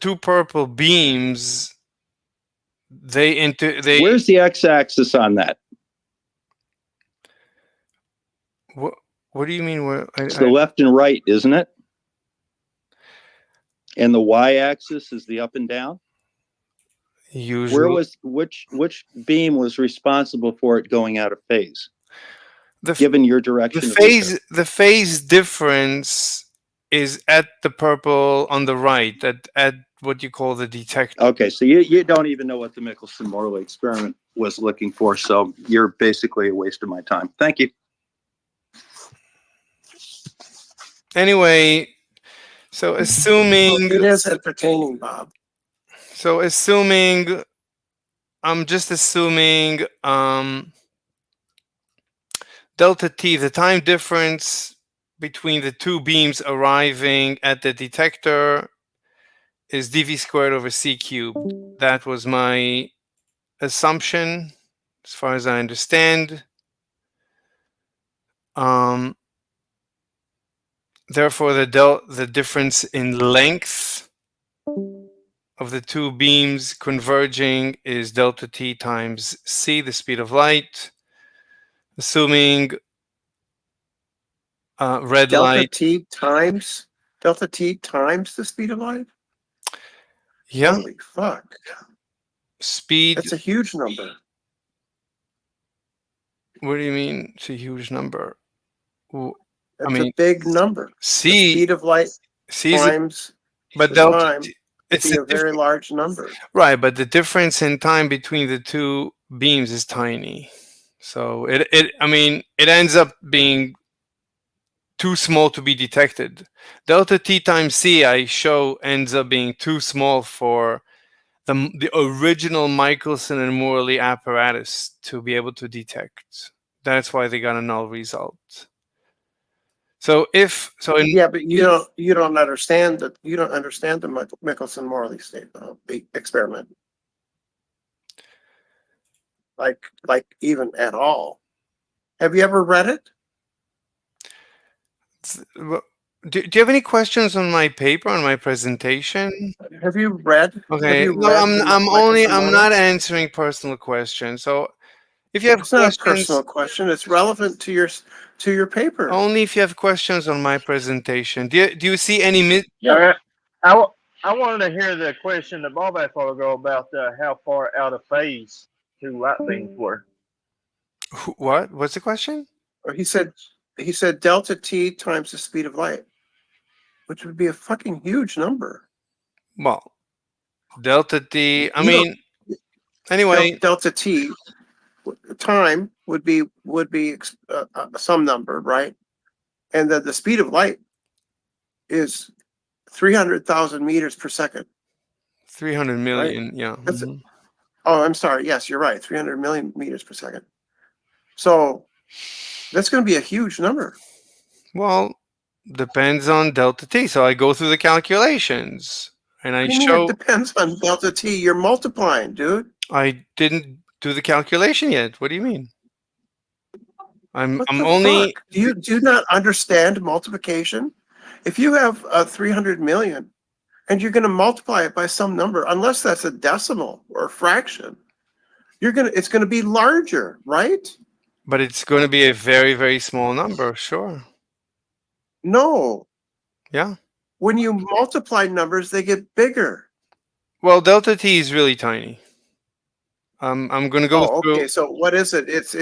S1: two purple beams,
S11: Where's the x-axis on that?
S1: What do you mean?
S11: It's the left and right, isn't it? And the y-axis is the up and down?
S1: Usually.
S11: Which beam was responsible for it going out of phase? Given your direction.
S1: The phase difference is at the purple on the right, at what you call the detector.
S11: Okay, so you don't even know what the Michelson-Morley experiment was looking for, so you're basically a waste of my time. Thank you.
S1: Anyway, so assuming...
S8: It is entertaining, Bob.
S1: So I'm just assuming delta t, the time difference between the two beams arriving at the detector, is dv squared over c cubed. That was my assumption, as far as I understand. Therefore, the difference in length of the two beams converging is delta t times c, the speed of light. Assuming red light.
S8: Delta t times the speed of light?
S1: Yeah.
S8: Holy fuck.
S1: Speed.
S8: That's a huge number.
S1: What do you mean it's a huge number?
S8: That's a big number.
S1: C.
S8: The speed of light times
S1: but
S8: the
S1: delta
S8: time.
S1: It's
S8: a very large number.
S1: Right, but the difference in time between the two beams is tiny. So it ends up being too small to be detected. Delta t times c, I show, ends up being too small for the original Michelson and Morley apparatus to be able to detect. That's why they got a null result. So if so, in
S8: Yeah, but you don't understand the Michelson-Morley experiment, like even at all. Have you ever read it?
S1: do you have any questions on my paper, on my presentation?
S8: Have you read?
S1: Okay, no, I'm not answering personal questions. So if you have
S8: It's not a
S1: questions,
S8: personal question. It's relevant to your paper.
S1: only if you have questions on my presentation. Do you see any?
S6: All right. I wanted to hear the question that Bob asked a while ago about how far out of phase two light beams were.
S1: What? What's the question?
S8: Or he said delta t times the speed of light, which would be a fucking huge number.
S1: Well, delta t. I mean, anyway,
S8: delta t time would be some number, right? And then the speed of light is 300,000 meters per second.
S1: 300 million.
S8: Right?
S1: Yeah.
S8: That's Oh, I'm sorry. Yes, you're right. 300 million meters per second. So that's going to be a huge number.
S1: Well, depends on delta t. So I go through the calculations and I show.
S8: It depends on delta t. You're multiplying, dude.
S1: I didn't do the calculation yet. What do you mean? I'm
S8: What the
S1: only.
S8: fuck? Do you not understand multiplication? If you have 300 million and you're going to multiply it by some number, unless that's a decimal or a fraction, it's going to be larger, right?
S1: But it's going to be a very, very small number, sure.
S8: No.
S1: Yeah.
S8: When you multiply numbers, they get bigger.
S1: Well, delta t is really tiny. I'm going to go through.
S8: Okay. So what is it? It's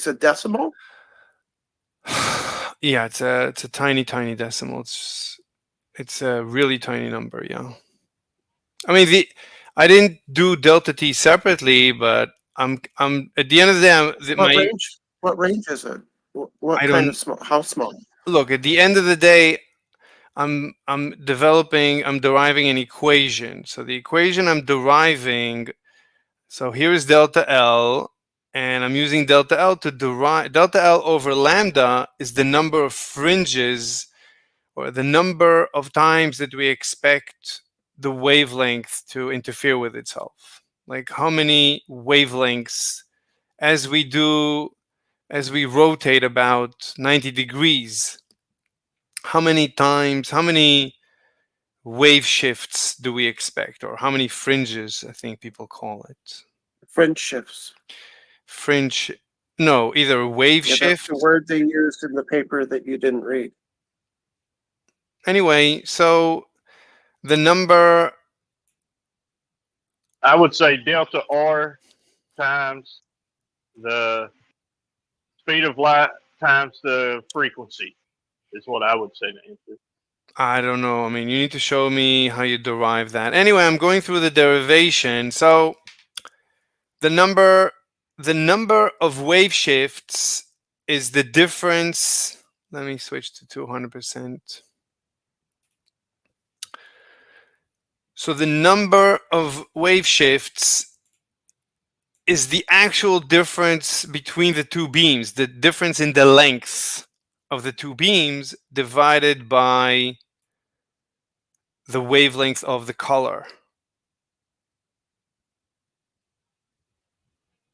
S8: a decimal.
S1: Yeah, it's a tiny decimal. It's a really tiny number. Yeah. I mean, I didn't do delta t separately, but I'm at the end of the day.
S8: What range is it? What kind of small? How small?
S1: Look, at the end of the day, I'm deriving an equation. So the equation I'm deriving. So here is delta L, and I'm using delta L to derive. Delta L over lambda is the number of fringes, or the number of times that we expect the wavelength to interfere with itself. Like how many wavelengths as we rotate about 90 degrees, how many wave shifts do we expect, or how many fringes, I think people call it.
S8: Fringe shifts.
S1: No, either wave shift.
S8: That's the word they used in the paper that you didn't read.
S1: Anyway, so the number.
S6: I would say delta R times the speed of light times the frequency is what I would say to answer.
S1: I don't know. I mean, you need to show me how you derive that. Anyway, I'm going through the derivation. So the number of wave shifts is the difference. Let me switch to 200%. So the number of wave shifts is the actual difference between the two beams, the difference in the length of the two beams divided by the wavelength of the color.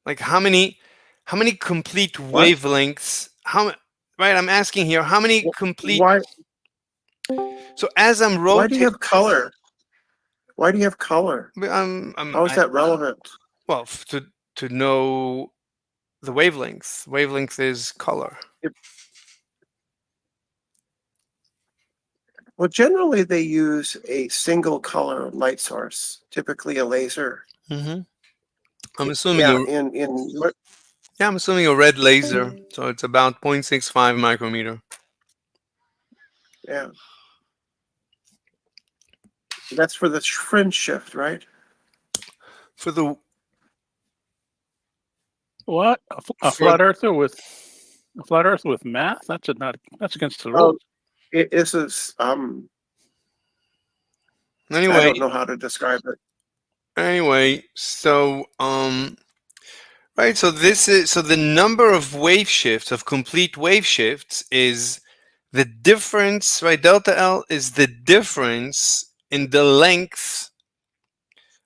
S1: Like how many complete wavelengths? Right? I'm asking here, how many complete?
S8: Why?
S1: So as I'm rotating.
S8: Why do you have color? Why do you have color? How is that relevant?
S1: Well, to know the wavelength. Wavelength is color.
S8: Well, generally they use a single color light source, typically a laser.
S1: Mm-hmm. I'm assuming I'm assuming a red laser, so it's about 0.65 micrometer.
S8: Yeah. That's for the fringe shift, right?
S1: For the
S13: what? A flat earther with math? That's against the rules.
S8: This is
S1: Anyway,
S8: I don't know how to describe it.
S1: Anyway, so right, so the number of wave shifts, of complete wave shifts, is The difference, right? Delta L is the difference in the length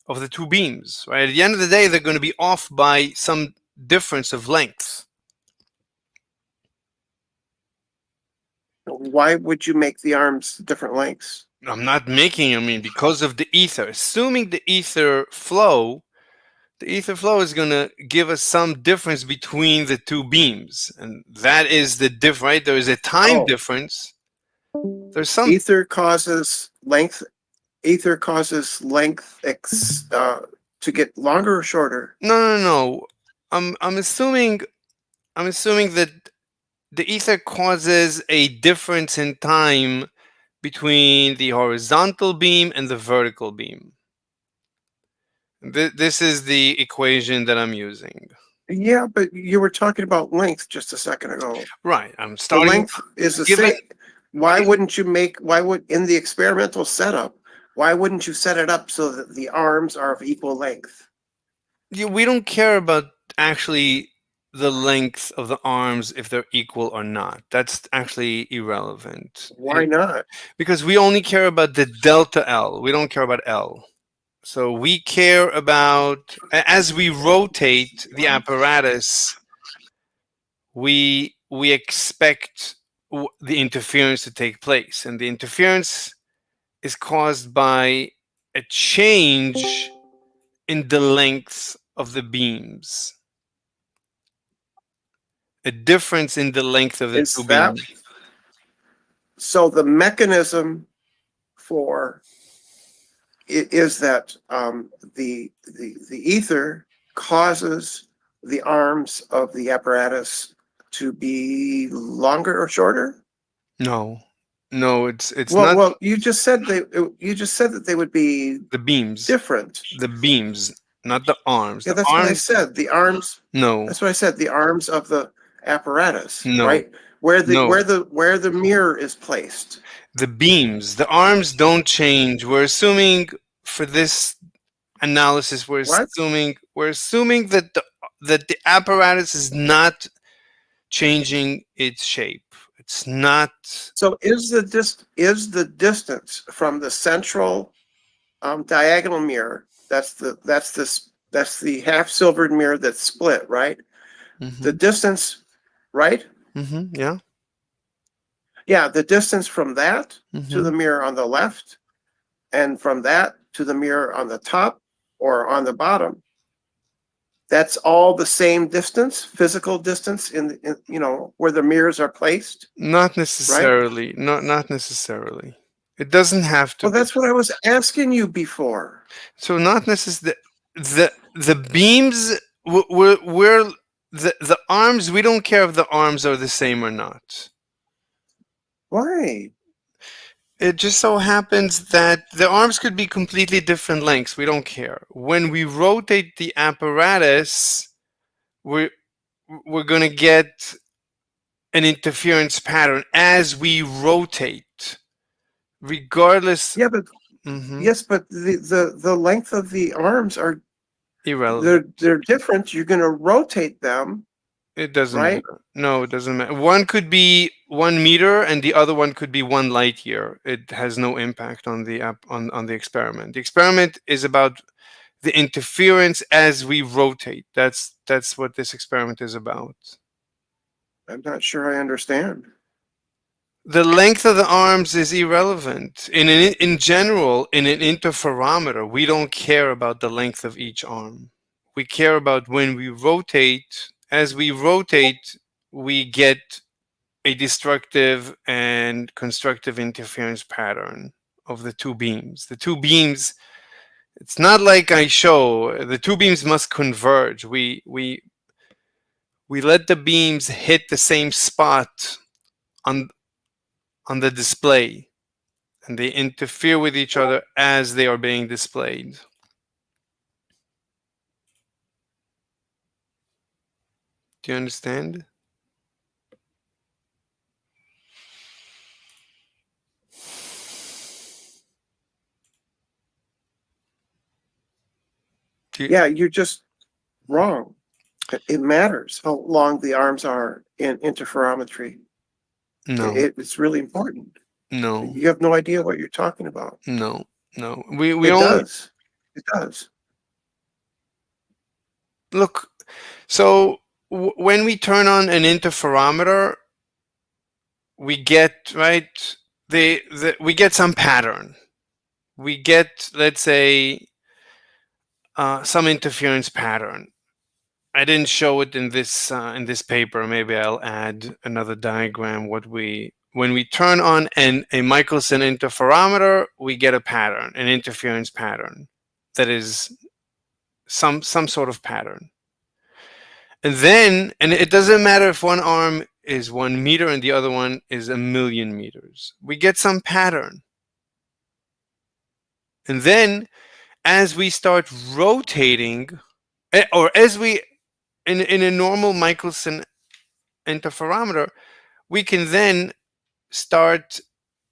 S1: of the two beams, right? At the end of the day, they're going to be off by some difference of length.
S8: Why would you make the arms different lengths?
S1: I'm not making, I mean, because of the ether. Assuming the ether flow is going to give us some difference between the two beams. And that is the diff, right? There is a time difference. There's some
S8: ether causes length. Ether causes length to get longer or shorter.
S1: No. I'm assuming that the ether causes a difference in time between the horizontal beam and the vertical beam. This is the equation that I'm using.
S8: Yeah, but you were talking about length just a second ago.
S1: Right. I'm starting.
S8: The length is the same. Why wouldn't you in the experimental setup, why wouldn't you set it up so that the arms are of equal length?
S1: We don't care about actually the length of the arms if they're equal or not. That's actually irrelevant.
S8: Why not?
S1: Because we only care about the delta L. We don't care about L. So we care about, as we rotate the apparatus, we expect the interference to take place. And the interference is caused by a change in the length of the beams. A difference in the length of the two beams.
S8: So the mechanism for it is that the ether causes the arms of the apparatus to be longer or shorter?
S1: No, it's
S8: well,
S1: not.
S8: Well, you just said that they would be
S1: the beams
S8: different.
S1: The beams, not the arms.
S8: Yeah,
S1: the
S8: that's
S1: arms,
S8: what I said. The arms.
S1: No,
S8: that's what I said. The arms of the apparatus.
S1: No.
S8: Right where the mirror is placed.
S1: The beams, the arms don't change. We're assuming for this analysis, we're assuming that the apparatus is not changing its shape. It's not.
S8: So is the distance from the central diagonal mirror? That's the half silvered mirror that's split, right?
S1: Mm-hmm.
S8: The distance, right?
S1: Mm-hmm. Yeah.
S8: Yeah, the distance from that to the mirror on the left, and from that to the mirror on the top or on the bottom. That's all the same distance, physical distance in where the mirrors are placed.
S1: Not necessarily. Right? Not necessarily. It doesn't have to.
S8: Well, that's what I was asking you before.
S1: So not necessarily the beams. We're the arms. We don't care if the arms are the same or not.
S8: Why?
S1: It just so happens that the arms could be completely different lengths. We don't care. When we rotate the apparatus, we're going to get an interference pattern as we rotate, regardless.
S8: Yeah, but yes, but the length of the arms are
S1: irrelevant.
S8: They're different. You're going to rotate them.
S1: It doesn't matter. No, it doesn't matter. One could be 1 meter and the other one could be 1 light year. It has no impact on the on the experiment. The experiment is about the interference as we rotate. That's what this experiment is about.
S8: I'm not sure I understand.
S1: The length of the arms is irrelevant. In general, in an interferometer, we don't care about the length of each arm. We care about when we rotate. As we rotate, we get a destructive and constructive interference pattern of the two beams. The two beams, it's not like I show, the two beams must converge. We let the beams hit the same spot on the display, and they interfere with each other as they are being displayed. Do you understand?
S8: Yeah, you're just wrong. It matters how long the arms are in interferometry.
S1: No.
S8: It's really important.
S1: No.
S8: You have no idea what you're talking about.
S1: No.
S8: It does. It does.
S1: Look. So when we turn on an interferometer, we get we get some pattern. We get, let's say, some interference pattern. I didn't show it in this paper. Maybe I'll add another diagram. When we turn on a Michelson interferometer, we get a pattern, an interference pattern that is some sort of pattern. And it doesn't matter if one arm is 1 meter and the other one is 1,000,000 meters. We get some pattern. And then as we start rotating, or as we, in a normal Michelson interferometer, we can then start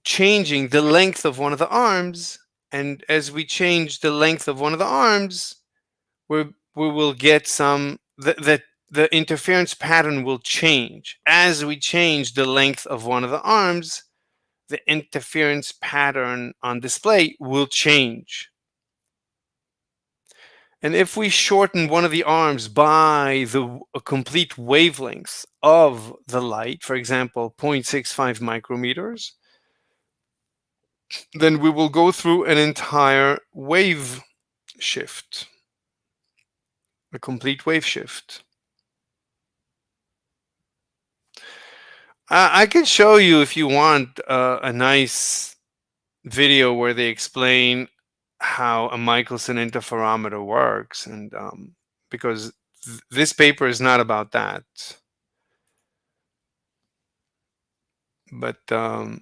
S1: changing the length of one of the arms. And as we change the length of one of the arms, we will get some, the interference pattern will change. As we change the length of one of the arms, the interference pattern on display will change. And if we shorten one of the arms by the complete wavelength of the light, for example, 0.65 micrometers, then we will go through an entire wave shift, a complete wave shift. I can show you, if you want, a nice video where they explain how a Michelson interferometer works, and because this paper is not about that. But I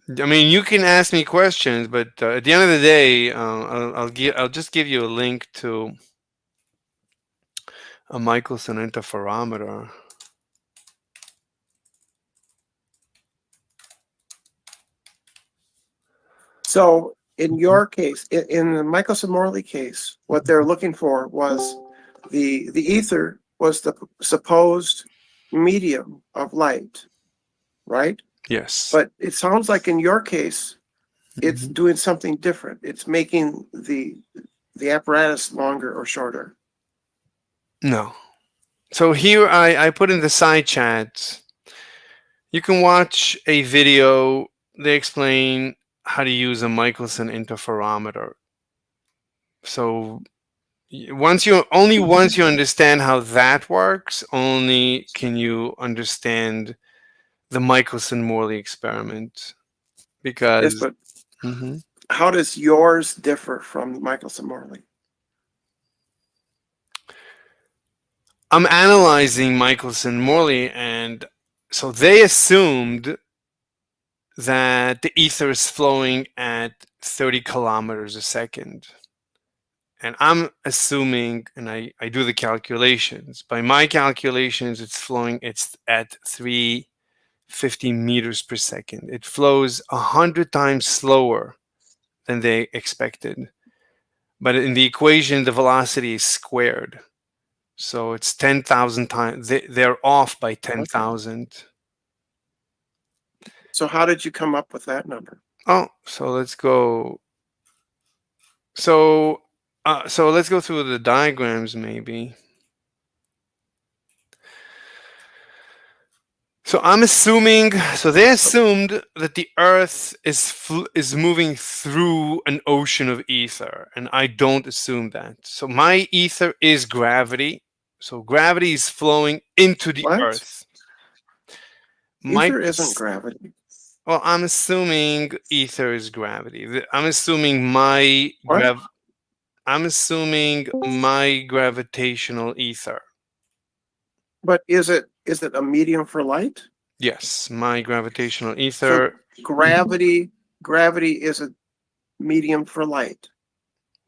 S1: mean, you can ask me questions, but at the end of the day, I'll just give you a link to a Michelson interferometer.
S8: So in your case, in the Michelson-Morley case, what they're looking for was the ether was the supposed medium of light, right?
S1: Yes.
S8: But it sounds like in your case, it's doing something different. It's making the apparatus longer or shorter.
S1: No. So here I put in the side chat. You can watch a video. They explain how to use a Michelson interferometer. So once you understand how that works, only can you understand the Michelson-Morley experiment. Because
S8: Yes, but how does yours differ from Michelson-Morley?
S1: I'm analyzing Michelson-Morley, and so they assumed that the ether is flowing at 30 kilometers a second. And I'm assuming, and I do the calculations. By my calculations, it's at 350 meters per second. It flows 100 times slower than they expected. But in the equation, the velocity is squared. So it's 10,000 times. They're off by 10,000.
S8: So how did you come up with that number?
S1: Oh, so let's go. So let's go through the diagrams maybe. So I'm assuming, so they assumed that the Earth is moving through an ocean of ether, and I don't assume that. So my ether is gravity. So gravity is flowing into the Earth.
S8: Ether isn't gravity.
S1: Well, I'm assuming ether is gravity. I'm assuming my gravitational ether.
S8: But is it a medium for light?
S1: Yes, my gravitational ether.
S8: So gravity is a medium for light.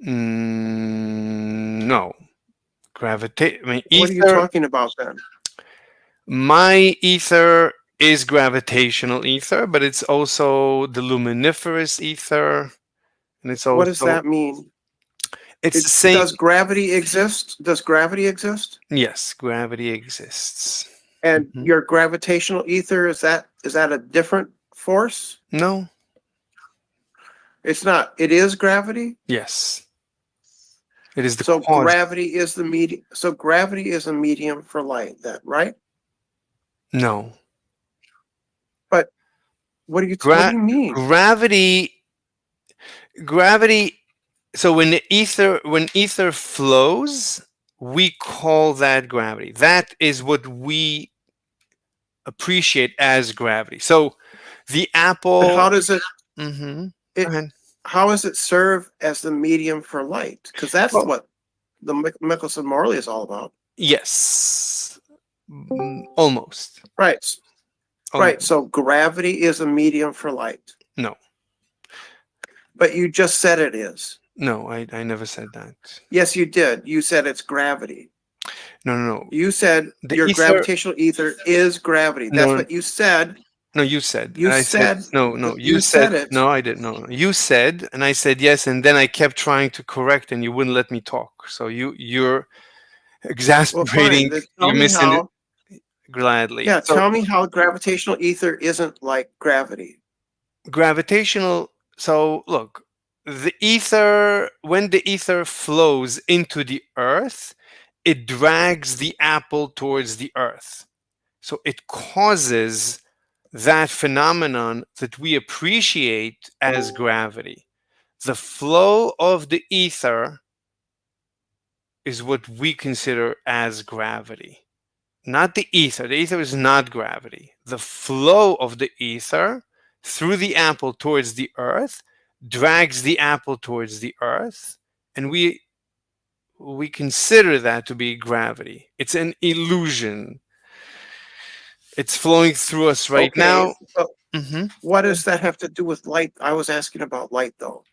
S1: No.
S8: What are you talking about then?
S1: My ether is gravitational ether, but it's also the luminiferous ether, and it's also.
S8: What does that mean?
S1: It's the same.
S8: Does gravity exist? Does gravity exist?
S1: Yes, gravity exists.
S8: And your gravitational ether, is that a different force?
S1: No.
S8: It's not. It is gravity?
S1: Yes. It is the
S8: So
S1: cause.
S8: gravity is the medium. So gravity is a medium for light, then, right?
S1: No.
S8: But what do you mean?
S1: Gravity. So when ether flows, we call that gravity. That is what we appreciate as gravity. So the apple.
S8: But how does it?
S1: Mm-hmm.
S8: How does it serve as the medium for light? Because that's what the Michelson-Morley is all about.
S1: Yes. Almost.
S8: Right. Right. So gravity is a medium for light.
S1: No.
S8: But you just said it is.
S1: No, I never said that.
S8: Yes, you did. You said it's gravity.
S1: No.
S8: You said your gravitational ether is gravity. That's what you said.
S1: No, you said.
S8: You said
S1: no. You said it. No, I didn't. No, you said, and I said yes, and then I kept trying to correct, and you wouldn't let me talk. So you're exasperating. You're missing it. Gladly.
S8: Yeah, tell me how gravitational ether isn't like gravity.
S1: Gravitational. So look, the ether, when the ether flows into the earth, it drags the apple towards the earth. So it causes that phenomenon that we appreciate as gravity. The flow of the ether is what we consider as gravity. Not the ether. The ether is not gravity. The flow of the ether through the apple towards the earth drags the apple towards the earth, and we consider that to be gravity. It's an illusion. It's flowing through us right now.
S8: What does that have to do with light? I was asking about light, though.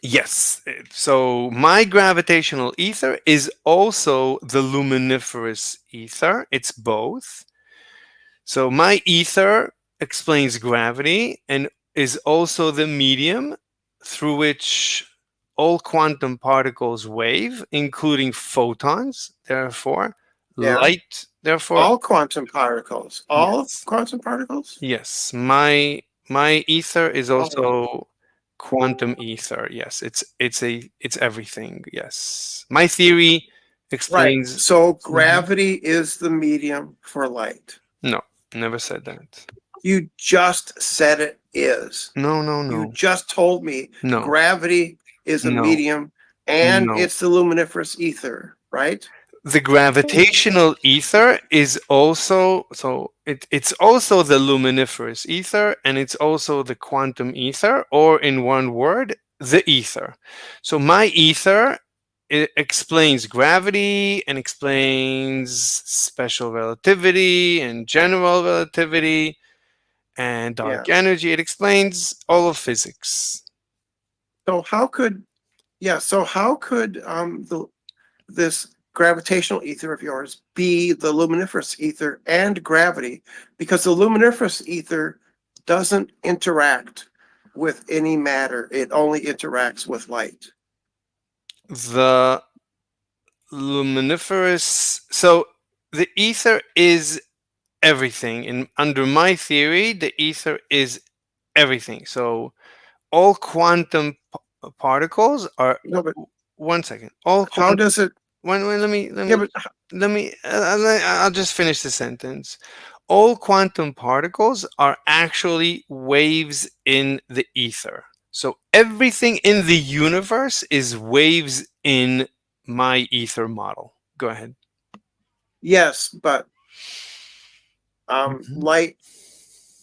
S1: Yes. So my gravitational ether is also the luminiferous ether. It's both. So my ether explains gravity and is also the medium through which all quantum particles wave, including photons, therefore, light, therefore.
S8: All quantum particles. All quantum particles?
S1: Yes. My ether is also quantum ether. Yes. It's everything. Yes. My theory explains.
S8: Right. So gravity is the medium for light.
S1: No, never said that.
S8: You just said it is.
S1: No.
S8: You just told me gravity is a medium and it's the luminiferous ether, right?
S1: The gravitational ether is also, it's also the luminiferous ether, and it's also the quantum ether, or in one word, the ether. So my ether, it explains gravity and explains special relativity and general relativity and dark energy. It explains all of physics.
S8: So how could this gravitational ether of yours be the luminiferous ether and gravity? Because the luminiferous ether doesn't interact with any matter. It only interacts with light.
S1: The luminiferous, so the ether is everything, and under my theory the ether is everything. So all quantum particles are one second.
S8: How does it?
S1: Let me. I'll just finish the sentence. All quantum particles are actually waves in the ether. So everything in the universe is waves in my ether model. Go ahead.
S8: Yes, but light.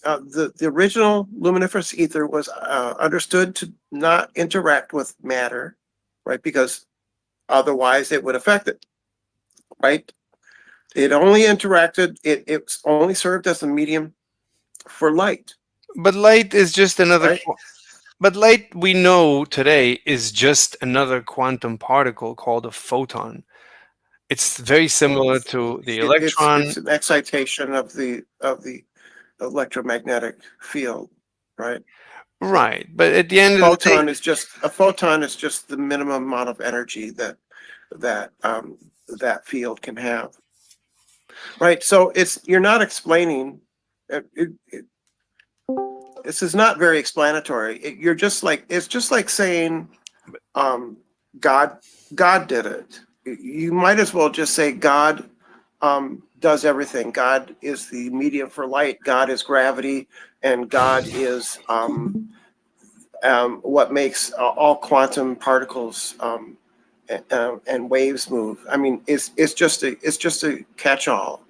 S8: The original luminiferous ether was understood to not interact with matter, right? Because otherwise it would affect it, right? It only interacted, it's only served as a medium for light.
S1: But light is just another, but light we know today is just another quantum particle called a photon. It's very similar to the electron.
S8: It's an excitation of the electromagnetic field, right?
S1: Right, but at the end of the day,
S8: a photon is just the minimum amount of energy that field can have. Right. So you're not explaining. This is not very explanatory. It's just like saying, God did it. You might as well just say God does everything. God is the medium for light. God is gravity, and God is what makes all quantum particles and waves move. I mean, it's just a catch-all,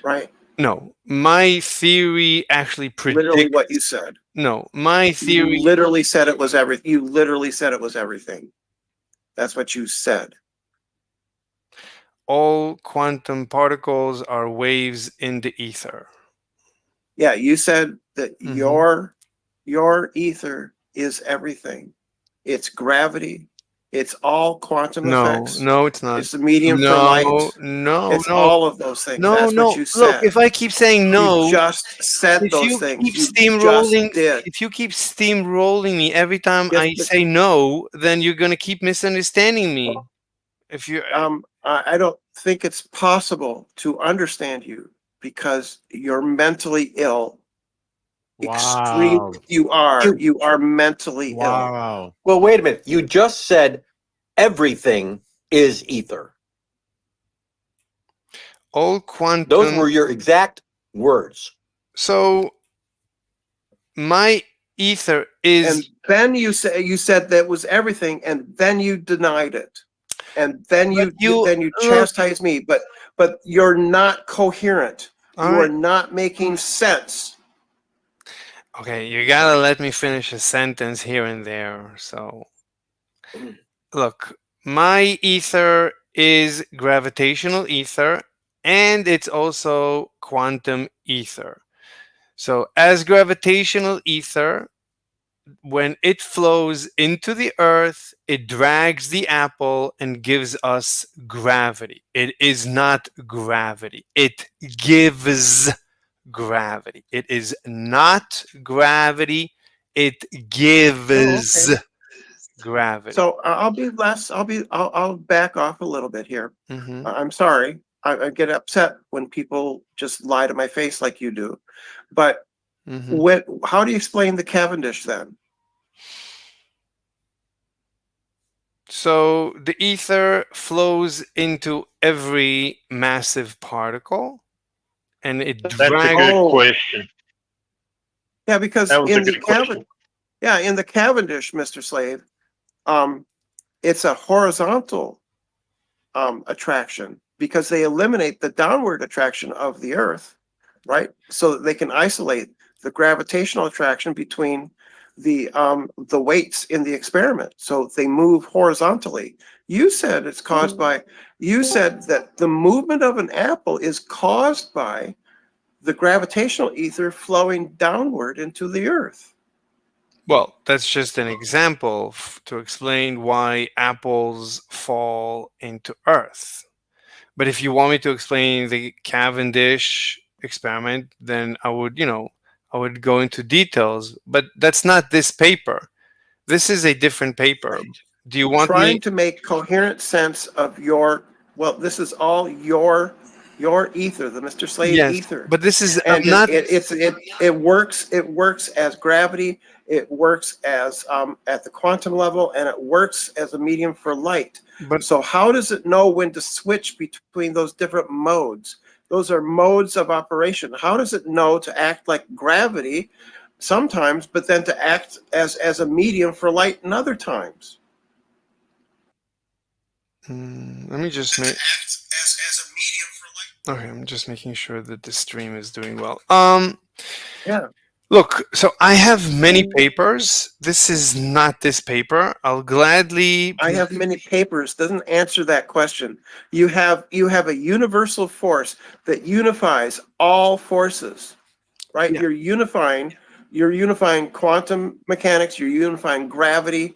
S8: right?
S1: No, my theory actually predicts
S8: literally what you said.
S1: No, my theory.
S8: You literally said it was everything. You literally said it was everything. That's what you said.
S1: All quantum particles are waves in the ether.
S8: Yeah, you said that your ether is everything. It's gravity. It's all quantum effects.
S1: No, it's not.
S8: It's the medium for light. It's
S1: No.
S8: all of those things. That's what you said.
S1: Look, if I keep saying no,
S8: you just said those things.
S1: Keep
S8: You
S1: steamrolling,
S8: just did.
S1: if you keep steamrolling me every time
S8: Yes,
S1: I say no, then you're gonna keep misunderstanding me. If you
S8: I don't think it's possible to understand you because you're mentally ill. Extreme. You are mentally ill.
S14: Well, wait a minute. You just said everything is ether.
S1: all quantum.
S14: Those were your exact words.
S1: So my ether is.
S8: And then you said that was everything, and then you denied it, and then you chastised me. But you're not coherent. You are not making sense.
S1: Okay, you gotta let me finish a sentence here and there. So, look, my ether is gravitational ether, and it's also quantum ether. So, as gravitational ether, when it flows into the earth, it drags the apple and gives us gravity. It is not gravity. It gives gravity. It is not gravity. It gives gravity.
S8: So I'll back off a little bit here. I'm sorry. I get upset when people just lie to my face like you do. But how do you explain the Cavendish then?
S1: So the ether flows into every massive particle, and it
S6: That's a good question.
S8: Yeah, because
S6: That was
S8: in
S6: a
S8: the
S6: good question.
S8: in the Cavendish, Mr. Slave, it's a horizontal attraction because they eliminate the downward attraction of the Earth, right? So that they can isolate the gravitational attraction between the weights in the experiment. So they move horizontally. You said it's caused by. You said that the movement of an apple is caused by the gravitational ether flowing downward into the Earth.
S1: Well, that's just an example to explain why apples fall into Earth. But if you want me to explain the Cavendish experiment, then I would go into details. But that's not this paper. This is a different paper. Do you want
S8: trying
S1: me
S8: to make coherent sense of your? Well, this is all your ether, the Mr. Slave
S1: Yes,
S8: ether.
S1: but this is
S8: and
S1: not.
S8: It works as gravity. It works as at the quantum level, and it works as a medium for light. So how does it know when to switch between those different modes? Those are modes of operation. How does it know to act like gravity sometimes, but then to act as a medium for light in other times?
S1: Let me just make. Okay, I'm just making sure that the stream is doing well.
S8: Yeah.
S1: Look, so I have many papers. This is not this paper. I'll gladly.
S8: I have many papers. Doesn't answer that question. You have a universal force that unifies all forces, right?
S1: Yeah.
S8: You're unifying quantum mechanics. You're unifying gravity,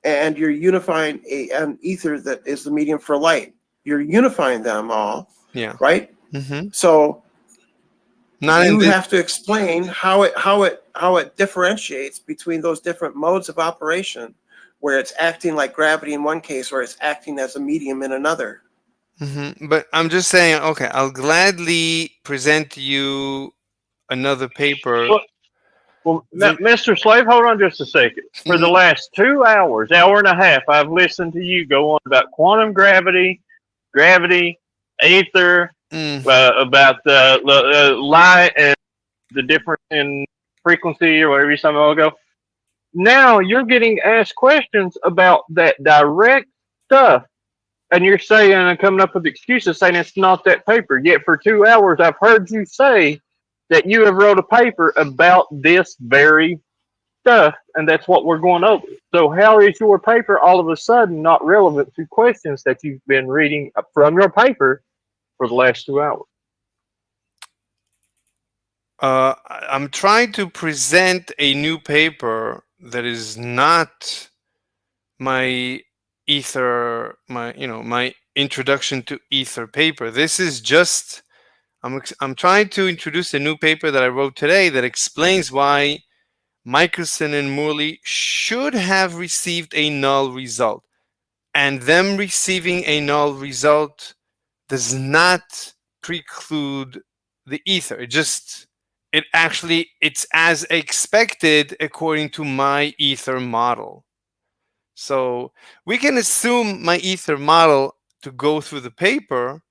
S8: and you're unifying an ether that is the medium for light. You're unifying them all.
S1: Yeah.
S8: Right. So you have to explain how it differentiates between those different modes of operation, where it's acting like gravity in one case, or it's acting as a medium in another.
S1: But I'm just saying, okay, I'll gladly present you another paper.
S6: Well, Mr. Slave, hold on just a second. For the last 2 hours, hour and a half, I've listened to you go on about quantum gravity, Aether, about the light and the difference in frequency or whatever you said a while ago. Now you're getting asked questions about that direct stuff, and you're saying and coming up with excuses saying it's not that paper. Yet for 2 hours, I've heard you say that you have wrote a paper about this very stuff, and that's what we're going over. So how is your paper all of a sudden not relevant to questions that you've been reading from your paper for the last 2 hours?
S1: I'm trying to present a new paper that is not my Aether, my introduction to Aether paper. This is just I'm trying to introduce a new paper that I wrote today that explains why Michelson and Morley should have received a null result, and them receiving a null result does not preclude the Aether. It's as expected according to my Aether model. So we can assume my Aether model to go through the paper,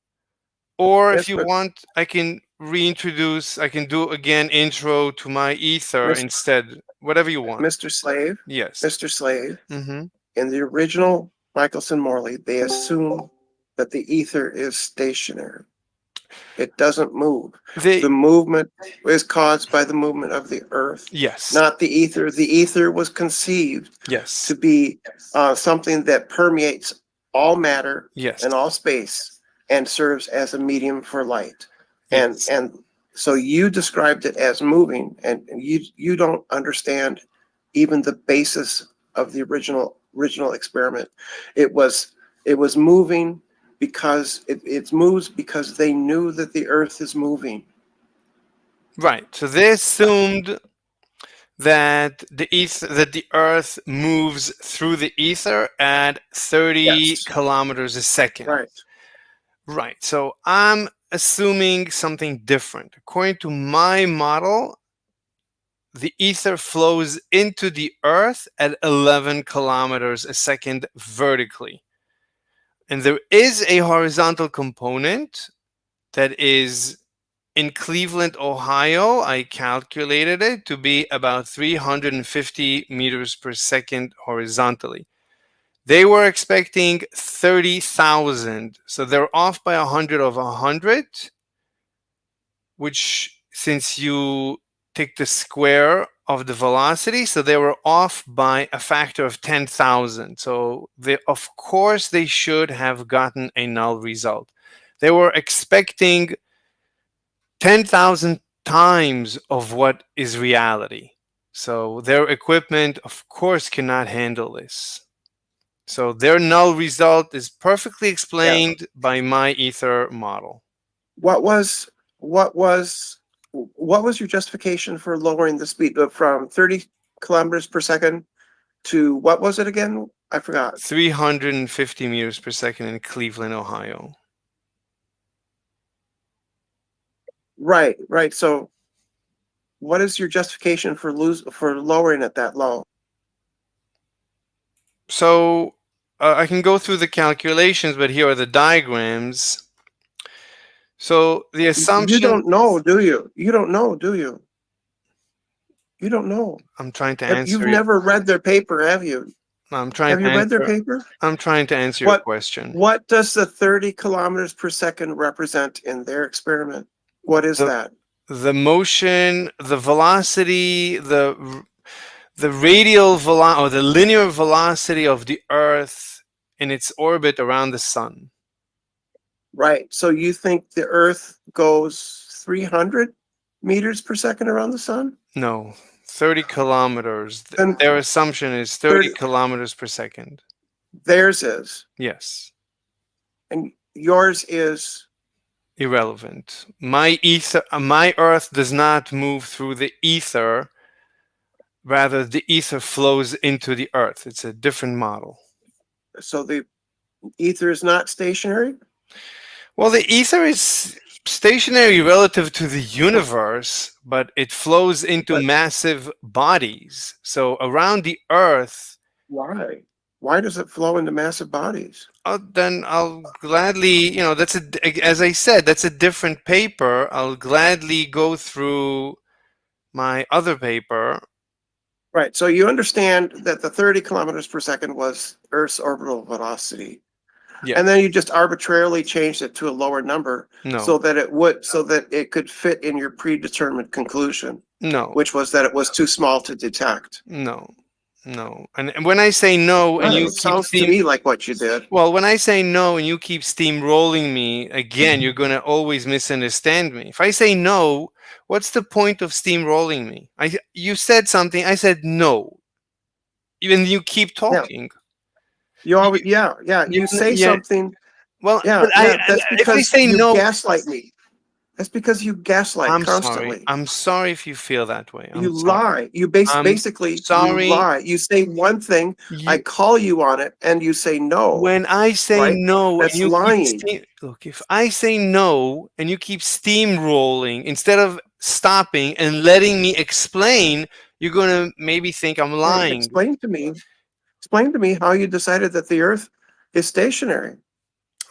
S1: or if you want, I can do again intro to my Aether instead, whatever you want.
S8: Mr. Slave?
S1: Yes.
S8: Mr. Slave, in the original Michelson Morley, they assume that the Aether is stationary. It doesn't move. The movement is caused by the movement of the Earth.
S1: Yes.
S8: Not the Aether. The Aether was conceived to be something that permeates all matter and all space and serves as a medium for light. And so you described it as moving, and you don't understand even the basis of the original experiment. It was moving because it moves because they knew that the Earth is moving.
S1: Right. So they assumed that the Earth moves through the Aether at 30 kilometers a second.
S8: Right.
S1: Right. So I'm assuming something different. According to my model, the Aether flows into the Earth at 11 kilometers a second vertically. And there is a horizontal component that is in Cleveland, Ohio. I calculated it to be about 350 meters per second horizontally. They were expecting 30,000. So they're off by 100 of 100, which, since you take the square of the velocity, so they were off by a factor of 10,000. So of course they should have gotten a null result. They were expecting 10,000 times of what is reality. So their equipment, of course, cannot handle this. So their null result is perfectly explained by my Aether model.
S8: What was your justification for lowering the speed from 30 kilometers per second to what was it again? I forgot.
S1: 350 meters per second in Cleveland, Ohio.
S8: Right. So what is your justification for lowering it that low?
S1: So I can go through the calculations, but here are the diagrams. So the assumption...
S8: You don't know, do you? You don't know, do you? You don't know.
S1: I'm trying to answer.
S8: You've never read their paper, have you?
S1: I'm trying.
S8: Have you read their paper?
S1: I'm trying to answer your question.
S8: What does the 30 kilometers per second represent in their experiment? What is that?
S1: The motion, the velocity, the radial velocity, or the linear velocity of the Earth in its orbit around the sun.
S8: Right. So you think the Earth goes 300 meters per second around the sun?
S1: No, 30 kilometers. Their assumption is 30 kilometers per second.
S8: Theirs is?
S1: Yes.
S8: And yours is?
S1: Irrelevant. My Earth does not move through the Aether. Rather, the Aether flows into the Earth. It's a different model.
S8: So the Aether is not stationary?
S1: Well, the ether is stationary relative to the universe, but it flows into massive bodies. So around the Earth.
S8: Why? Why does it flow into massive bodies?
S1: Then I'll gladly, that's as I said, that's a different paper. I'll gladly go through my other paper.
S8: Right. So you understand that the 30 kilometers per second was Earth's orbital velocity.
S1: Yeah.
S8: And then you just arbitrarily changed it to a lower number so that it could fit in your predetermined conclusion.
S1: No.
S8: Which was that it was too small to detect.
S1: No. And when I say no, and you
S8: sounds to me like what you did.
S1: Well, when I say no and you keep steamrolling me, again, you're going to always misunderstand me. If I say no, what's the point of steamrolling me? You said something, I said no. Even you keep talking.
S8: You always, you say something.
S1: Well,
S8: that's because
S1: if I say
S8: you
S1: no,
S8: gaslight me. That's because you gaslight constantly.
S1: I'm sorry if you feel that way.
S8: You lie. You basically you lie. You say one thing, I call you on it, and you say no.
S1: When I say no,
S8: that's
S1: and you
S8: lying.
S1: Look, if I say no and you keep steamrolling instead of stopping and letting me explain, you're gonna maybe think I'm lying.
S8: Explain to me how you decided that the Earth is stationary.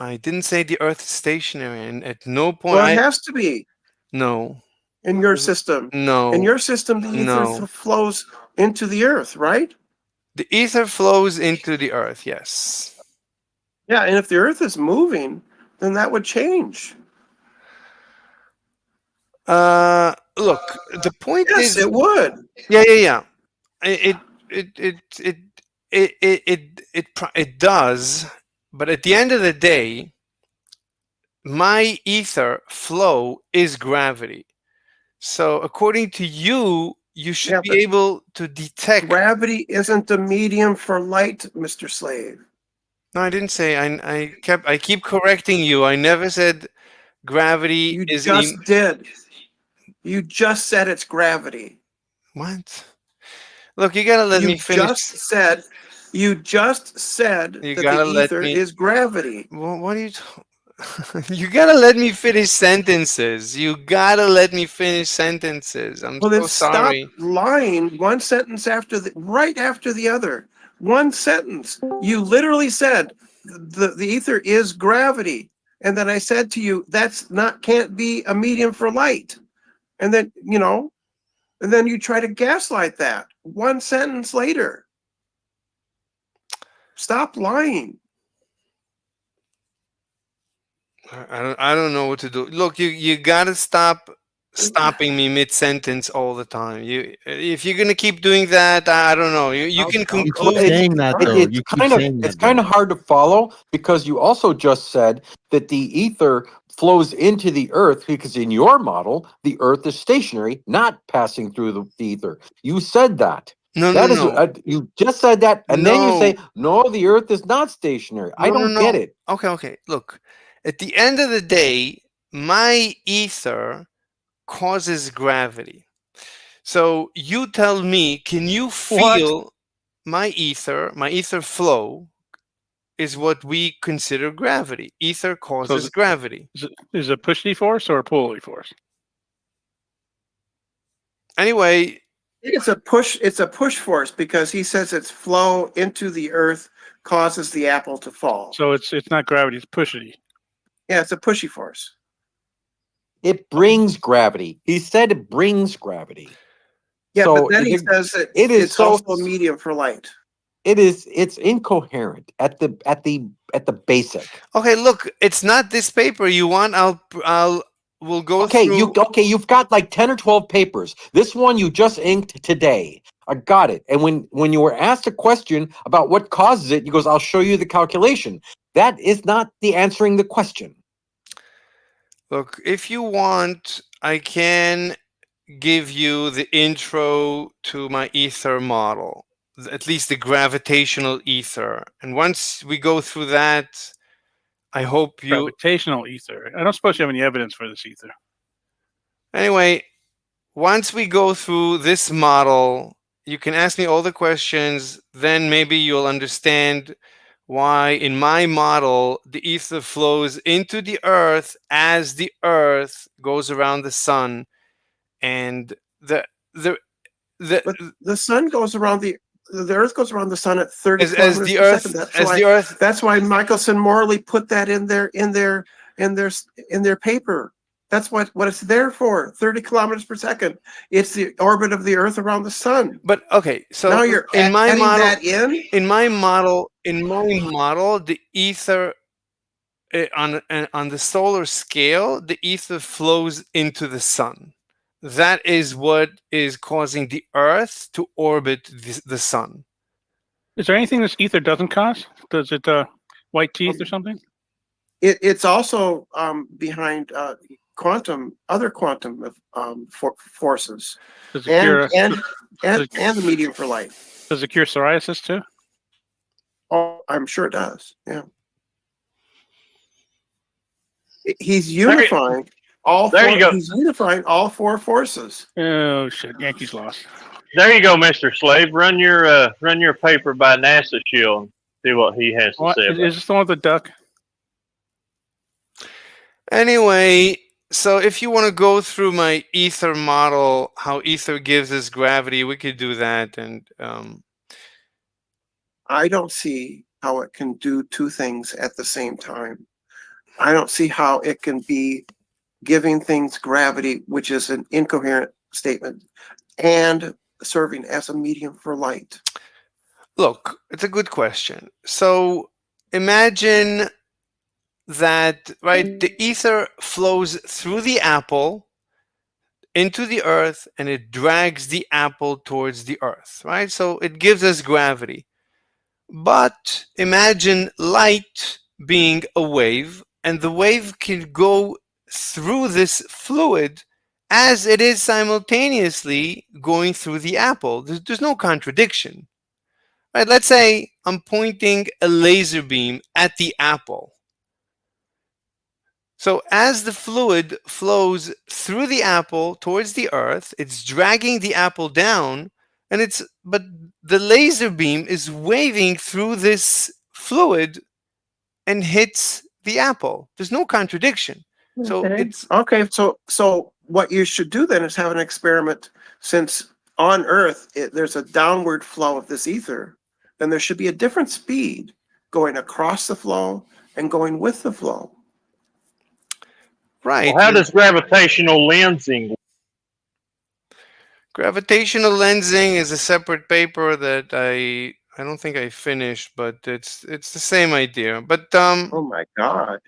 S1: I didn't say the Earth is stationary, and at no point.
S8: Well, it has to be.
S1: No.
S8: In your system.
S1: No.
S8: In your system, the ether flows into the Earth, right?
S1: The ether flows into the Earth, yes.
S8: Yeah, and if the Earth is moving, then that would change.
S1: Look, the point is.
S8: Yes, it would.
S1: Yeah. It does, but at the end of the day, my ether flow is gravity. So according to you, you should be able to detect.
S8: Gravity isn't a medium for light, Mr. Slave.
S1: No, I didn't say. I keep correcting you. I never said gravity
S8: you
S1: is.
S8: You just did. You just said it's gravity.
S1: What? Look, you gotta let me finish.
S8: You just said that the ether is gravity.
S1: Well, what are you? You gotta let me finish sentences. You gotta let me finish sentences. I'm so sorry.
S8: Stop lying one sentence right after the other. One sentence. You literally said the ether is gravity, and then I said to you can't be a medium for light, and then and then you try to gaslight that one sentence later. Stop lying.
S1: I don't know what to do. Look, you gotta stop stopping me mid-sentence all the time. If you're gonna keep doing that, I don't know. You can conclude.
S14: It's kind of hard to follow because you also just said that the ether flows into the Earth because in your model the Earth is stationary, not passing through the ether. You said that.
S1: No.
S14: You just said that, and then you say no, the Earth is not stationary. I don't get it.
S1: Okay. Look, at the end of the day, my ether causes gravity. So you tell me, can you feel my ether flow is what we consider gravity. Ether causes gravity.
S13: Is it pushy force or pulley force?
S1: Anyway,
S8: it's a push force because he says its flow into the Earth causes the apple to fall.
S13: So it's not gravity, it's pushy.
S8: Yeah, it's a pushy force.
S14: It brings gravity. He said it brings gravity.
S8: Yeah, but then he says that it's also a medium for light.
S14: It's incoherent at the basic.
S1: Okay, look, it's not this paper you want. We'll go through.
S14: You've got like 10 or 12 papers. This one you just inked today. I got it. And when you were asked a question about what causes it, he goes, I'll show you the calculation. That is not the answering the question.
S1: Look, if you want, I can give you the intro to my ether model, at least the gravitational ether. And once we go through that, I hope you...
S13: Gravitational ether. I don't suppose you have any evidence for this ether.
S1: Anyway, once we go through this model, you can ask me all the questions, then maybe you'll understand why in my model the ether flows into the earth as the earth goes around the sun, and the
S8: sun goes around the earth goes around the sun at 30
S1: as
S8: kilometers
S1: the
S8: per
S1: earth
S8: second. That's why Michelson Morley put that in their paper. That's what it's there for. 30 kilometers per second. It's the orbit of the earth around the sun.
S1: But okay, so
S8: now you're
S1: in my
S8: adding
S1: model,
S8: that
S1: in my model, the ether on the solar scale, the ether flows into the sun. That is what is causing the earth to orbit the sun.
S13: Is there anything this ether doesn't cause? Does it white teeth or something?
S8: It's also behind other quantum forces, and the medium for light.
S13: Does it cure psoriasis too?
S8: Oh, I'm sure it does. Yeah. He's unifying all four. He's unifying all four forces.
S13: Oh shit! Yankees lost.
S6: There you go, Mr. Slave. Run your paper by NASA Shield. See what he has to say.
S13: Is this the one with the duck?
S1: Anyway, so if you want to go through my ether model, how ether gives us gravity, we could do that. And
S8: I don't see how it can do two things at the same time. I don't see how it can be giving things gravity, which is an incoherent statement, and serving as a medium for light.
S1: Look, it's a good question. So imagine that, right, the ether flows through the apple into the earth, and it drags the apple towards the earth, right? So it gives us gravity. But imagine light being a wave, and the wave can go through this fluid as it is simultaneously going through the apple. There's no contradiction. Right, let's say I'm pointing a laser beam at the apple. So as the fluid flows through the apple towards the earth, it's dragging the apple down, but the laser beam is waving through this fluid and hits the apple. There's no contradiction. So it's
S8: okay. So what you should do then is have an experiment. Since on Earth there's a downward flow of this ether, then there should be a different speed going across the flow and going with the flow.
S1: Right.
S6: Well, how does gravitational lensing?
S1: Gravitational lensing is a separate paper that I don't think I finished, but it's the same idea. But
S8: oh my God.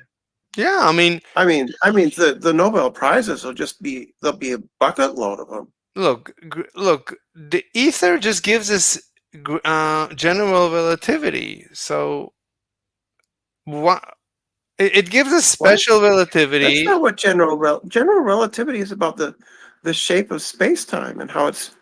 S1: Yeah, I mean
S8: the Nobel Prizes there'll be a bucket load of them.
S1: Look, the ether just gives us general relativity. So what it gives us special relativity.
S8: That's not what general relativity is about. The shape of space-time and how it's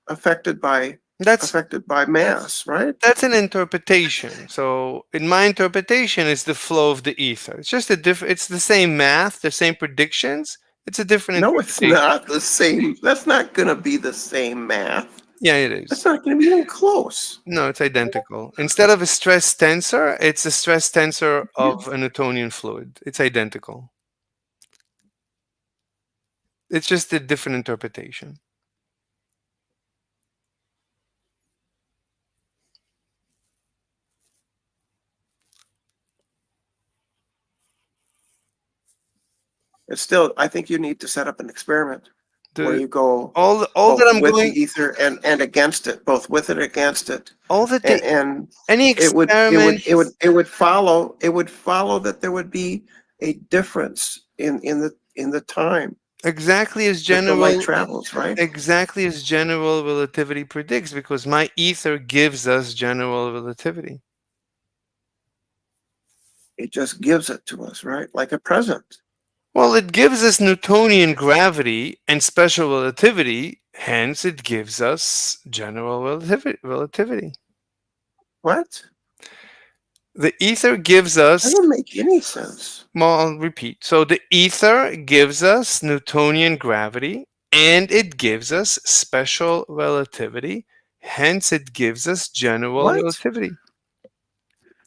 S8: affected by mass, right?
S1: That's an interpretation. So in my interpretation, it's the flow of the ether. It's just it's the same math, the same predictions. It's a different interpretation.
S8: No, it's not the same. That's not going to be the same math.
S1: Yeah, it is.
S8: That's not going to be even close.
S1: No, it's identical. Instead of a stress tensor, it's a stress tensor of a Newtonian fluid. It's identical. It's just a different interpretation.
S8: It's still, I think you need to set up an experiment where you go
S1: all that I'm
S8: with
S1: going
S8: the ether and against it, both with it and against it.
S1: All that
S8: and
S1: any experiment
S8: it would follow that there would be a difference in the time.
S1: Exactly as general
S8: light travels, right?
S1: Exactly as general relativity predicts, because my ether gives us general relativity.
S8: It just gives it to us, right? Like a present.
S1: Well, it gives us Newtonian gravity and special relativity, hence it gives us general relativity.
S8: What?
S1: The ether gives us...
S8: That doesn't make any sense.
S1: Well, I'll repeat. So the ether gives us Newtonian gravity, and it gives us special relativity, hence it gives us general relativity.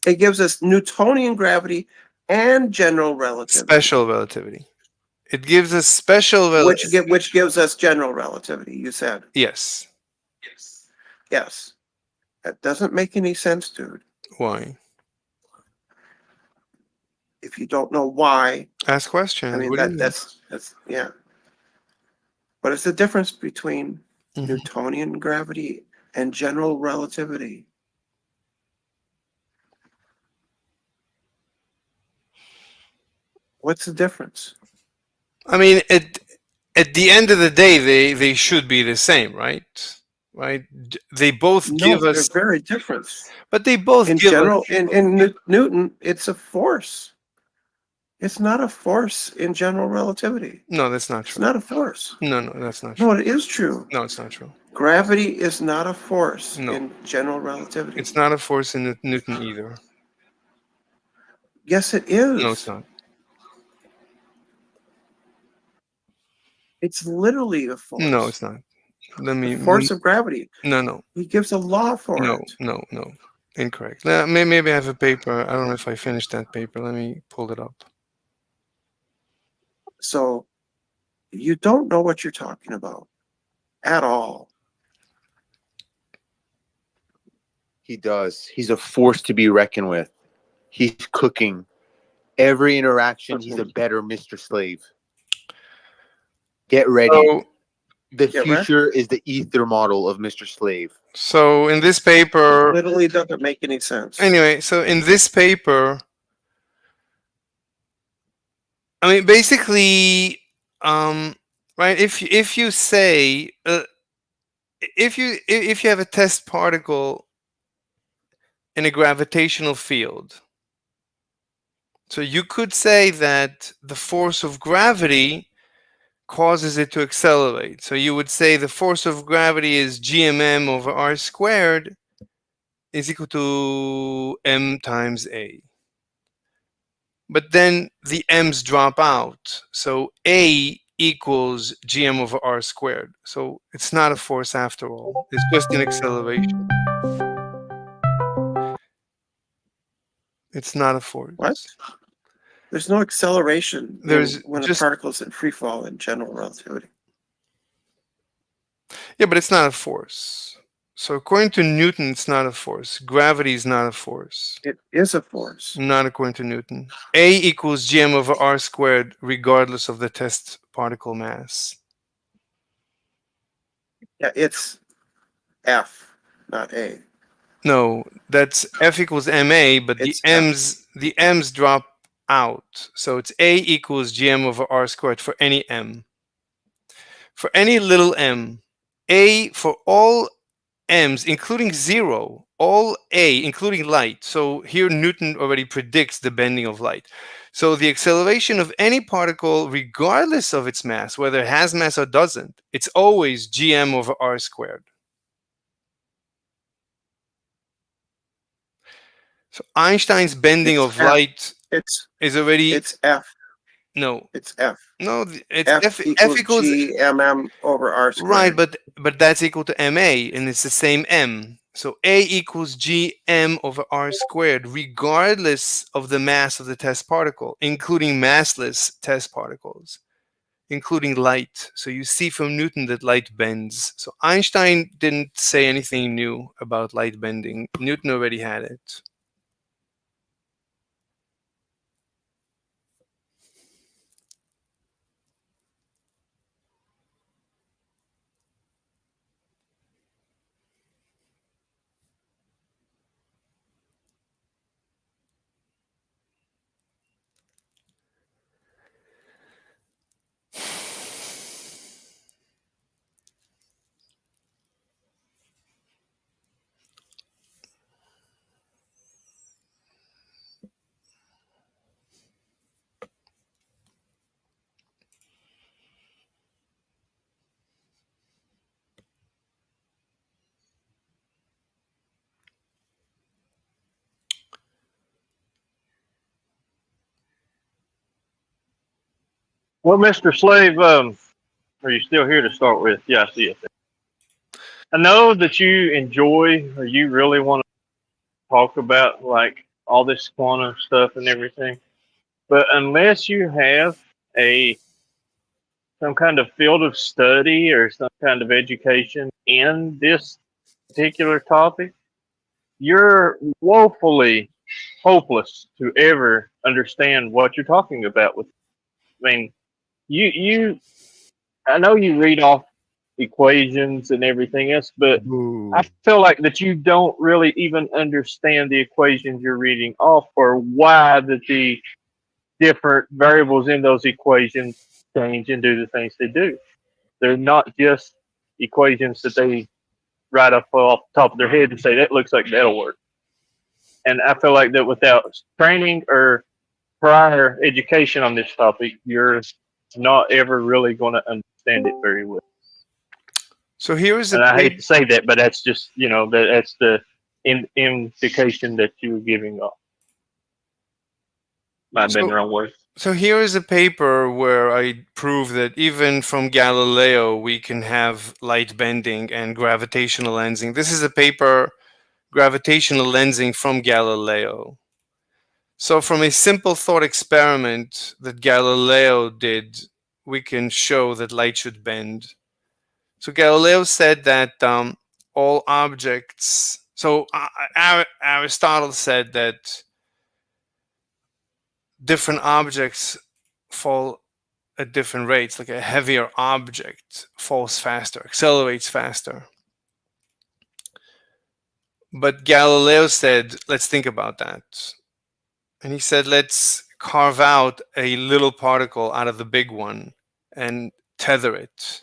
S8: It gives us Newtonian gravity and general relativity.
S1: Special relativity. It gives us special relativity.
S8: Which gives us general relativity, you said.
S1: Yes.
S8: Yes. That doesn't make any sense, dude.
S1: Why?
S8: If you don't know why,
S1: ask questions.
S8: I mean, that's yeah. What is the difference between Newtonian gravity and general relativity? What's the difference?
S1: I mean, at the end of the day, they should be the same, right? Right? They both give us.
S8: They're very different.
S1: But they both
S8: in
S1: give
S8: general.
S1: us.
S8: In Newton, it's a force. It's not a force in general relativity.
S1: No, that's not true.
S8: It's not a force.
S1: No, that's not true.
S8: No, it is true.
S1: No, it's not true.
S8: Gravity is not a force in general relativity.
S1: It's not a force in Newton either.
S8: Yes, it is.
S1: No, it's not.
S8: It's literally a force.
S1: No, it's not.
S8: The force of gravity.
S1: No.
S8: He gives a law for it.
S1: No. Incorrect. Maybe I have a paper. I don't know if I finished that paper. Let me pull it up.
S8: So you don't know what you're talking about at all.
S9: He does. He's a force to be reckoned with. He's cooking. Every interaction, he's a better Mr. Slave. Get ready.
S1: So,
S9: the future is the Aether model of Mr. Slave.
S1: So in this paper,
S8: it literally doesn't make any sense.
S1: Anyway, so in this paper, I mean, basically, right? If you say if you have a test particle in a gravitational field, so you could say that the force of gravity causes it to accelerate. So you would say the force of gravity is gmm over r squared is equal to m times a. But then the m's drop out. So a equals gm over r squared. So it's not a force after all. It's just an acceleration. It's not a force.
S8: What? There's no acceleration when a
S1: just
S8: particle is in free fall in general relativity.
S1: Yeah, but it's not a force. So according to Newton, it's not a force. Gravity is not a force.
S8: It is a force.
S1: Not according to Newton. A equals gm over r squared regardless of the test particle mass.
S8: Yeah, it's F, not A.
S1: No, that's F equals ma, but the m's drop out. So it's A equals gm over r squared for any m. For any little m, A for all m's, including 0, all A, including light. So here Newton already predicts the bending of light. So the acceleration of any particle, regardless of its mass, whether it has mass or doesn't, it's always gm over r squared. So Einstein's bending of light is already...
S8: It's F.
S1: No.
S8: It's F.
S1: No, it's
S8: F equals G mm over r squared.
S1: Right, but that's equal to ma, and it's the same m. So A equals gm over r squared, regardless of the mass of the test particle, including massless test particles, including light. So you see from Newton that light bends. So Einstein didn't say anything new about light bending. Newton already had it.
S6: Well, Mr. Slave, are you still here to start with? Yeah, I see it. I know that you enjoy, or you really want to talk about like all this quantum stuff and everything. But unless you have some kind of field of study or some kind of education in this particular topic, you're woefully hopeless to ever understand what you're talking about. With, I mean, I know you read off equations and everything else, but I feel like that you don't really even understand the equations you're reading off, or why that the different variables in those equations change and do the things they do. They're not just equations that they write up off the top of their head and say that looks like that'll work. And I feel like that without training or prior education on this topic, you're not ever really going to understand it very well.
S1: So here is,
S6: and I hate to say that, but that's just that's the indication that you were giving off. Might have been the wrong word.
S1: So here is a paper where I prove that even from Galileo we can have light bending and gravitational lensing. This is a paper, Gravitational Lensing from Galileo. So from a simple thought experiment that Galileo did, we can show that light should bend. So Galileo said that all objects, so Aristotle said that different objects fall at different rates. Like a heavier object falls faster, accelerates faster. But Galileo said, let's think about that. And he said, let's carve out a little particle out of the big one and tether it.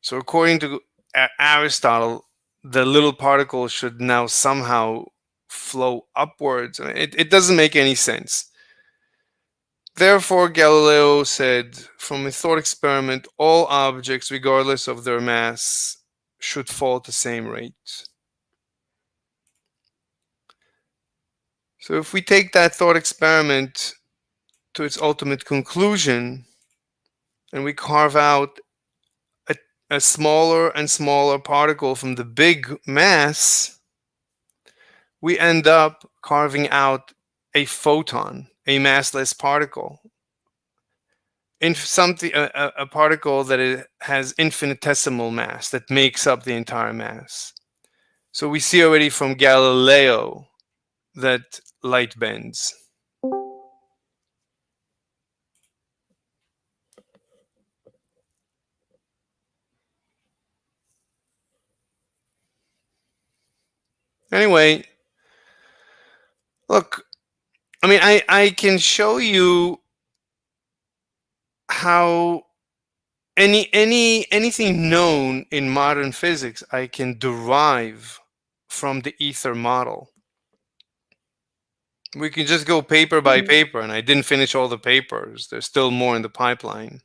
S1: So according to Aristotle, the little particle should now somehow flow upwards. It doesn't make any sense. Therefore, Galileo said, from a thought experiment, all objects, regardless of their mass, should fall at the same rate. So if we take that thought experiment to its ultimate conclusion, and we carve out a smaller and smaller particle from the big mass, we end up carving out a photon, a massless particle. In something, a particle that has infinitesimal mass, that makes up the entire mass. So we see already from Galileo that light bends. Anyway, look, I mean, I can show you how anything known in modern physics I can derive from the Aether model. We can just go paper by paper, and I didn't finish all the papers. There's still more in the pipeline.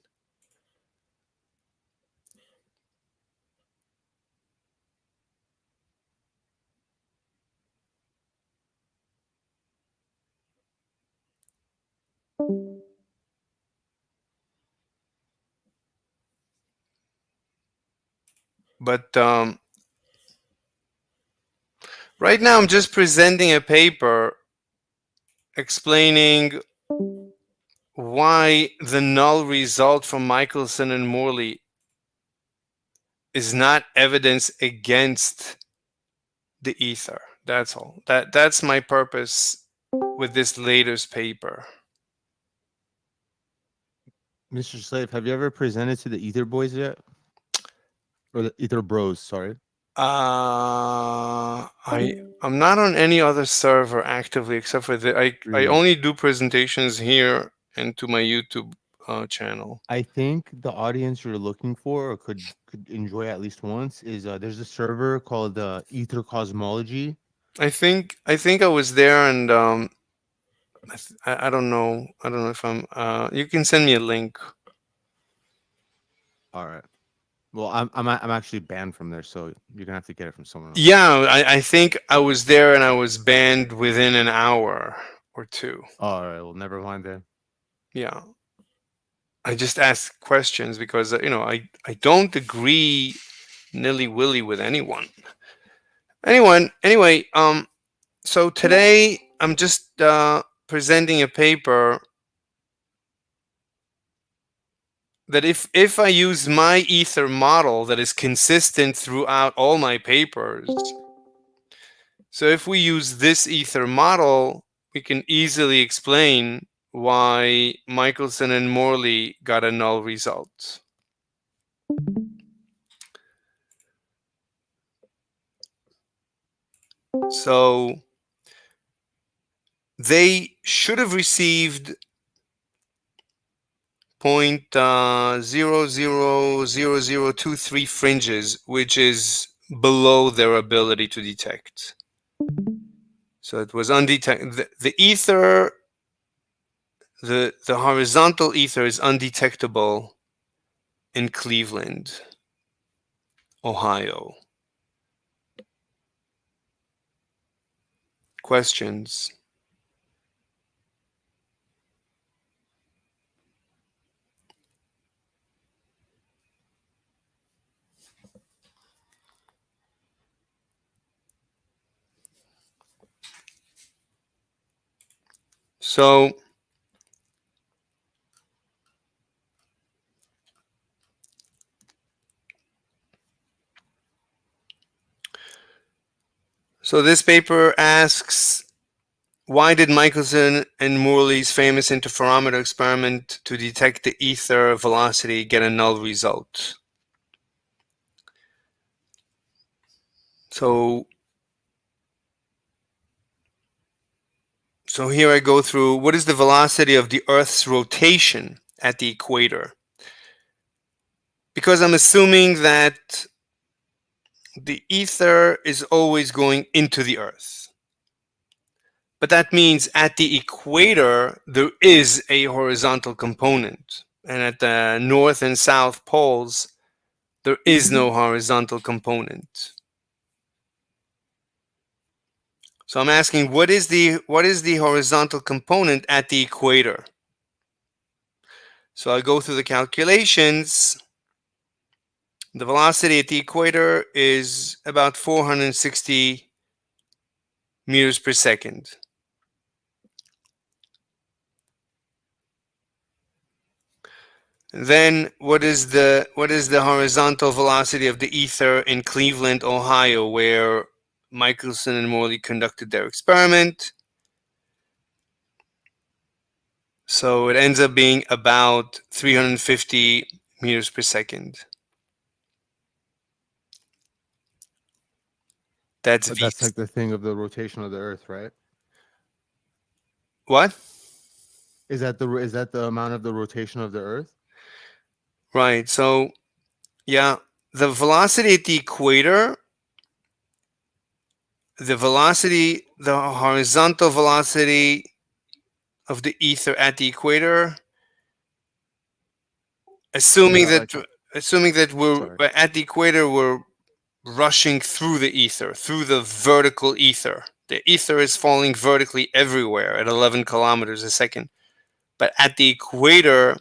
S1: But right now I'm just presenting a paper explaining why the null result from Michelson and Morley is not evidence against the Aether. That's all. That's my purpose with this latest paper.
S9: Mr. Slave, have you ever presented to the Aether boys yet? Or the Aether bros, sorry.
S1: I'm not on any other server actively except for I only do presentations here and to my YouTube channel.
S9: I think the audience you're looking for, or could enjoy at least once, is there's a server called Aether Cosmology.
S1: I think I was there, and I don't know. I don't know if I'm. You can send me a link.
S9: All right. Well, I'm actually banned from there, so you're gonna have to get it from someone else.
S1: Yeah, I think I was there, and I was banned within an hour or two.
S9: All right. Well, never mind then.
S1: Yeah. I just ask questions because I don't agree nilly-willy with anyone. Anyway, So today I'm just presenting a paper that if I use my Aether model that is consistent throughout all my papers, so if we use this Aether model, we can easily explain why Michelson and Morley got a null result. So they should have received 0.000023 fringes, which is below their ability to detect. So it was undetected. The Aether, the horizontal Aether is undetectable in Cleveland, Ohio. Questions? So this paper asks, why did Michelson and Morley's famous interferometer experiment to detect the Aether velocity get a null result? So here I go through, what is the velocity of the Earth's rotation at the equator? Because I'm assuming that the Aether is always going into the Earth. But that means at the equator, there is a horizontal component. And at the north and south poles, there is no horizontal component. So I'm asking, what is the horizontal component at the equator? So I go through the calculations. The velocity at the equator is about 460 meters per second. Then what is the horizontal velocity of the Aether in Cleveland, Ohio, where Michelson and Morley conducted their experiment? So it ends up being about 350 meters per second. That's
S9: But that's like the thing of the rotation of the Earth, right?
S1: What?
S9: Is that the amount of the rotation of the Earth?
S1: Right. So, yeah, the velocity at the equator, the horizontal velocity of the Aether at the equator, assuming that we're at the equator, we're rushing through the Aether, through the vertical Aether. The Aether is falling vertically everywhere at 11 kilometers a second. But at the equator,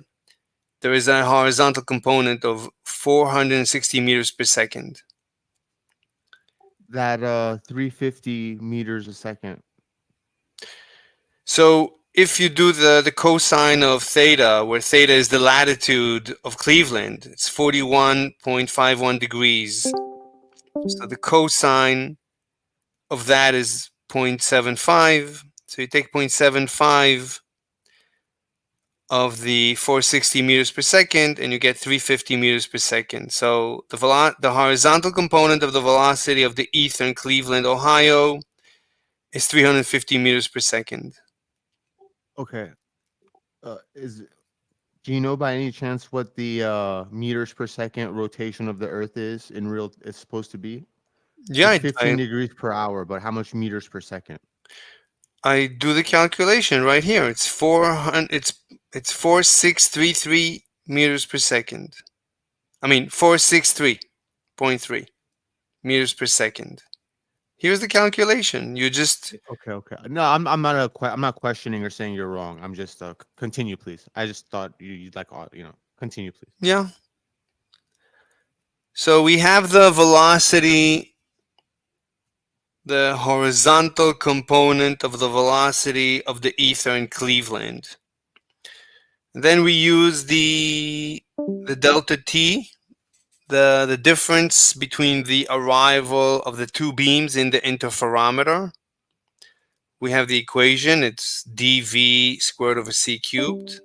S1: there is a horizontal component of 460 meters per second.
S9: That 350 meters a second.
S1: So if you do the cosine of theta, where theta is the latitude of Cleveland, it's 41.51 degrees. So the cosine of that is 0.75. So you take 0.75 of the 460 meters per second, and you get 350 meters per second. So the horizontal component of the velocity of the Aether in Cleveland, Ohio, is 350 meters per second.
S9: Okay. Do you know by any chance what the meters per second rotation of the Earth is in real? It's supposed to be.
S1: Yeah,
S9: it's 15 degrees per hour, but how much meters per second?
S1: I do the calculation right here. It's 4633 meters per second. I mean 463.3 meters per second. Here's the calculation. You just
S9: okay. No, I'm not questioning or saying you're wrong. I'm just continue, please. I just thought you'd like continue, please.
S1: Yeah. So we have the velocity the horizontal component of the velocity of the ether in Cleveland. Then we use the delta t, the difference between the arrival of the two beams in the interferometer. We have the equation, it's dv squared over c cubed.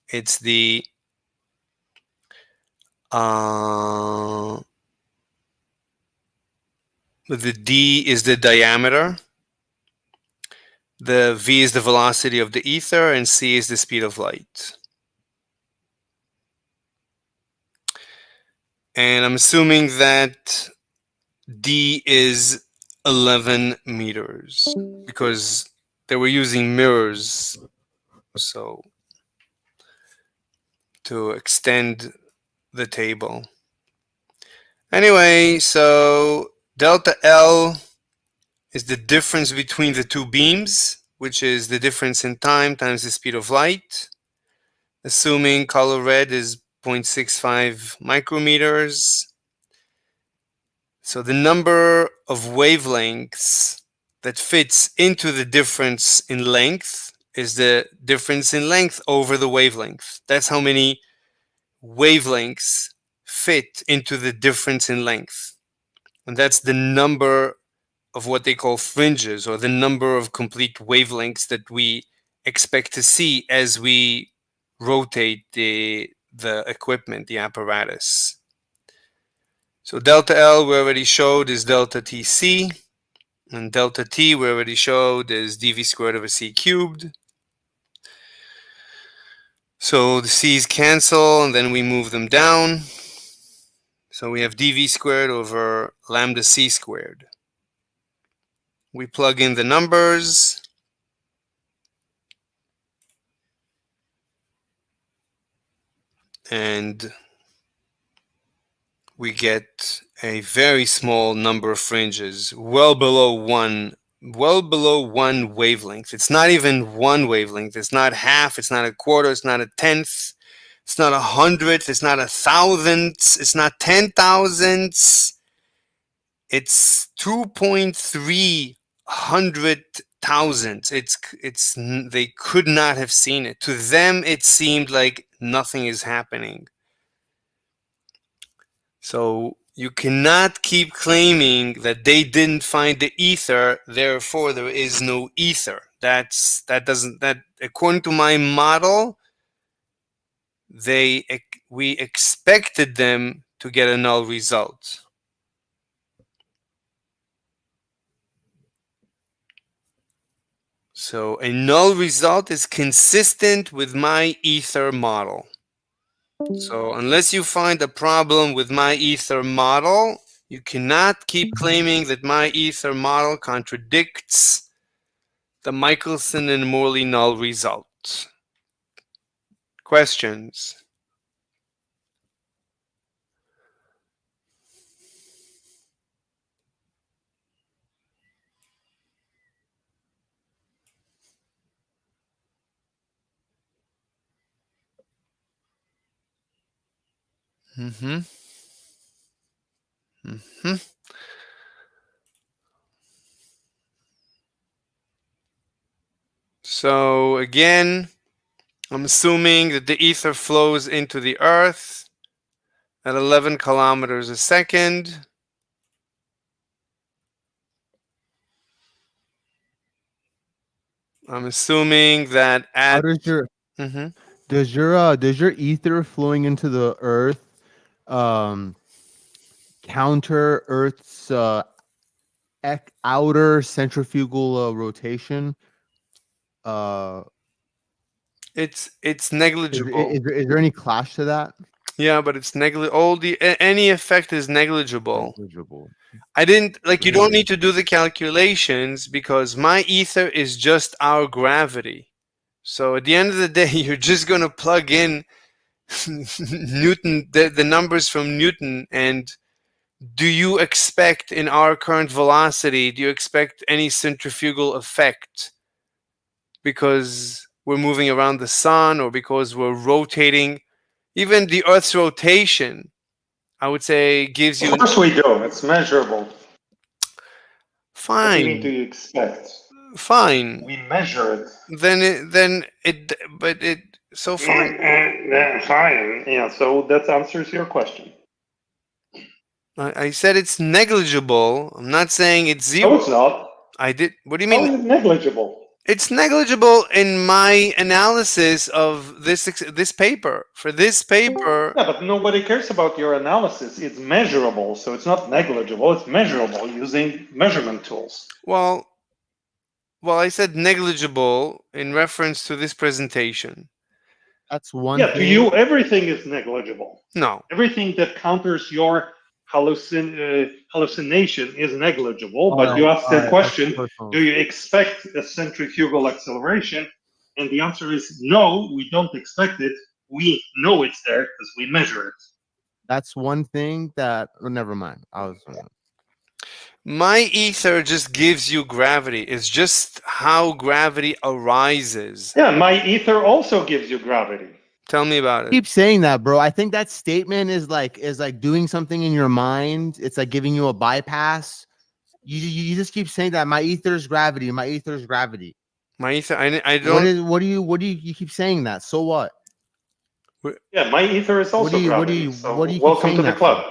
S1: It's the d is the diameter, the v is the velocity of the ether, and c is the speed of light. And I'm assuming that d is 11 meters because they were using mirrors, so to extend the table. Anyway, so delta L is the difference between the two beams, which is the difference in time times the speed of light. Assuming color red is 0.65 micrometers. So the number of wavelengths that fits into the difference in length is the difference in length over the wavelength. That's how many wavelengths fit into the difference in length. And that's the number of what they call fringes, or the number of complete wavelengths that we expect to see as we rotate the equipment, the apparatus. So delta L we already showed is delta TC, and delta T we already showed is dv squared over c cubed. So the c's cancel, and then we move them down. So we have dv squared over lambda c squared. We plug in the numbers. And we get a very small number of fringes, well below one wavelength. It's not even one wavelength. It's not half, it's not a quarter, it's not a tenth, it's not 100th, it's not 1,000th, it's not 10,000ths. It's 2.3 hundred thousandths. It's they could not have seen it. To them, it seemed like nothing is happening. So you cannot keep claiming that they didn't find the ether, therefore there is no ether. That according to my model, we expected them to get a null result. So a null result is consistent with my ether model. So unless you find a problem with my ether model, you cannot keep claiming that my ether model contradicts the Michelson and Morley null result. Questions? So again, I'm assuming that the ether flows into the earth at 11 kilometers a second. I'm assuming that at
S10: does your ether flowing into the earth counter Earth's outer centrifugal rotation?
S1: It's negligible.
S10: Is there any clash to that?
S1: Yeah, but it's negligible. Any effect is negligible. I didn't you don't need to do the calculations because my ether is just our gravity. So at the end of the day, you're just going to plug in Newton, the numbers from Newton, and do you expect in our current velocity, do you expect any centrifugal effect because we're moving around the sun or because we're rotating? Even the Earth's rotation, I would say, gives you...
S15: Of course we do. It's measurable.
S3: What do you mean, do
S1: Fine.
S3: you expect?
S1: Fine.
S3: We measure it.
S1: So fine.
S3: Fine. Yeah, so that answers your question.
S1: I said it's negligible. I'm not saying it's zero.
S3: No, it's not.
S1: I did. What do you
S3: How
S1: mean?
S3: is it negligible?
S1: It's negligible in my analysis of this paper. For this paper,
S3: Yeah, but nobody cares about your analysis. It's measurable, so it's not negligible. It's measurable using measurement tools.
S1: well, I said negligible in reference to this presentation.
S10: That's one
S3: Yeah,
S10: thing.
S3: to you, everything is negligible.
S1: No.
S3: Everything that counters your hallucination is negligible, but you asked the question, do you expect a centrifugal acceleration? And the answer is no, we don't expect it. We know it's there because we measure it.
S10: That's one thing that. Oh, never mind.
S1: My ether just gives you gravity. It's just how gravity arises.
S3: Yeah, my ether also gives you gravity.
S1: Tell me about it.
S10: Keep saying that, bro. I think that statement is like doing something in your mind. It's like giving you a bypass. You just keep saying that my ether's gravity. My ether's gravity.
S1: My ether. I don't.
S10: What do you keep saying that? So what?
S3: Yeah, my ether is also gravity.
S10: What do you keep
S3: welcome
S10: saying
S3: to the
S10: that
S3: club.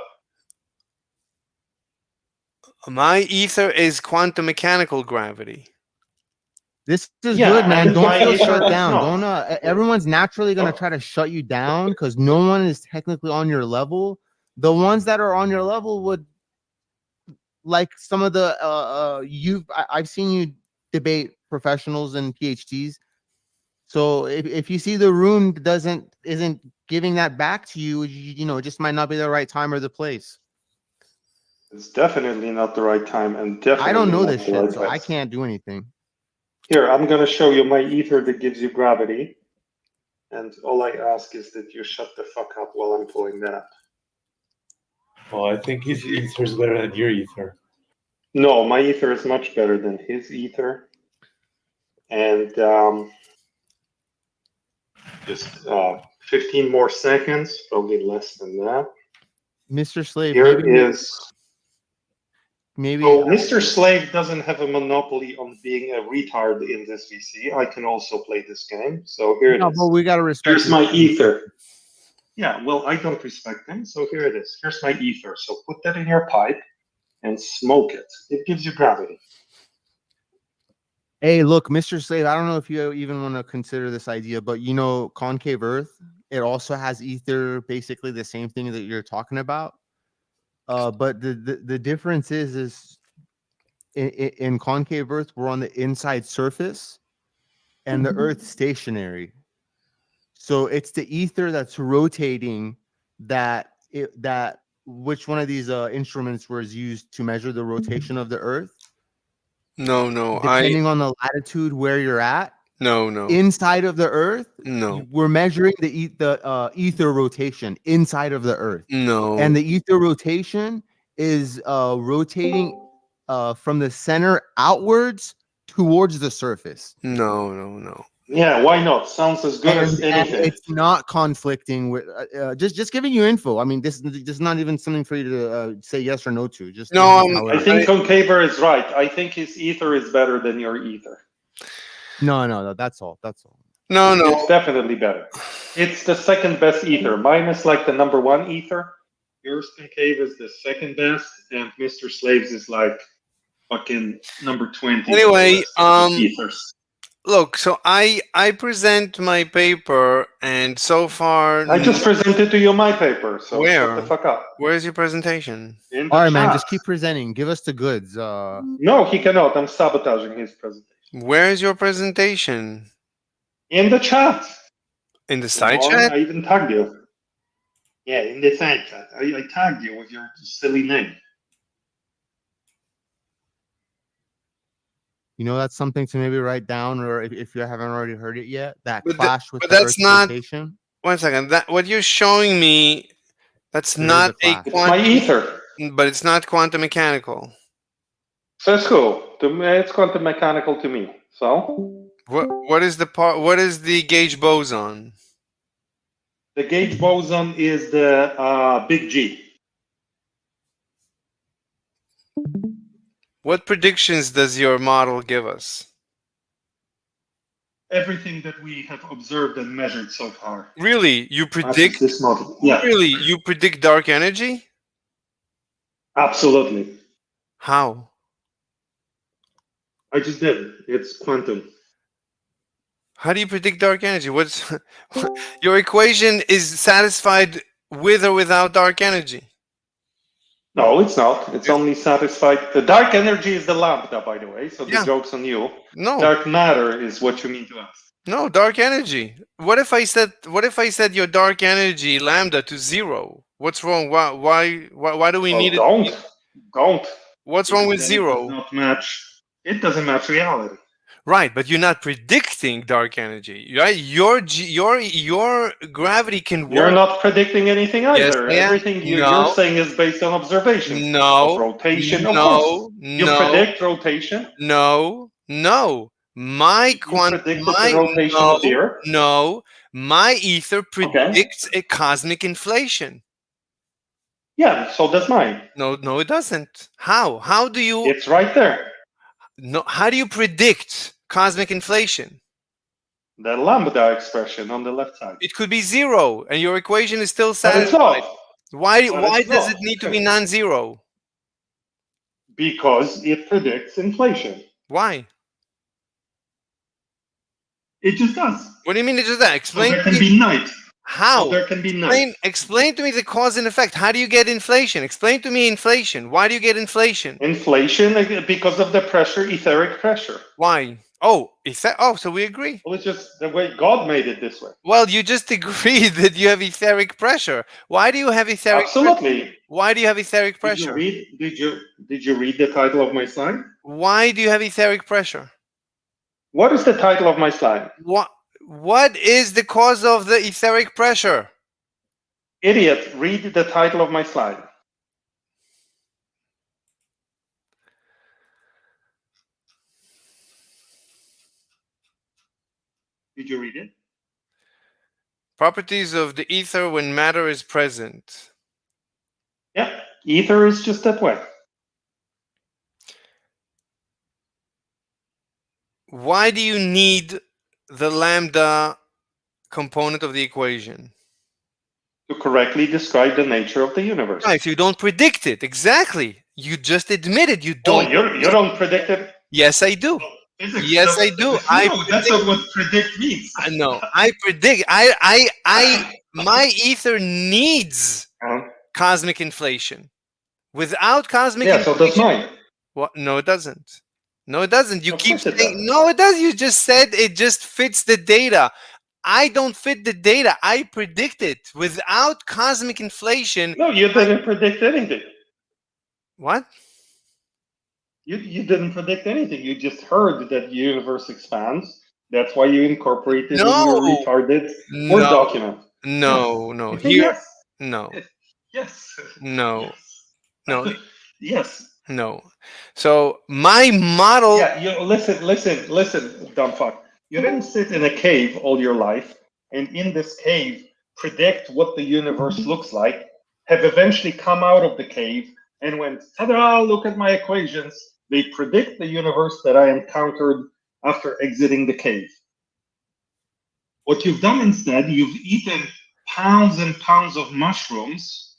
S1: My ether is quantum mechanical gravity.
S10: This is
S3: Yeah,
S10: good, man.
S3: and
S10: Don't
S3: my
S10: feel
S3: ether
S10: shut
S3: is
S10: down.
S3: not.
S10: Don't. Everyone's naturally gonna try to shut you down because no one is technically on your level. The ones that are on your level would, like some of the I've seen you debate professionals and PhDs. So if you see the room isn't giving that back to you, it just might not be the right time or the place.
S3: It's definitely not the right time, and definitely
S10: I don't know
S3: not
S10: this
S3: the
S10: shit,
S3: right
S10: so I
S3: place.
S10: can't do anything.
S3: Here, I'm going to show you my ether that gives you gravity. And all I ask is that you shut the fuck up while I'm pulling that.
S15: Well, I think his ether is better than your ether.
S3: No, my ether is much better than his ether. And just 15 more seconds, probably less than that.
S10: Mr. Slave,
S3: Here is.
S10: Maybe.
S3: So Mr. Slave doesn't have a monopoly on being a retard in this VC. I can also play this game. So here it is.
S10: But we gotta respect.
S3: Here's my ether. Yeah, well, I don't respect him, so here it is. Here's my ether. So put that in your pipe and smoke it. It gives you gravity.
S10: Hey, look, Mr. Slave, I don't know if you even want to consider this idea, but concave Earth, it also has ether, basically the same thing that you're talking about. But the difference is in concave Earth, we're on the inside surface and the Earth's stationary. So it's the ether that's rotating that which one of these instruments was used to measure the rotation of the Earth?
S1: No.
S10: Depending on the latitude where you're at.
S1: No.
S10: Inside of the Earth.
S1: No.
S10: We're measuring the ether rotation inside of the Earth.
S1: No.
S10: And the ether rotation is rotating from the center outwards towards the surface.
S1: No.
S3: Yeah, why not? Sounds as good as anything.
S10: And it's not conflicting with just giving you info. I mean, this is not even something for you to say yes or no to. Just
S3: I think Concaver is right. I think his ether is better than your ether.
S10: No, that's all.
S1: No.
S3: It's definitely better. It's the second best ether. Mine is like the number one ether. Yours, Concave, is the second best, and Mr. Slaves is like fucking number 20.
S1: Anyway,
S3: ethers.
S1: Look, so I present my paper, and so far
S3: I just presented to you my paper. So
S1: where?
S3: Shut the fuck up.
S1: Where's your presentation?
S3: In the
S10: All right, man,
S3: chat.
S10: just keep presenting. Give us the goods.
S3: No, he cannot. I'm sabotaging his presentation.
S1: Where's your presentation?
S3: In the chat.
S1: In the side
S3: Come on,
S1: chat?
S3: I even tagged you. Yeah, in the side chat. I tagged you with your silly name.
S10: That's something to maybe write down, or if you haven't already heard it yet, that
S1: But
S10: clash with
S1: but
S10: the
S1: that's
S10: Earth's
S1: not.
S10: rotation.
S1: One second. That what you're showing me, that's
S10: There
S1: not
S10: is a clash.
S3: It's my ether.
S1: But it's not quantum mechanical.
S3: So that's cool. It's quantum mechanical to me. So
S1: what is the part? What is the gauge boson?
S3: the gauge boson is the big G.
S1: What predictions does your model give us?
S16: Everything that we have observed and measured so far.
S1: Really? You predict
S16: this model? Yeah.
S1: Really? You predict dark energy?
S16: Absolutely.
S1: How?
S16: I just did. It's quantum.
S1: How do you predict dark energy? What's your equation is satisfied with or without dark energy?
S16: No, it's not. It's only satisfied. The dark energy is the lambda, by the way. So the
S1: Yeah.
S16: joke's on you.
S1: No.
S16: Dark matter is what you mean to us.
S1: No, dark energy. What if I said your dark energy lambda to 0? What's wrong? Why do we need it?
S16: Don't.
S1: What's wrong with
S16: Then
S1: 0?
S16: It does not match. It doesn't match reality.
S1: Right, but you're not predicting dark energy, right? Your gravity can work.
S16: You're not predicting anything either.
S1: Yes, I am.
S16: Everything you're
S1: No.
S16: saying is based on observation.
S1: No.
S16: Of rotation.
S1: No.
S16: Of course. You
S1: No.
S16: predict rotation.
S1: No. My
S16: predicted the rotation of the Earth?
S1: No. My ether predicts a cosmic inflation.
S16: Yeah, so does mine.
S1: No, it doesn't. How? How do you?
S16: It's right there.
S1: No. How do you predict cosmic inflation?
S16: The lambda expression on the left side.
S1: It could be 0, and your equation is still
S16: But it's
S1: satisfied.
S16: not.
S1: Why
S16: But
S1: does
S16: it's
S1: it need to be non-zero?
S16: Because it predicts inflation.
S1: Why?
S16: It just does.
S1: What do you mean it just that? Explain.
S16: So there can be night.
S1: How?
S16: So there can be night.
S1: Explain to me the cause and effect. How do you get inflation? Explain to me inflation. Why do you get inflation?
S16: Inflation because of the pressure, etheric pressure.
S1: Why? Oh, so we agree.
S16: Well, it's just the way God made it this way.
S1: Well, you just agreed that you have etheric pressure. Why do you have etheric
S16: Absolutely.
S1: pressure? Why do you have etheric pressure?
S16: Did you read the title of my slide?
S1: Why do you have etheric pressure?
S16: What is the title of my slide?
S1: What is the cause of the etheric pressure?
S16: Idiot, read the title of my slide. Did you read it?
S1: Properties of the ether when matter is present.
S16: Yeah, ether is just that way.
S1: Why do you need the lambda component of the equation?
S16: To correctly describe the nature of the universe.
S1: Right, so you don't predict it. Exactly. You just admitted you don't.
S16: You don't predict it?
S1: Yes, I do.
S16: Physics,
S1: yes, I do.
S16: That's not what predict means.
S1: No, I predict. My ether needs cosmic inflation. Without cosmic inflation.
S16: So does mine.
S1: What? No, it doesn't. No, it doesn't. You keep saying no, it does. You just said it just fits the data. I don't fit the data. I predict it. Without cosmic inflation.
S16: No, you didn't predict anything.
S1: What?
S16: You didn't predict anything. You just heard that the universe expands. That's why you incorporated in your retarded Word document.
S1: No.
S16: Here. Yes.
S1: No.
S16: Yes.
S1: No. No.
S16: Yes.
S1: No. So my model.
S16: Yeah. You listen, dumb fuck. You didn't sit in a cave all your life, and in this cave predict what the universe looks like. Have eventually come out of the cave and went, ta-da! Look at my equations. They predict the universe that I encountered after exiting the cave. What you've done instead, you've eaten pounds and pounds of mushrooms,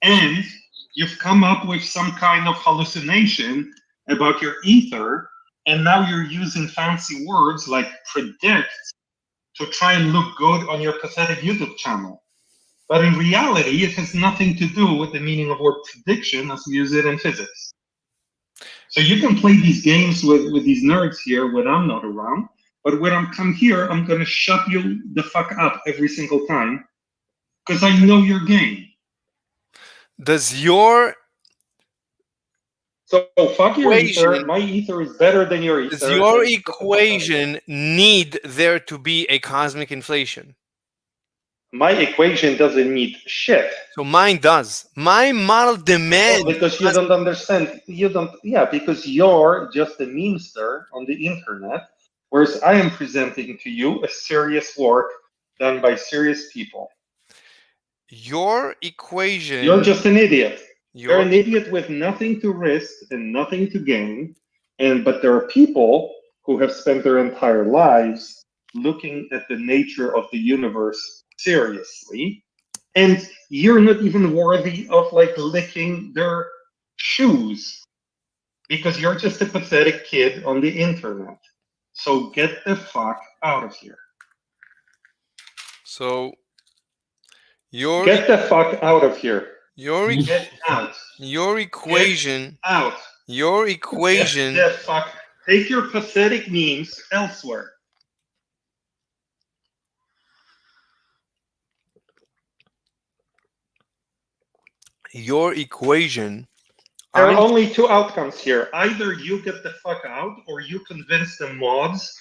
S16: and you've come up with some kind of hallucination about your ether, and now you're using fancy words like predict to try and look good on your pathetic YouTube channel. But in reality, it has nothing to do with the meaning of word prediction as we use it in physics. So you can play these games with these nerds here when I'm not around, but when I come here, I'm going to shut you the fuck up every single time because I know your game.
S1: Does your
S16: fuck your ether. My ether is better than your ether.
S1: Does your equation need there to be a cosmic inflation?
S16: My equation doesn't need shit.
S1: So mine does. My model demands.
S16: Because you don't understand. You don't. Yeah, because you're just a memester on the internet, whereas I am presenting to you a serious work done by serious people.
S1: Your equation.
S16: You're just an idiot. They're an idiot with nothing to risk and nothing to gain. But there are people who have spent their entire lives looking at the nature of the universe seriously, and you're not even worthy of like licking their shoes because you're just a pathetic kid on the internet. So get the fuck out of here.
S1: So
S16: get the fuck out of here.
S1: Get
S16: out.
S1: Your equation.
S16: Get out.
S1: Your equation.
S16: Get the fuck. Take your pathetic memes elsewhere.
S1: Your equation.
S16: There are only two outcomes here. Either you get the fuck out, or you convince the mods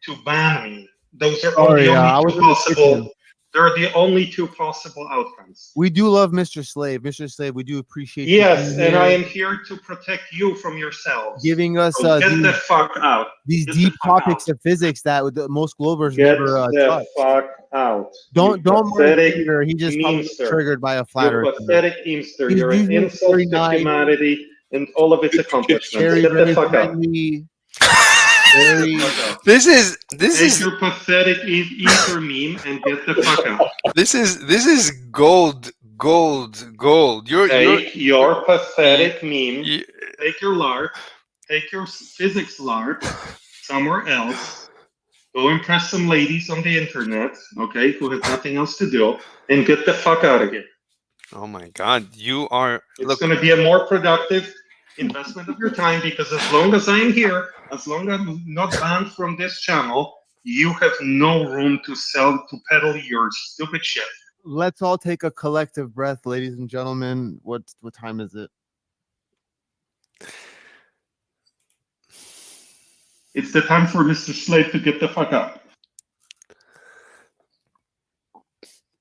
S16: to ban me. Those are the only two possible. They're the only two possible outcomes.
S10: We do love Mr. Slave. Mr. Slave, we do appreciate you
S16: Yes,
S10: being
S16: and
S10: here,
S16: I am here to protect you from yourselves.
S10: giving us
S16: So get the fuck out.
S10: these
S16: Get
S10: deep
S16: the fuck
S10: topics of physics that most Globers
S16: Get
S10: never
S16: the
S10: touch.
S16: fuck out.
S10: Don't mind
S16: pathetic
S10: Peter. He just probably got
S16: memester.
S10: triggered by a flat
S16: You're
S10: earther.
S16: pathetic memester.
S10: He's
S16: You're an
S10: usually
S16: insult
S10: very
S16: to
S10: nice,
S16: humanity and all of its accomplishments.
S10: very,
S16: Get
S10: very
S16: the fuck out.
S10: friendly. Very.
S1: This is
S16: Take your pathetic ether meme and get the fuck out.
S1: This is gold.
S16: Take your pathetic meme. Take your LARP. Take your physics LARP somewhere else. Go impress some ladies on the internet, okay, who have nothing else to do, and get the fuck out of here.
S1: Oh my God, you are.
S16: It's going to be a more productive investment of your time, because as long as I'm here, as long as I'm not banned from this channel, you have no room to peddle your stupid shit.
S10: Let's all take a collective breath, ladies and gentlemen. What time is it?
S16: It's the time for Mr. Slave to get the fuck out.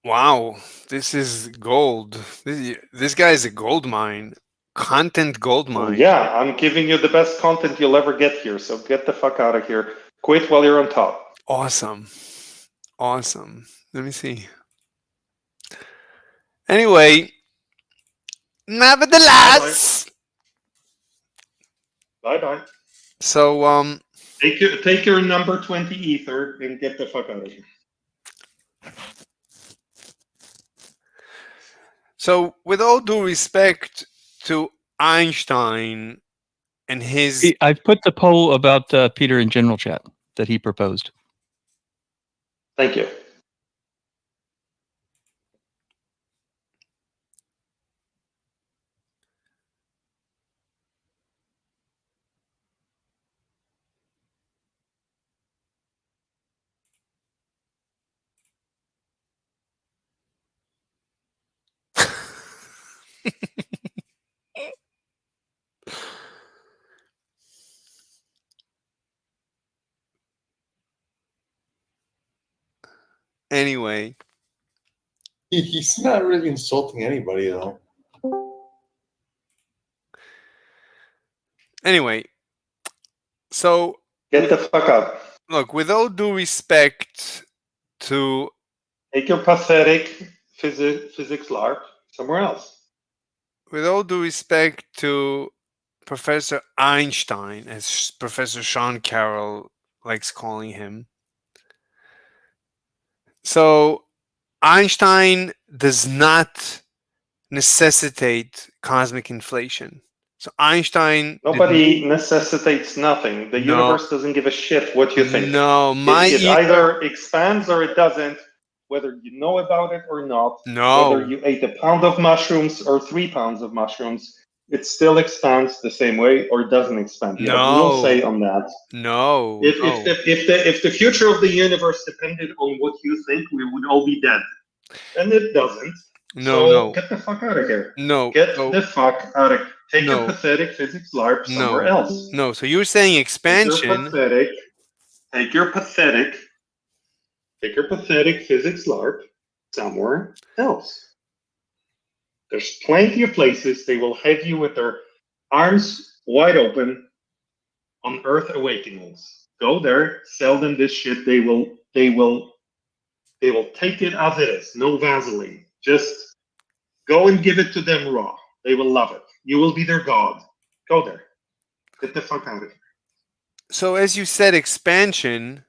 S1: Wow, this is gold. This guy is a gold mine. Content gold mine.
S16: Yeah, I'm giving you the best content you'll ever get here, so get the fuck out of here. Quit while you're on top.
S1: Awesome. Let me see. Anyway, nevertheless.
S16: Bye-bye.
S1: So,
S16: take your number 20 ether and get the fuck out of here.
S1: So, with all due respect to Einstein and his...
S12: I've put the poll about Peter in general chat that he proposed.
S16: Thank you.
S1: Anyway.
S15: He's not really insulting anybody, though.
S1: Anyway. So.
S16: Get the fuck out.
S1: Look, with all due respect to...
S16: Take your pathetic physics LARP somewhere else.
S1: With all due respect to Professor Einstein, as Professor Sean Carroll likes calling him. So, Einstein does not necessitate cosmic inflation. So Einstein...
S16: Nobody necessitates nothing. The universe doesn't give a shit what you think.
S1: No,
S16: it either expands or it doesn't, whether you know about it or not.
S1: No.
S16: Whether you ate a pound of mushrooms or 3 pounds of mushrooms, it still expands the same way or it doesn't expand. You have no say on that.
S1: No.
S16: If the future of the universe depended on what you think, we would all be dead. And it doesn't.
S1: No.
S16: Get the fuck out of here.
S1: No.
S16: Get the fuck out of here. Take your pathetic physics LARP somewhere else.
S1: No, so you're saying expansion.
S16: Take your pathetic physics LARP somewhere else. There's plenty of places they will have you with their arms wide open on Earth Awakenings. Go there, sell them this shit. They will take it as it is. No Vaseline. Just go and give it to them raw. They will love it. You will be their god. Go there. Get the fuck out of here.
S1: So as you said expansion,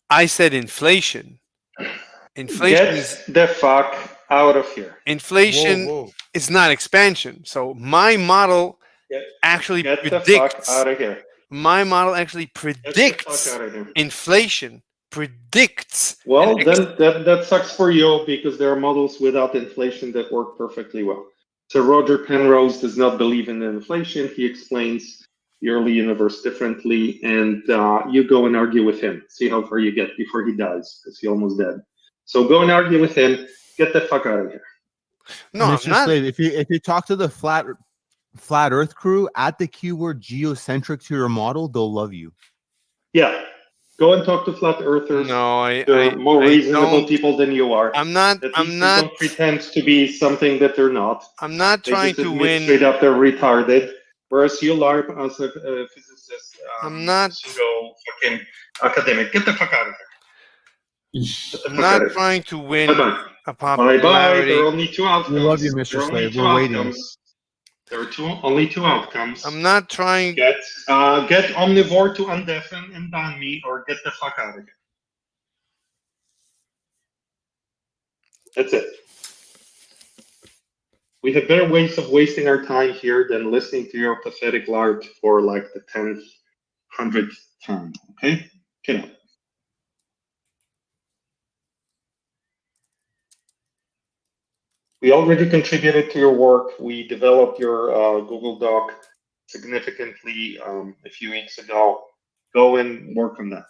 S1: I said inflation. Inflation
S16: Get the fuck out of here.
S1: Inflation is not expansion. So my model actually
S16: Get
S1: predicts.
S16: the fuck out of here.
S1: My model actually predicts
S16: out of here.
S1: inflation. Predicts.
S16: Well, then that sucks for you because there are models without inflation that work perfectly well. So Roger Penrose does not believe in inflation. He explains the early universe differently, and you go and argue with him. See how far you get before he dies, because he's almost dead. So go and argue with him. Get the fuck out of here.
S1: No,
S10: Mr.
S1: I'm not.
S10: Slave, if you talk to the flat Earth crew, add the keyword geocentric to your model, they'll love you.
S16: Yeah. Go and talk to flat earthers.
S1: No,
S16: they're more reasonable
S1: don't.
S16: people than you are.
S1: I'm not.
S16: At
S1: I'm
S16: least
S1: not.
S16: They don't pretend to be something that they're not.
S1: I'm not
S16: They
S1: trying
S16: just
S1: to
S16: admit
S1: win.
S16: straight up they're retarded. Whereas you, LARP, as a physicist,
S1: I'm not.
S16: pseudo fucking academic. Get the fuck out of here. Get the
S1: I'm
S16: fuck
S1: not
S16: out of here.
S1: trying to win
S16: Bye-bye.
S1: a
S16: Bye-bye.
S1: popularity.
S16: There are only two outcomes.
S10: We love you,
S16: There
S10: Mr.
S16: are only
S10: Slave.
S16: two
S10: We're waiting.
S16: outcomes. There are only two outcomes.
S1: I'm not trying.
S16: Get Omnivore to undeafen and ban me, or get the fuck out of here. That's it. We have better ways of wasting our time here than listening to your pathetic LARP for like the 10th, 100th time. Okay? Get out. We already contributed to your work. We developed your Google Doc significantly a few weeks ago. Go and work on that.